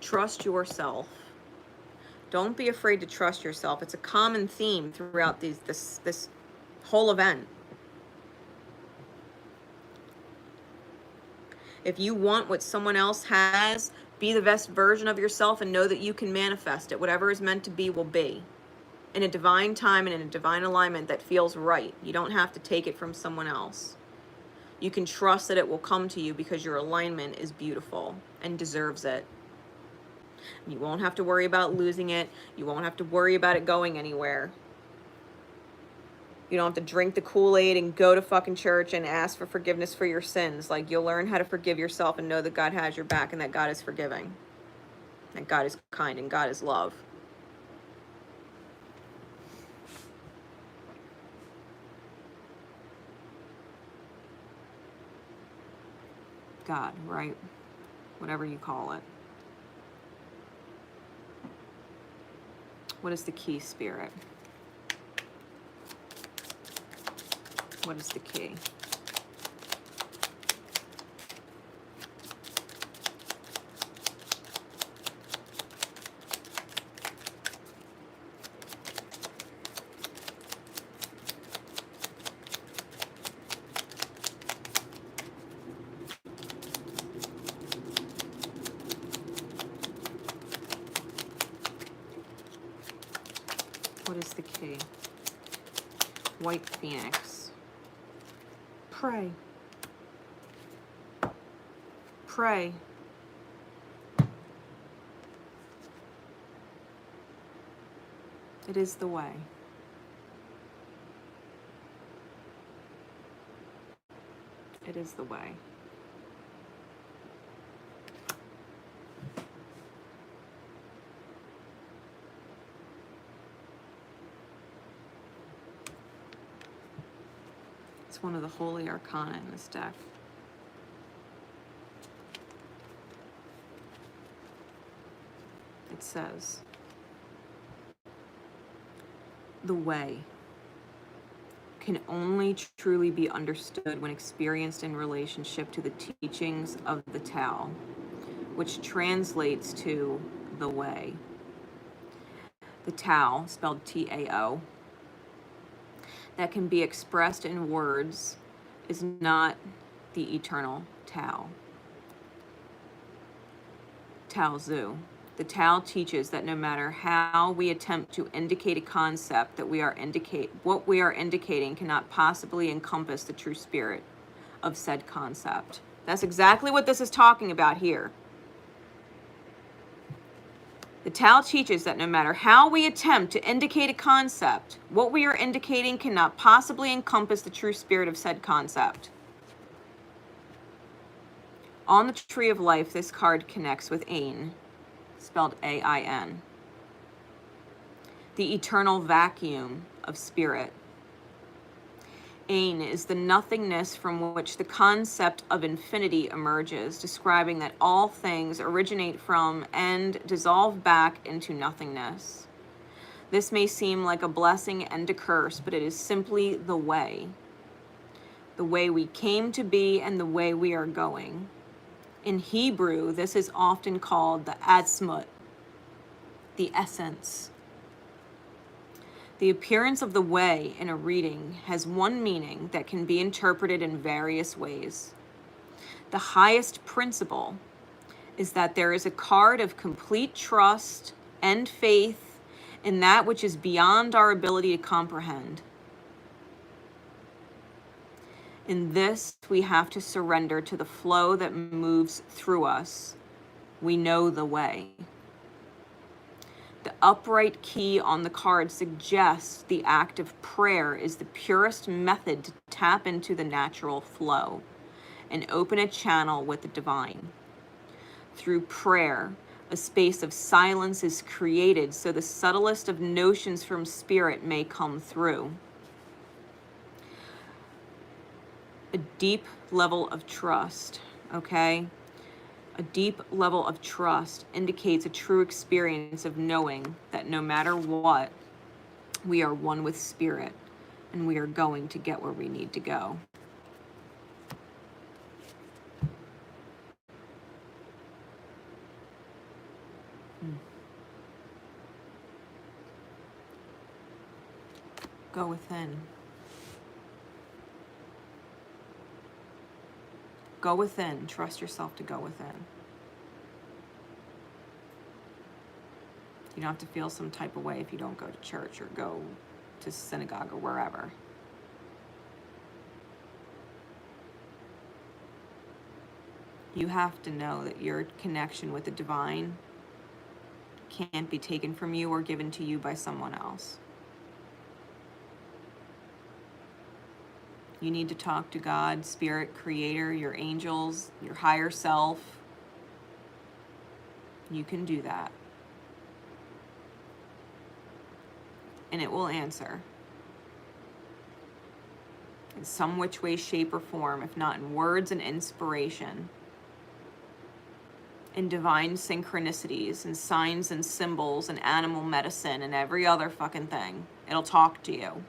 Trust yourself. Don't be afraid to trust yourself. It's a common theme throughout this whole event. If you want what someone else has, be the best version of yourself and know that you can manifest it. Whatever is meant to be will be. In a divine time and in a divine alignment that feels right. You don't have to take it from someone else. You can trust that it will come to you because your alignment is beautiful and deserves it. You won't have to worry about losing it. You won't have to worry about it going anywhere. You don't have to drink the Kool-Aid and go to fucking church and ask for forgiveness for your sins. Like, you'll learn how to forgive yourself and know that God has your back and that God is forgiving. That God is kind and God is love. God, right? Whatever you call it. What is the key, Spirit? What is the key? What is the key? White Phoenix. Pray. Pray. It is the way. It is the way. It's one of the holy arcana in this deck. It says, the way can only truly be understood when experienced in relationship to the teachings of the Tao, which translates to the way. The Tao, spelled T-A-O, that can be expressed in words is not the eternal Tao. Tao Zu. The Tao teaches that no matter how we attempt to indicate a concept that what we are indicating cannot possibly encompass the true spirit of said concept. That's exactly what this is talking about here. The Tao teaches that no matter how we attempt to indicate a concept, what we are indicating cannot possibly encompass the true spirit of said concept. On the Tree of Life, this card connects with Ain, spelled A-I-N, the eternal vacuum of spirit. Ain is the nothingness from which the concept of infinity emerges, describing that all things originate from and dissolve back into nothingness. This may seem like a blessing and a curse, but it is simply the way we came to be and the way we are going. In Hebrew, this is often called the Atzmut, the essence. The appearance of the way in a reading has one meaning that can be interpreted in various ways. The highest principle is that there is a card of complete trust and faith in that which is beyond our ability to comprehend. In this, we have to surrender to the flow that moves through us. We know the way. The upright key on the card suggests the act of prayer is the purest method to tap into the natural flow and open a channel with the divine. Through prayer, a space of silence is created so the subtlest of notions from spirit may come through. A deep level of trust, okay? A deep level of trust indicates a true experience of knowing that no matter what, we are one with spirit and we are going to get where we need to go. Go within. Go within. Trust yourself to go within. You don't have to feel some type of way if you don't go to church or go to synagogue or wherever. You have to know that your connection with the divine can't be taken from you or given to you by someone else. You need to talk to God, Spirit, Creator, your angels, your higher self. You can do that. And it will answer. In some which way, shape, or form, if not in words and inspiration. In divine synchronicities and signs and symbols and animal medicine and every other fucking thing. It'll talk to you.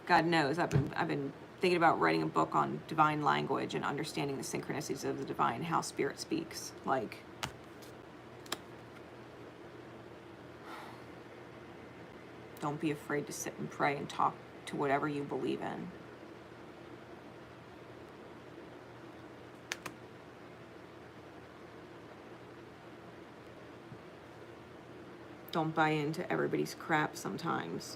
God knows, I've been thinking about writing a book on divine language and understanding the synchronicities of the divine, how spirit speaks. Like, don't be afraid to sit and pray and talk to whatever you believe in. Don't buy into everybody's crap sometimes.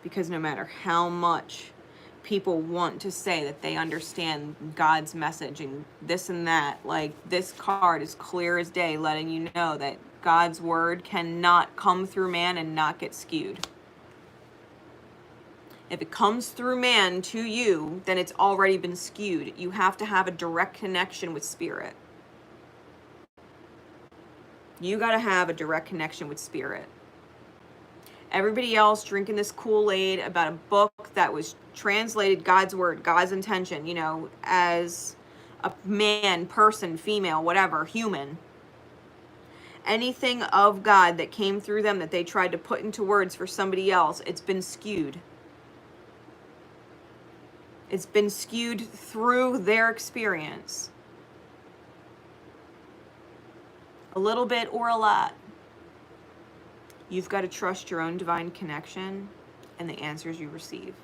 Because no matter how much people want to say that they understand God's message and this and that, like this card is clear as day, letting you know that God's word cannot come through man and not get skewed. If it comes through man to you, then it's already been skewed. You have to have a direct connection with spirit. You got to have a direct connection with spirit. Everybody else drinking this Kool-Aid about a book that was translated God's word, God's intention, you know, as a man, person, female, whatever, human. Anything of God that came through them that they tried to put into words for somebody else, it's been skewed. It's been skewed through their experience. A little bit or a lot. You've got to trust your own divine connection and the answers you receive.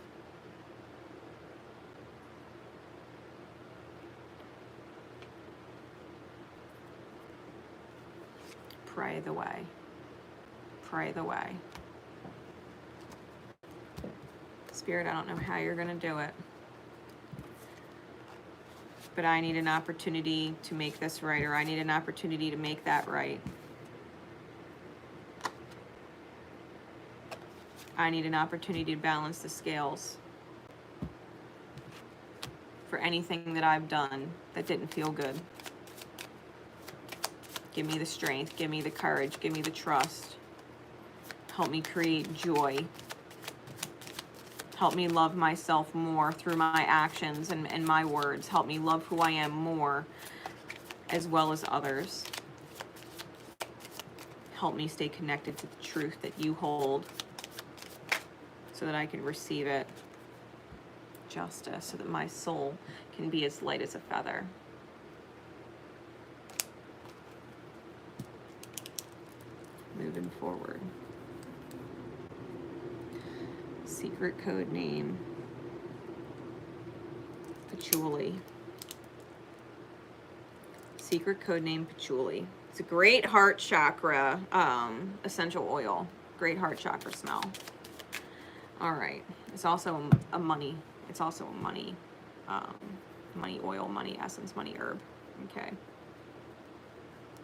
Pray the way. Pray the way. Spirit, I don't know how you're going to do it. But I need an opportunity to make this right, or I need an opportunity to make that right. I need an opportunity to balance the scales for anything that I've done that didn't feel good. Give me the strength, give me the courage, give me the trust. Help me create joy. Help me love myself more through my actions and my words. Help me love who I am more, as well as others. Help me stay connected to the truth that you hold, so that I can receive it. Justice, so that my soul can be as light as a feather. Moving forward. Secret code name, Patchouli. Secret code name, Patchouli. It's a great heart chakra essential oil. Great heart chakra smell. All right. It's also a money. It's also a money oil, money essence, money herb. Okay.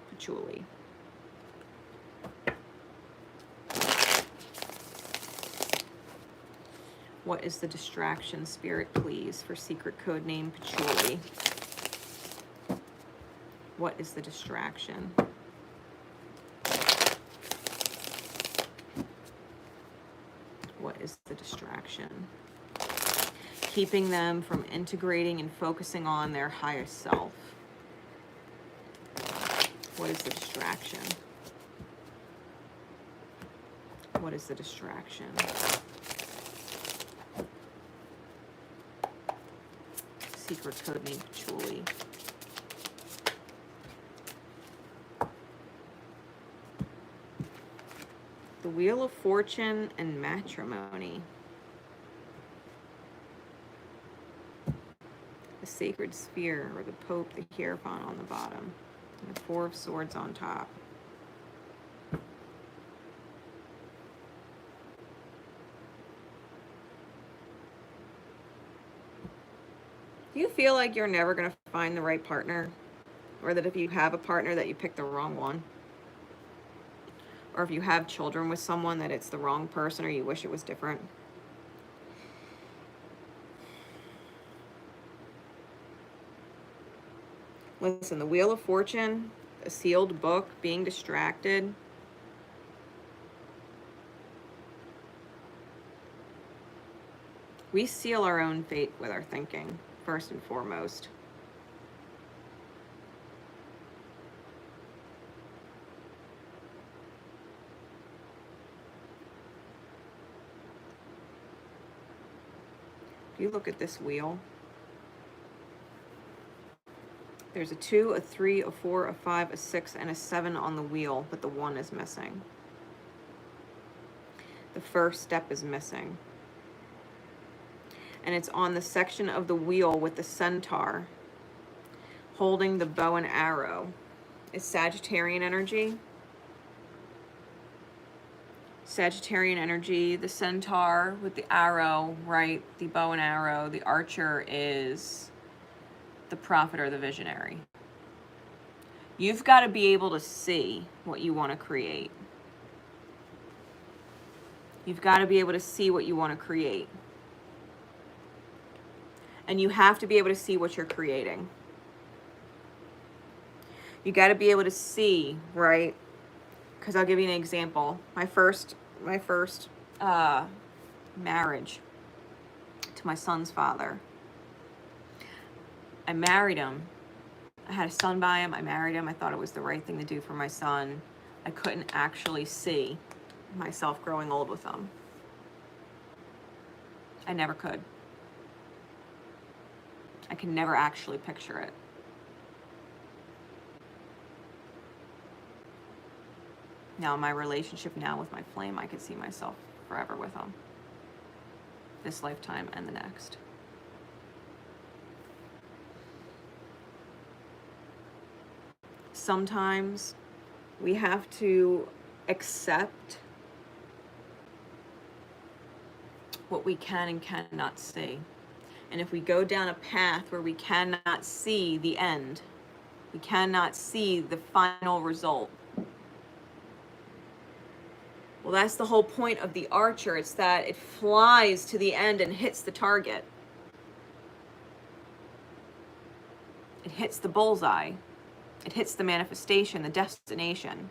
Patchouli. What is the distraction, Spirit, please, for secret code name Patchouli? What is the distraction? What is the distraction? Keeping them from integrating and focusing on their highest self. What is the distraction? What is the distraction? Secret code name Patchouli. The Wheel of Fortune and Matrimony. the Sacred Sphere, or the Pope, the Hierophant on the bottom, and the Four of Swords on top. Do you feel like you're never going to find the right partner? Or that if you have a partner that you picked the wrong one? Or if you have children with someone that it's the wrong person, or you wish it was different? Listen, the Wheel of Fortune, a sealed book, being distracted. We seal our own fate with our thinking, first and foremost. If you look at this wheel, there's a 2, a 3, a 4, a 5, a 6, and a 7 on the wheel, but the 1 is missing. The first step is missing. And it's on the section of the wheel with the centaur holding the bow and arrow. It's Sagittarian energy. Sagittarian energy, the centaur with the arrow, right? The bow and arrow. The archer is the prophet or the visionary. You've got to be able to see what you want to create. You've got to be able to see what you want to create. And you have to be able to see what you're creating. You got to be able to see, right? Because I'll give you an example. My first marriage to my son's father. I married him. I had a son by him. I married him. I thought it was the right thing to do for my son. I couldn't actually see myself growing old with him. I never could. I can never actually picture it. Now, in my relationship now with my flame, I could see myself forever with him. This lifetime and the next. Sometimes we have to accept what we can and cannot see. And if we go down a path where we cannot see the end, we cannot see the final result. Well, that's the whole point of the archer. It's that it flies to the end and hits the target. It hits the bullseye. It hits the manifestation, the destination.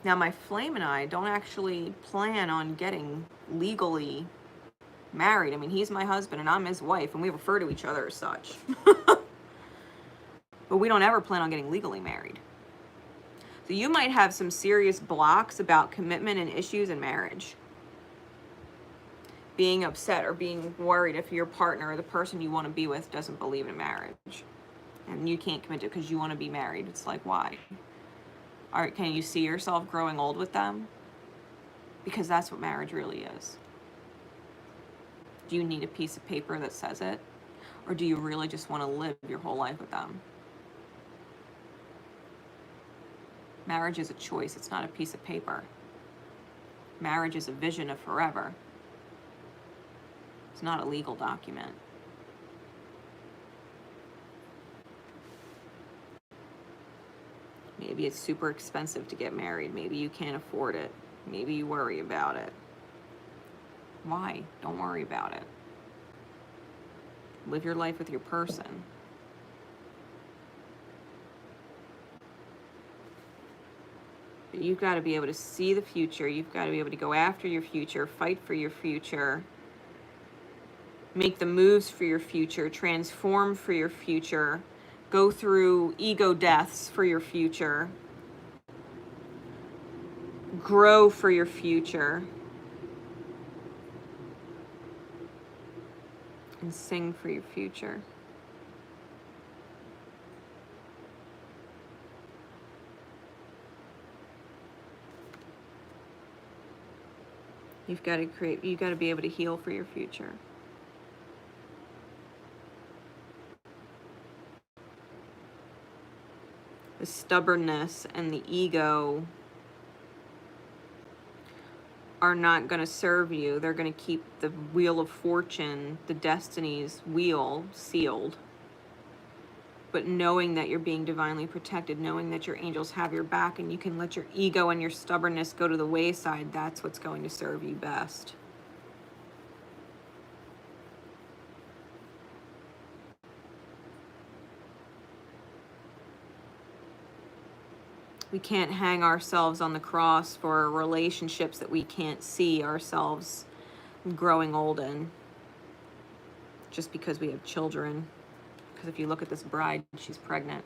Now, my flame and I don't actually plan on getting legally married. I mean, he's my husband and I'm his wife, and we refer to each other as such. But we don't ever plan on getting legally married. So you might have some serious blocks about commitment and issues in marriage. Being upset or being worried if your partner or the person you want to be with doesn't believe in marriage. And you can't commit to it because you want to be married. It's like, why? All right, can you see yourself growing old with them? Because that's what marriage really is. Do you need a piece of paper that says it? Or do you really just want to live your whole life with them? Marriage is a choice. It's not a piece of paper. Marriage is a vision of forever. It's not a legal document. Maybe it's super expensive to get married. Maybe you can't afford it. Maybe you worry about it. Why? Don't worry about it. Live your life with your person. But you've got to be able to see the future. You've got to be able to go after your future, fight for your future, make the moves for your future, transform for your future, go through ego deaths for your future, grow for your future, and sing for your future. You've got to be able to heal for your future. The stubbornness and the ego are not going to serve you. They're going to keep the wheel of fortune, the destiny's wheel, sealed. But knowing that you're being divinely protected, knowing that your angels have your back and you can let your ego and your stubbornness go to the wayside, that's what's going to serve you best. We can't hang ourselves on the cross for relationships that we can't see ourselves growing old in, just because we have children. Because if you look at this bride, she's pregnant.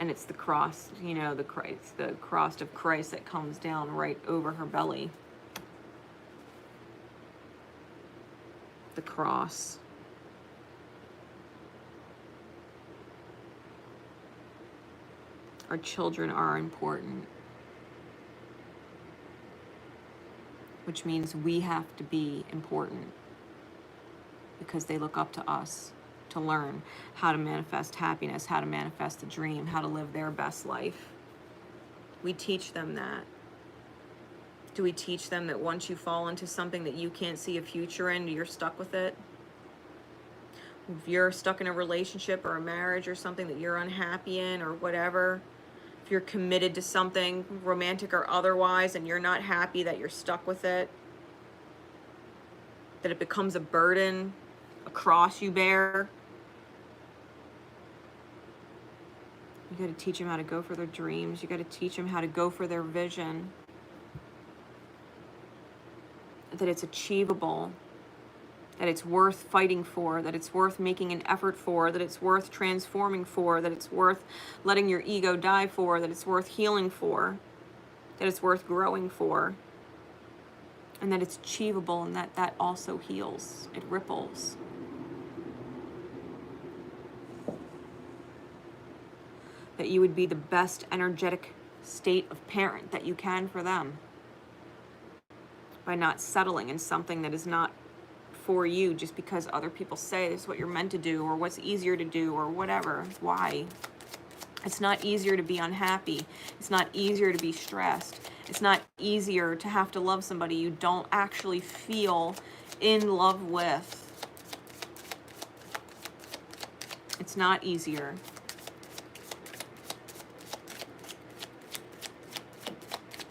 And it's the cross, you know, the cross of Christ that comes down right over her belly. The cross. Our children are important. Which means we have to be important. Because they look up to us to learn how to manifest happiness, how to manifest the dream, how to live their best life. We teach them that. Do we teach them that once you fall into something that you can't see a future in, you're stuck with it? If you're stuck in a relationship or a marriage or something that you're unhappy in or whatever, if you're committed to something romantic or otherwise and you're not happy that you're stuck with it, that it becomes a burden, a cross you bear, you got to teach them how to go for their dreams. You got to teach them how to go for their vision. That it's achievable, that it's worth fighting for, that it's worth making an effort for, that it's worth transforming for, that it's worth letting your ego die for, that it's worth healing for, that it's worth growing for, and that it's achievable and that also heals. It ripples. That you would be the best energetic state of parent that you can for them. By not settling in something that is not for you just because other people say this is what you're meant to do or what's easier to do or whatever. Why? It's not easier to be unhappy. It's not easier to be stressed. It's not easier to have to love somebody you don't actually feel in love with. It's not easier.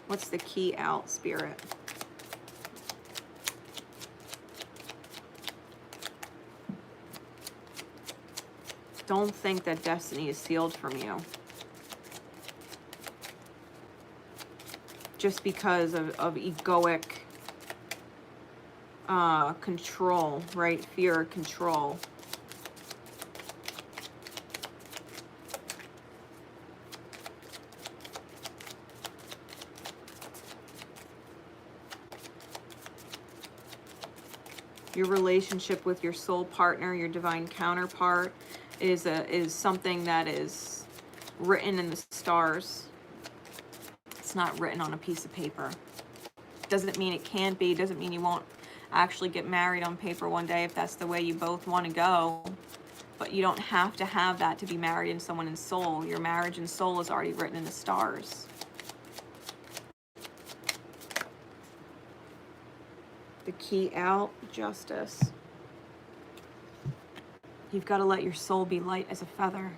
What's the key out, Spirit? Don't think that destiny is sealed from you. Just because of egoic control, right? Fear of control. Your relationship with your soul partner, your divine counterpart, is something that is written in the stars. It's not written on a piece of paper. Doesn't mean it can't be. Doesn't mean you won't actually get married on paper one day if that's the way you both want to go. But you don't have to have that to be married in someone in soul. Your marriage in soul is already written in the stars. The key out, justice. You've got to let your soul be light as a feather.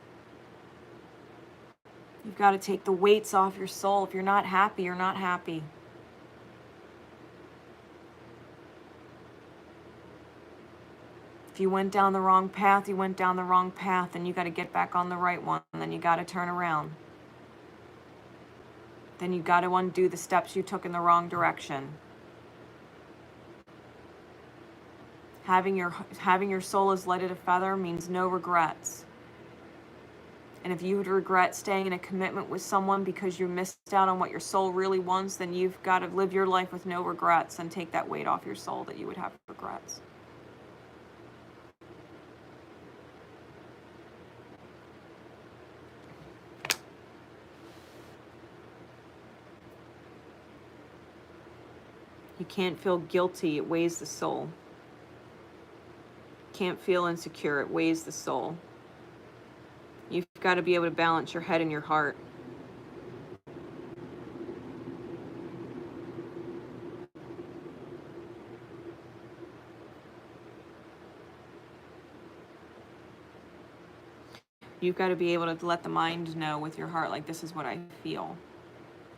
You've got to take the weights off your soul. If you're not happy, you're not happy. If you went down the wrong path, you went down the wrong path, and you got to get back on the right one, and then you got to turn around. Then you got to undo the steps you took in the wrong direction. Having your soul as light as a feather means no regrets. And if you would regret staying in a commitment with someone because you missed out on what your soul really wants, then you've got to live your life with no regrets and take that weight off your soul that you would have regrets. You can't feel guilty, it weighs the soul. Can't feel insecure, it weighs the soul. You've got to be able to balance your head and your heart. You've got to be able to let the mind know with your heart, like, this is what I feel.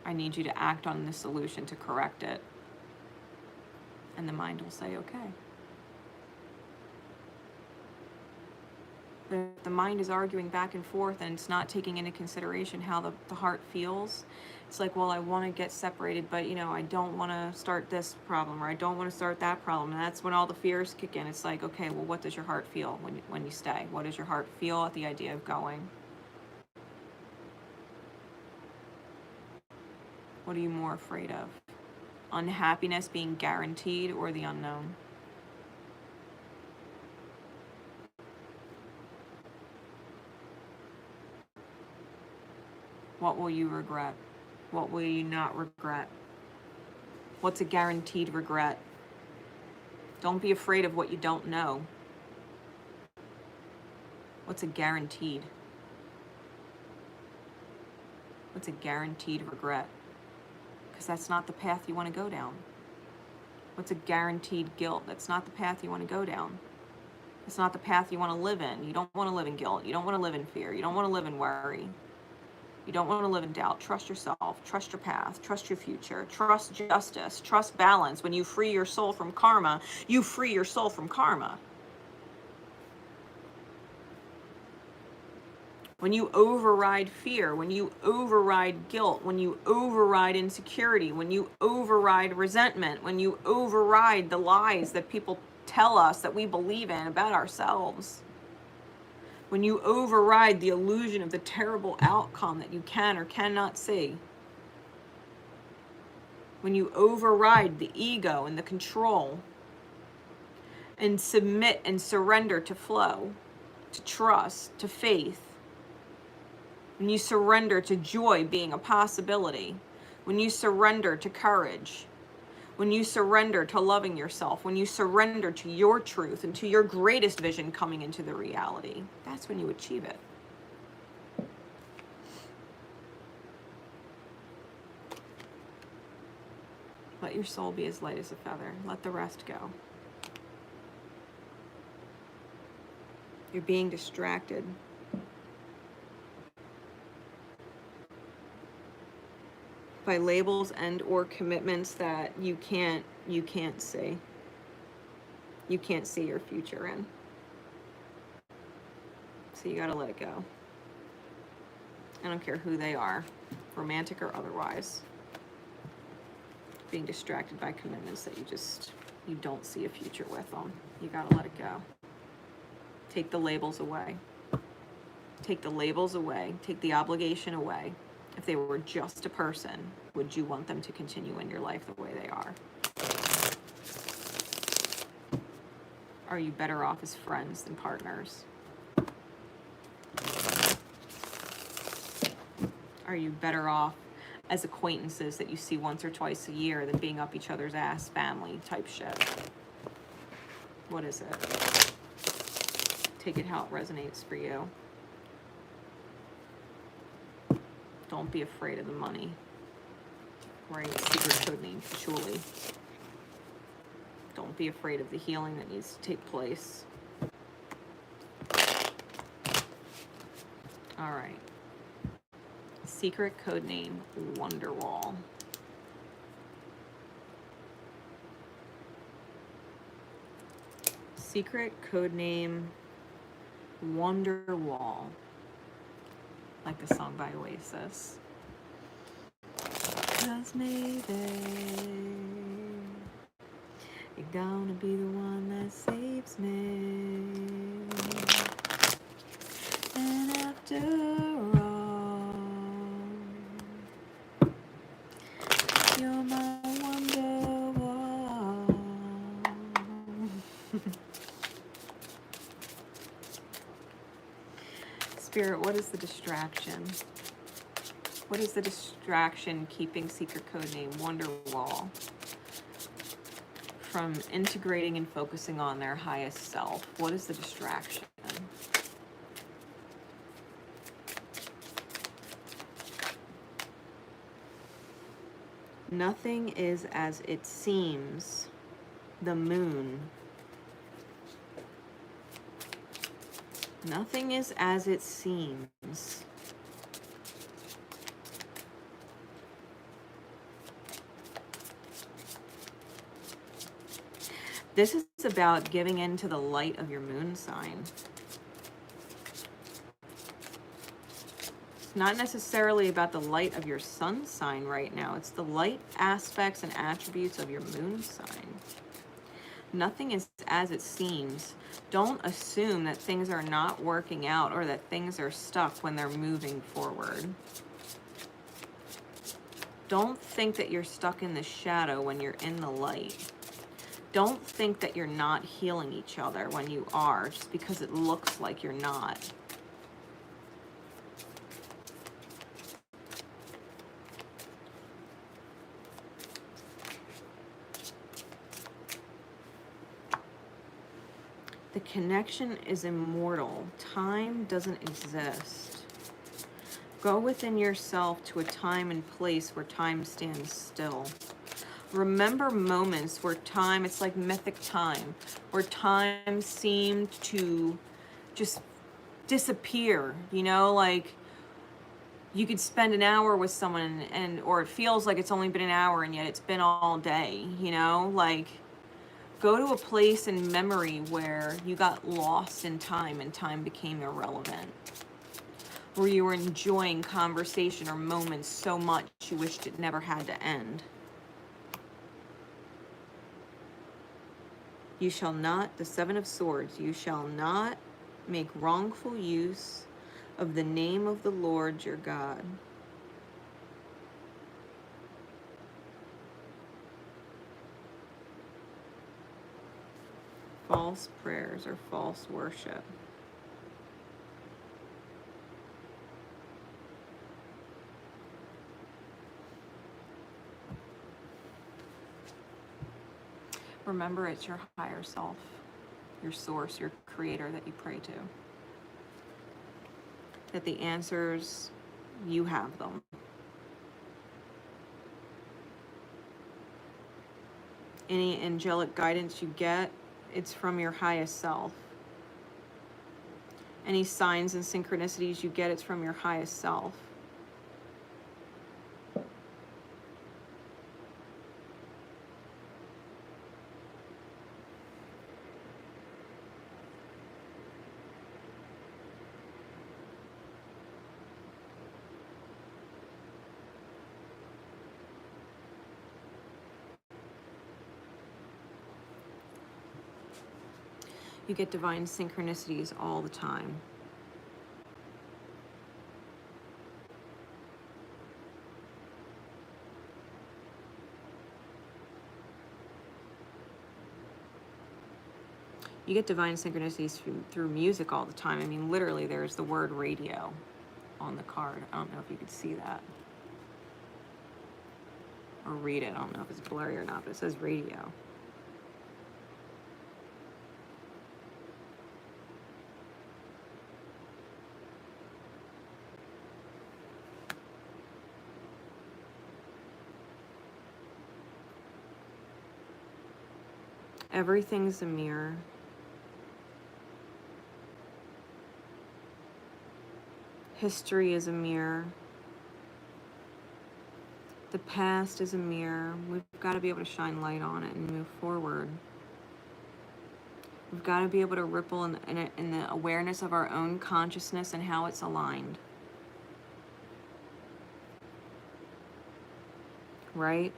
I need you to act on this solution to correct it. And the mind will say, okay. But if the mind is arguing back and forth and it's not taking into consideration how the heart feels, it's like, well, I want to get separated, but, you know, I don't want to start this problem, or I don't want to start that problem. And that's when all the fears kick in. It's like, okay, well, what does your heart feel when you stay? What does your heart feel at the idea of going? What are you more afraid of? Unhappiness being guaranteed, or the unknown? What will you regret? What will you not regret? What's a guaranteed regret? Don't be afraid of what you don't know. What's a guaranteed? What's a guaranteed regret? Because that's not the path you want to go down. What's a guaranteed guilt? That's not the path you want to go down. It's not the path you want to live in. You don't want to live in guilt. You don't want to live in fear. You don't want to live in worry. You don't want to live in doubt. Trust yourself. Trust your path. Trust your future. Trust justice. Trust balance. When you free your soul from karma, you free your soul from karma. When you override fear, when you override guilt, when you override insecurity, when you override resentment, when you override the lies that people tell us that we believe in about ourselves, when you override the illusion of the terrible outcome that you can or cannot see, when you override the ego and the control and submit and surrender to flow, to trust, to faith, when you surrender to joy being a possibility, when you surrender to courage, when you surrender to loving yourself, when you surrender to your truth and to your greatest vision coming into the reality, that's when you achieve it. Let your soul be as light as a feather. Let the rest go. You're being distracted. By labels and or commitments that you can't see. You can't see your future in. So you gotta let it go. I don't care who they are, romantic or otherwise. Being distracted by commitments that you don't see a future with them. You gotta let it go. Take the labels away. Take the labels away. Take the obligation away. If they were just a person, would you want them to continue in your life the way they are? Are you better off as friends than partners? Are you better off as acquaintances that you see once or twice a year than being up each other's ass family type shit? What is it? Take it how it resonates for you. Don't be afraid of the money. Right? Secret code name, Patchouli. Don't be afraid of the healing that needs to take place. All right. Secret code name, Wonderwall. Secret code name, Wonderwall. Like the song by Oasis. 'Cause maybe you're gonna be the one that saves me. And after all, you're my Wonderwall. Spirit, what is the distraction? What is the distraction keeping secret code name Wonderwall from integrating and focusing on their highest self? What is the distraction? Nothing is as it seems. The moon. Nothing is as it seems. This is about giving in to the light of your moon sign. It's not necessarily about the light of your sun sign right now. It's the light aspects and attributes of your moon sign. Nothing is as it seems. Don't assume that things are not working out or that things are stuck when they're moving forward. Don't think that you're stuck in the shadow when you're in the light. Don't think that you're not healing each other when you are, just because it looks like you're not. The connection is immortal. Time doesn't exist. Go within yourself to a time and place where time stands still. Remember moments where time, it's like mythic time, where time seemed to just disappear, you know, like you could spend an hour with someone or it feels like it's only been an hour and yet it's been all day, you know, like go to a place in memory where you got lost in time and time became irrelevant, where you were enjoying conversation or moments so much you wished it never had to end. You shall not, the Seven of Swords, you shall not make wrongful use of the name of the Lord your God. False prayers or false worship. Remember, it's your higher self, your source, your creator that you pray to. That the answers, you have them. Any angelic guidance you get, it's from your highest self. Any signs and synchronicities you get, it's from your highest self. You get divine synchronicities all the time. You get divine synchronicities through music all the time. I mean, literally, there's the word radio on the card. I don't know if you could see that. Or read it. I don't know if it's blurry or not, but it says radio. Everything's a mirror. History is a mirror. The past is a mirror. We've got to be able to shine light on it and move forward. We've got to be able to ripple in the awareness of our own consciousness and how it's aligned. Right?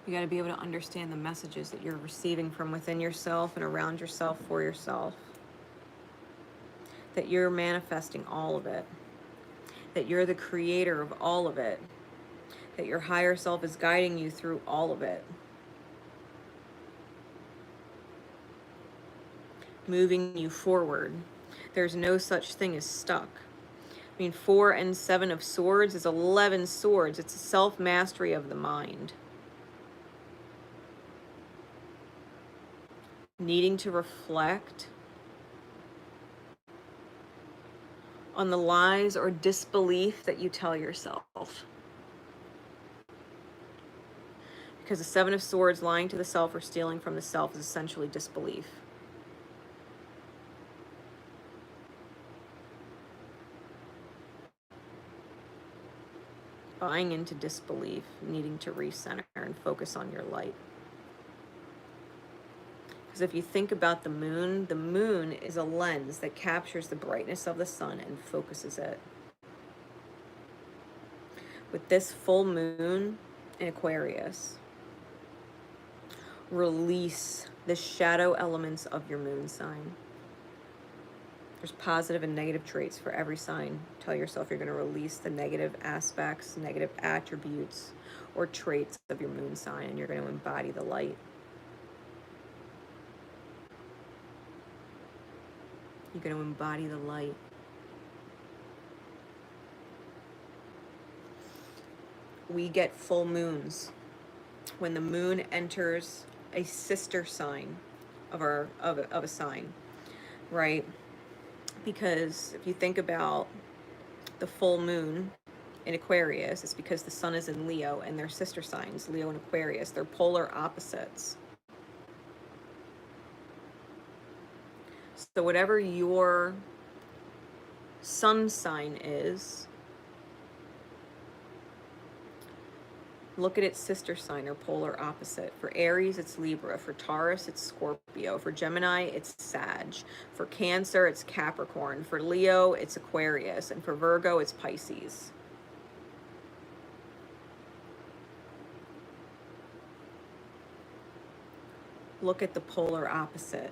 You got to be able to understand the messages that you're receiving from within yourself and around yourself for yourself. That you're manifesting all of it. That you're the creator of all of it. That your higher self is guiding you through all of it. Moving you forward. There's no such thing as stuck. I mean, 4 and 7 of swords is 11 swords. It's a self-mastery of the mind. Needing to reflect on the lies or disbelief that you tell yourself. Because the 7 of swords, lying to the self or stealing from the self, is essentially disbelief. Buying into disbelief, needing to recenter and focus on your light. Because if you think about the moon is a lens that captures the brightness of the sun and focuses it. With this full moon in Aquarius, release the shadow elements of your moon sign. There's positive and negative traits for every sign. Tell yourself you're going to release the negative aspects, negative attributes, or traits of your moon sign, and you're going to embody the light. You're going to embody the light. We get full moons when the moon enters a sister sign of a sign, right? Because if you think about the full moon in Aquarius, it's because the sun is in Leo and their sister signs, Leo and Aquarius, they're polar opposites. So whatever your sun sign is, look at its sister sign or polar opposite. For Aries, it's Libra. For Taurus, it's Scorpio. For Gemini, it's Sag. For Cancer, it's Capricorn. For Leo, it's Aquarius. And for Virgo, it's Pisces. Look at the polar opposite.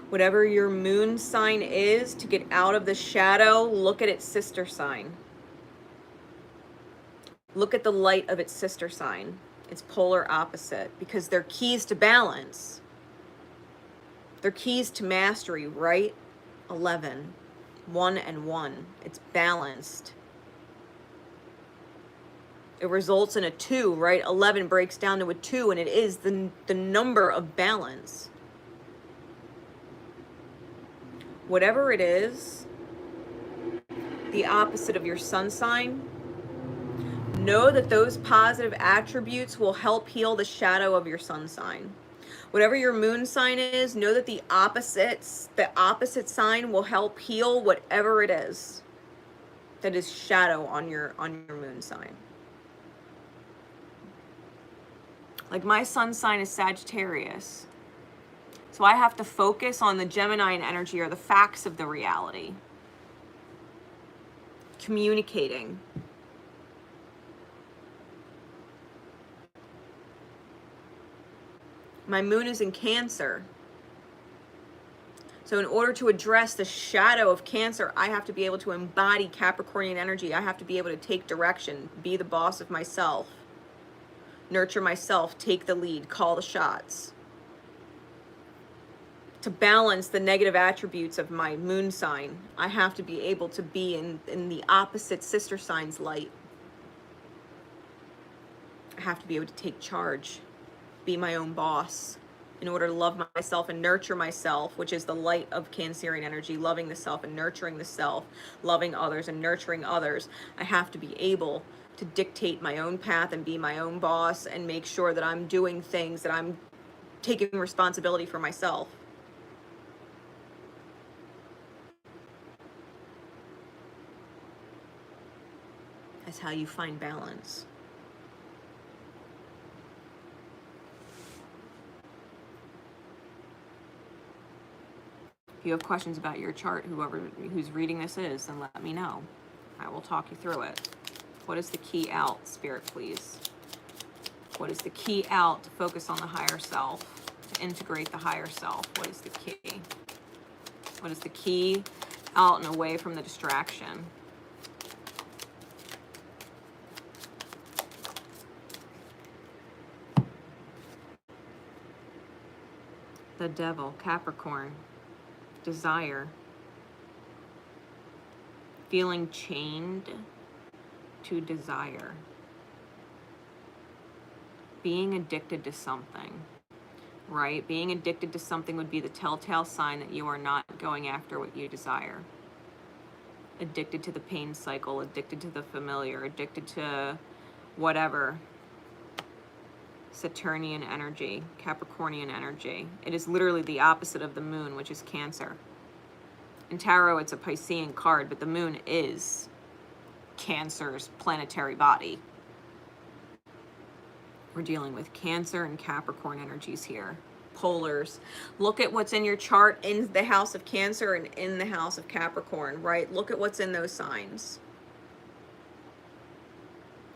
Whatever your moon sign is, to get out of the shadow, look at its sister sign. Look at the light of its sister sign, its polar opposite, because they're keys to balance. They're keys to mastery, right? 11, 1 and 1. It's balanced. It results in a 2, right? 11 breaks down to a 2, and it is the number of balance. Whatever it is, the opposite of your sun sign, know that those positive attributes will help heal the shadow of your sun sign. Whatever your moon sign is, know that the opposite sign will help heal whatever it is that is shadow on your moon sign. Like my sun sign is Sagittarius. So I have to focus on the Gemini energy or the facts of the reality. Communicating. My moon is in Cancer. So in order to address the shadow of Cancer, I have to be able to embody Capricornian energy. I have to be able to take direction, be the boss of myself, nurture myself, take the lead, call the shots. To balance the negative attributes of my moon sign, I have to be able to be in the opposite sister sign's light. I have to be able to take charge, be my own boss, in order to love myself and nurture myself, which is the light of Cancerian energy, loving the self and nurturing the self, loving others and nurturing others. I have to be able to dictate my own path and be my own boss and make sure that I'm doing things, that I'm taking responsibility for myself. That's how you find balance. If you have questions about your chart, who's reading this is, then let me know. I will talk you through it. What is the key out, Spirit, please? What is the key out to focus on the higher self, to integrate the higher self? What is the key? What is the key out and away from the distraction? The Devil, Capricorn, desire. feeling chained to desire, being addicted to something, right? Being addicted to something would be the telltale sign that you are not going after what you desire. Addicted to the pain cycle, addicted to the familiar, addicted to whatever. Saturnian energy, Capricornian energy. It is literally the opposite of the moon, which is Cancer. In tarot, it's a Piscean card, but the moon is Cancer's planetary body. We're dealing with Cancer and Capricorn energies here. Polars. Look at what's in your chart in the house of Cancer and in the house of Capricorn, right? Look at what's in those signs.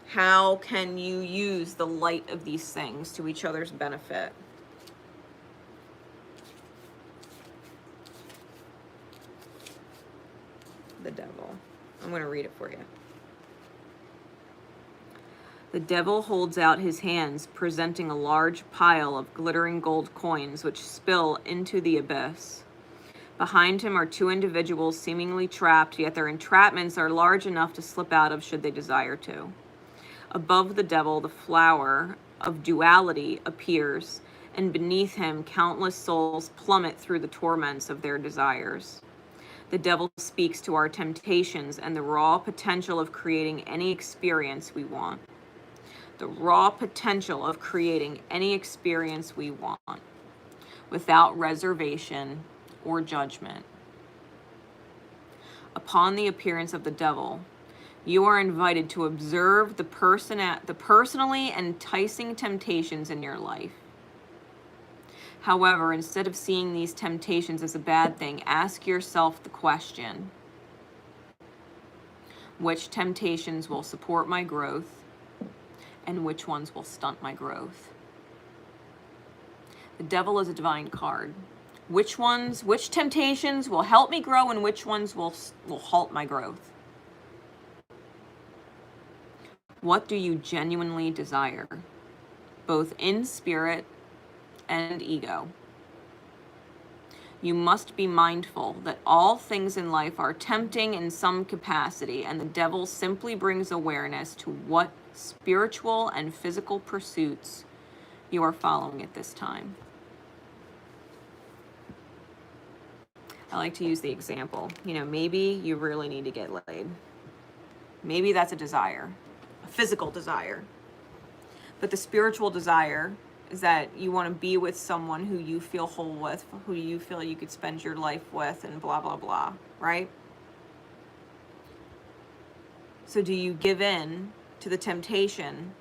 How can you use the light of these things to each other's benefit? The Devil. I'm going to read it for you. The Devil holds out his hands, presenting a large pile of glittering gold coins which spill into the abyss. Behind him are two individuals seemingly trapped, yet their entrapments are large enough to slip out of should they desire to. Above the Devil, the flower of duality appears, and beneath him, countless souls plummet through the torments of their desires. The Devil speaks to our temptations and the raw potential of creating any experience we want. The raw potential of creating any experience we want, without reservation or judgment. Upon the appearance of the Devil, you are invited to observe the personally enticing temptations in your life. However, instead of seeing these temptations as a bad thing, ask yourself the question: which temptations will support my growth, and which ones will stunt my growth? The Devil is a divine card. Which temptations will help me grow, and which ones will halt my growth? What do you genuinely desire, both in spirit and ego? You must be mindful that all things in life are tempting in some capacity, and the Devil simply brings awareness to what spiritual and physical pursuits you are following at this time. I like to use the example, maybe you really need to get laid. Maybe that's a desire. Physical desire, but the spiritual desire is that you want to be with someone who you feel whole with, who you feel you could spend your life with, and blah blah blah, right? So do you give in to the temptation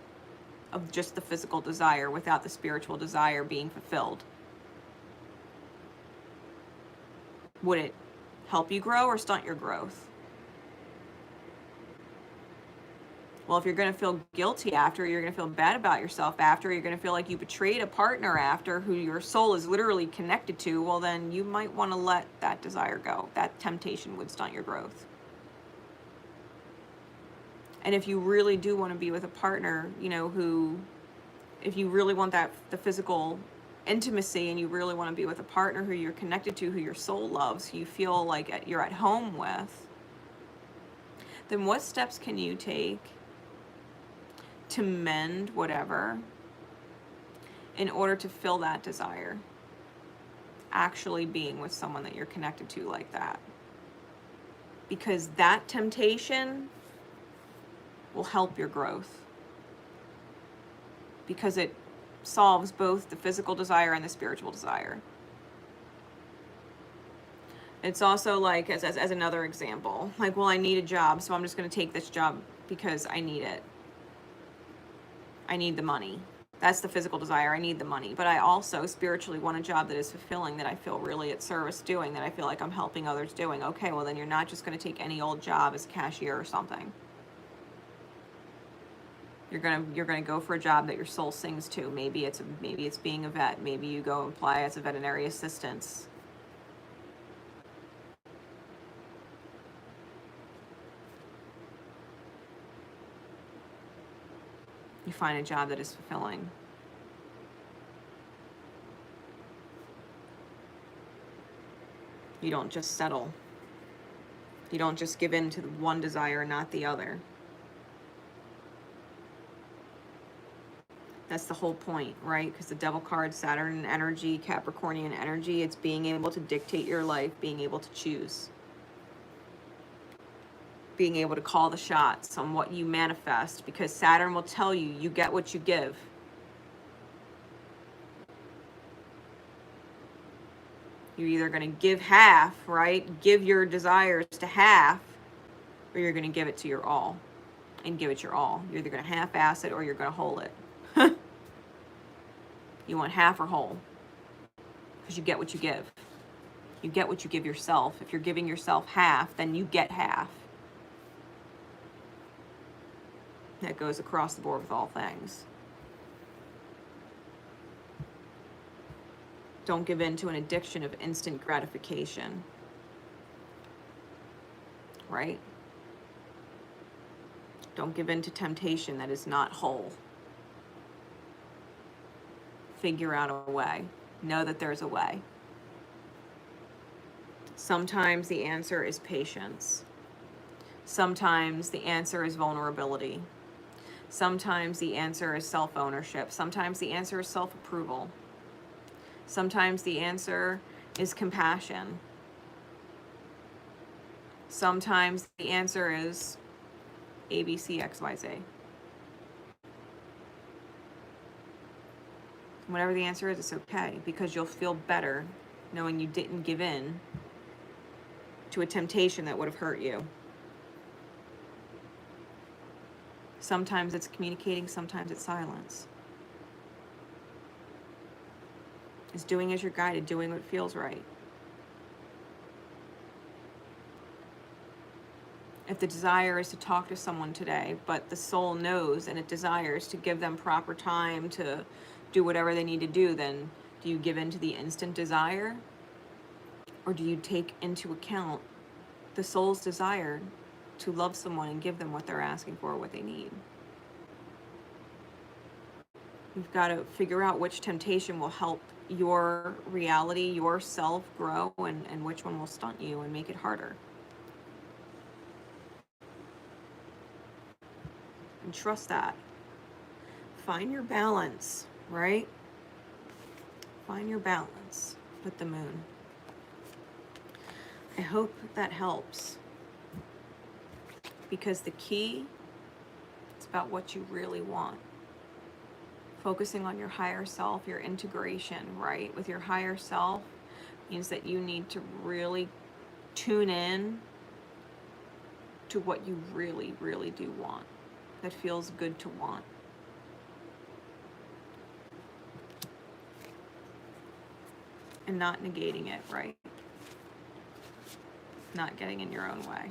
of just the physical desire without the spiritual desire being fulfilled? Would it help you grow or stunt your growth? Well, if you're going to feel guilty after, you're going to feel bad about yourself after, you're going to feel like you betrayed a partner after who your soul is literally connected to, well, then you might want to let that desire go. That temptation would stunt your growth. And if you really do want to be with a partner, if you really want the physical intimacy, and you really want to be with a partner who you're connected to, who your soul loves, who you feel like you're at home with, then what steps can you take to mend whatever in order to fill that desire? Actually being with someone that you're connected to like that. Because that temptation will help your growth. Because it solves both the physical desire and the spiritual desire. It's also like, as another example, like, well, I need a job, so I'm just going to take this job because I need it. I need the money. That's the physical desire. I need the money. But I also spiritually want a job that is fulfilling, that I feel really at service doing, that I feel like I'm helping others doing. Okay, well, then you're not just going to take any old job as a cashier or something. You're gonna go for a job that your soul sings to. Maybe it's being a vet. Maybe you go apply as a veterinary assistant. You find a job that is fulfilling. You don't just settle You don't just give in to the one desire and not the other. That's the whole point, right? Because the Devil card, Saturn energy, Capricornian energy, it's being able to dictate your life, being able to choose. Being able to call the shots on what you manifest, because Saturn will tell you, you get what you give. You're either going to give half, right? Give your desires to half, or you're going to give it to your all. And give it your all. You're either going to half-ass it or you're going to whole it. You want half or whole. Because you get what you give. You get what you give yourself. If you're giving yourself half, then you get half. That goes across the board with all things. Don't give in to an addiction of instant gratification. Right? Don't give in to temptation that is not whole. Figure out a way. Know that there's a way. Sometimes the answer is patience. Sometimes the answer is vulnerability. Sometimes the answer is self-ownership. Sometimes the answer is self-approval. Sometimes the answer is compassion. Sometimes the answer is A, B, C, X, Y, Z. Whatever the answer is, it's okay, because you'll feel better knowing you didn't give in to a temptation that would have hurt you. Sometimes it's communicating, sometimes it's silence. It's doing as you're guided, doing what feels right. If the desire is to talk to someone today, but the soul knows and it desires to give them proper time to do whatever they need to do, then do you give in to the instant desire? Or do you take into account the soul's desire to love someone and give them what they're asking for, what they need? You've got to figure out which temptation will help your reality, yourself grow, and which one will stunt you and make it harder. And trust that. Find your balance, right? Find your balance with the moon. I hope that helps. Because the key, it's about what you really want. Focusing on your higher self, your integration, right? With your higher self means that you need to really tune in to what you really, really do want. That feels good to want. And not negating it, right? Not getting in your own way.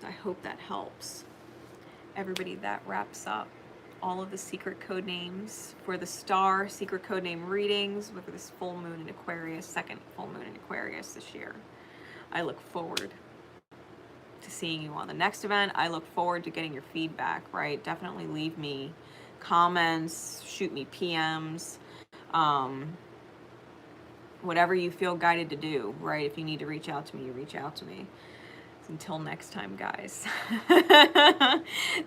I hope that helps. Everybody, that wraps up all of the secret code names for the star secret code name readings with this full moon in Aquarius, second full moon in Aquarius this year. I look forward to seeing you on the next event. I look forward to getting your feedback, right? Definitely leave me comments, shoot me PMs, whatever you feel guided to do, right? If you need to reach out to me, you reach out to me. Until next time, guys.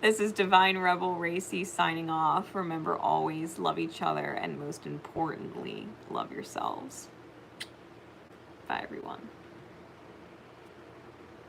This is Divine Rebel Racey signing off. Remember, always love each other, and most importantly, love yourselves. Bye, everyone.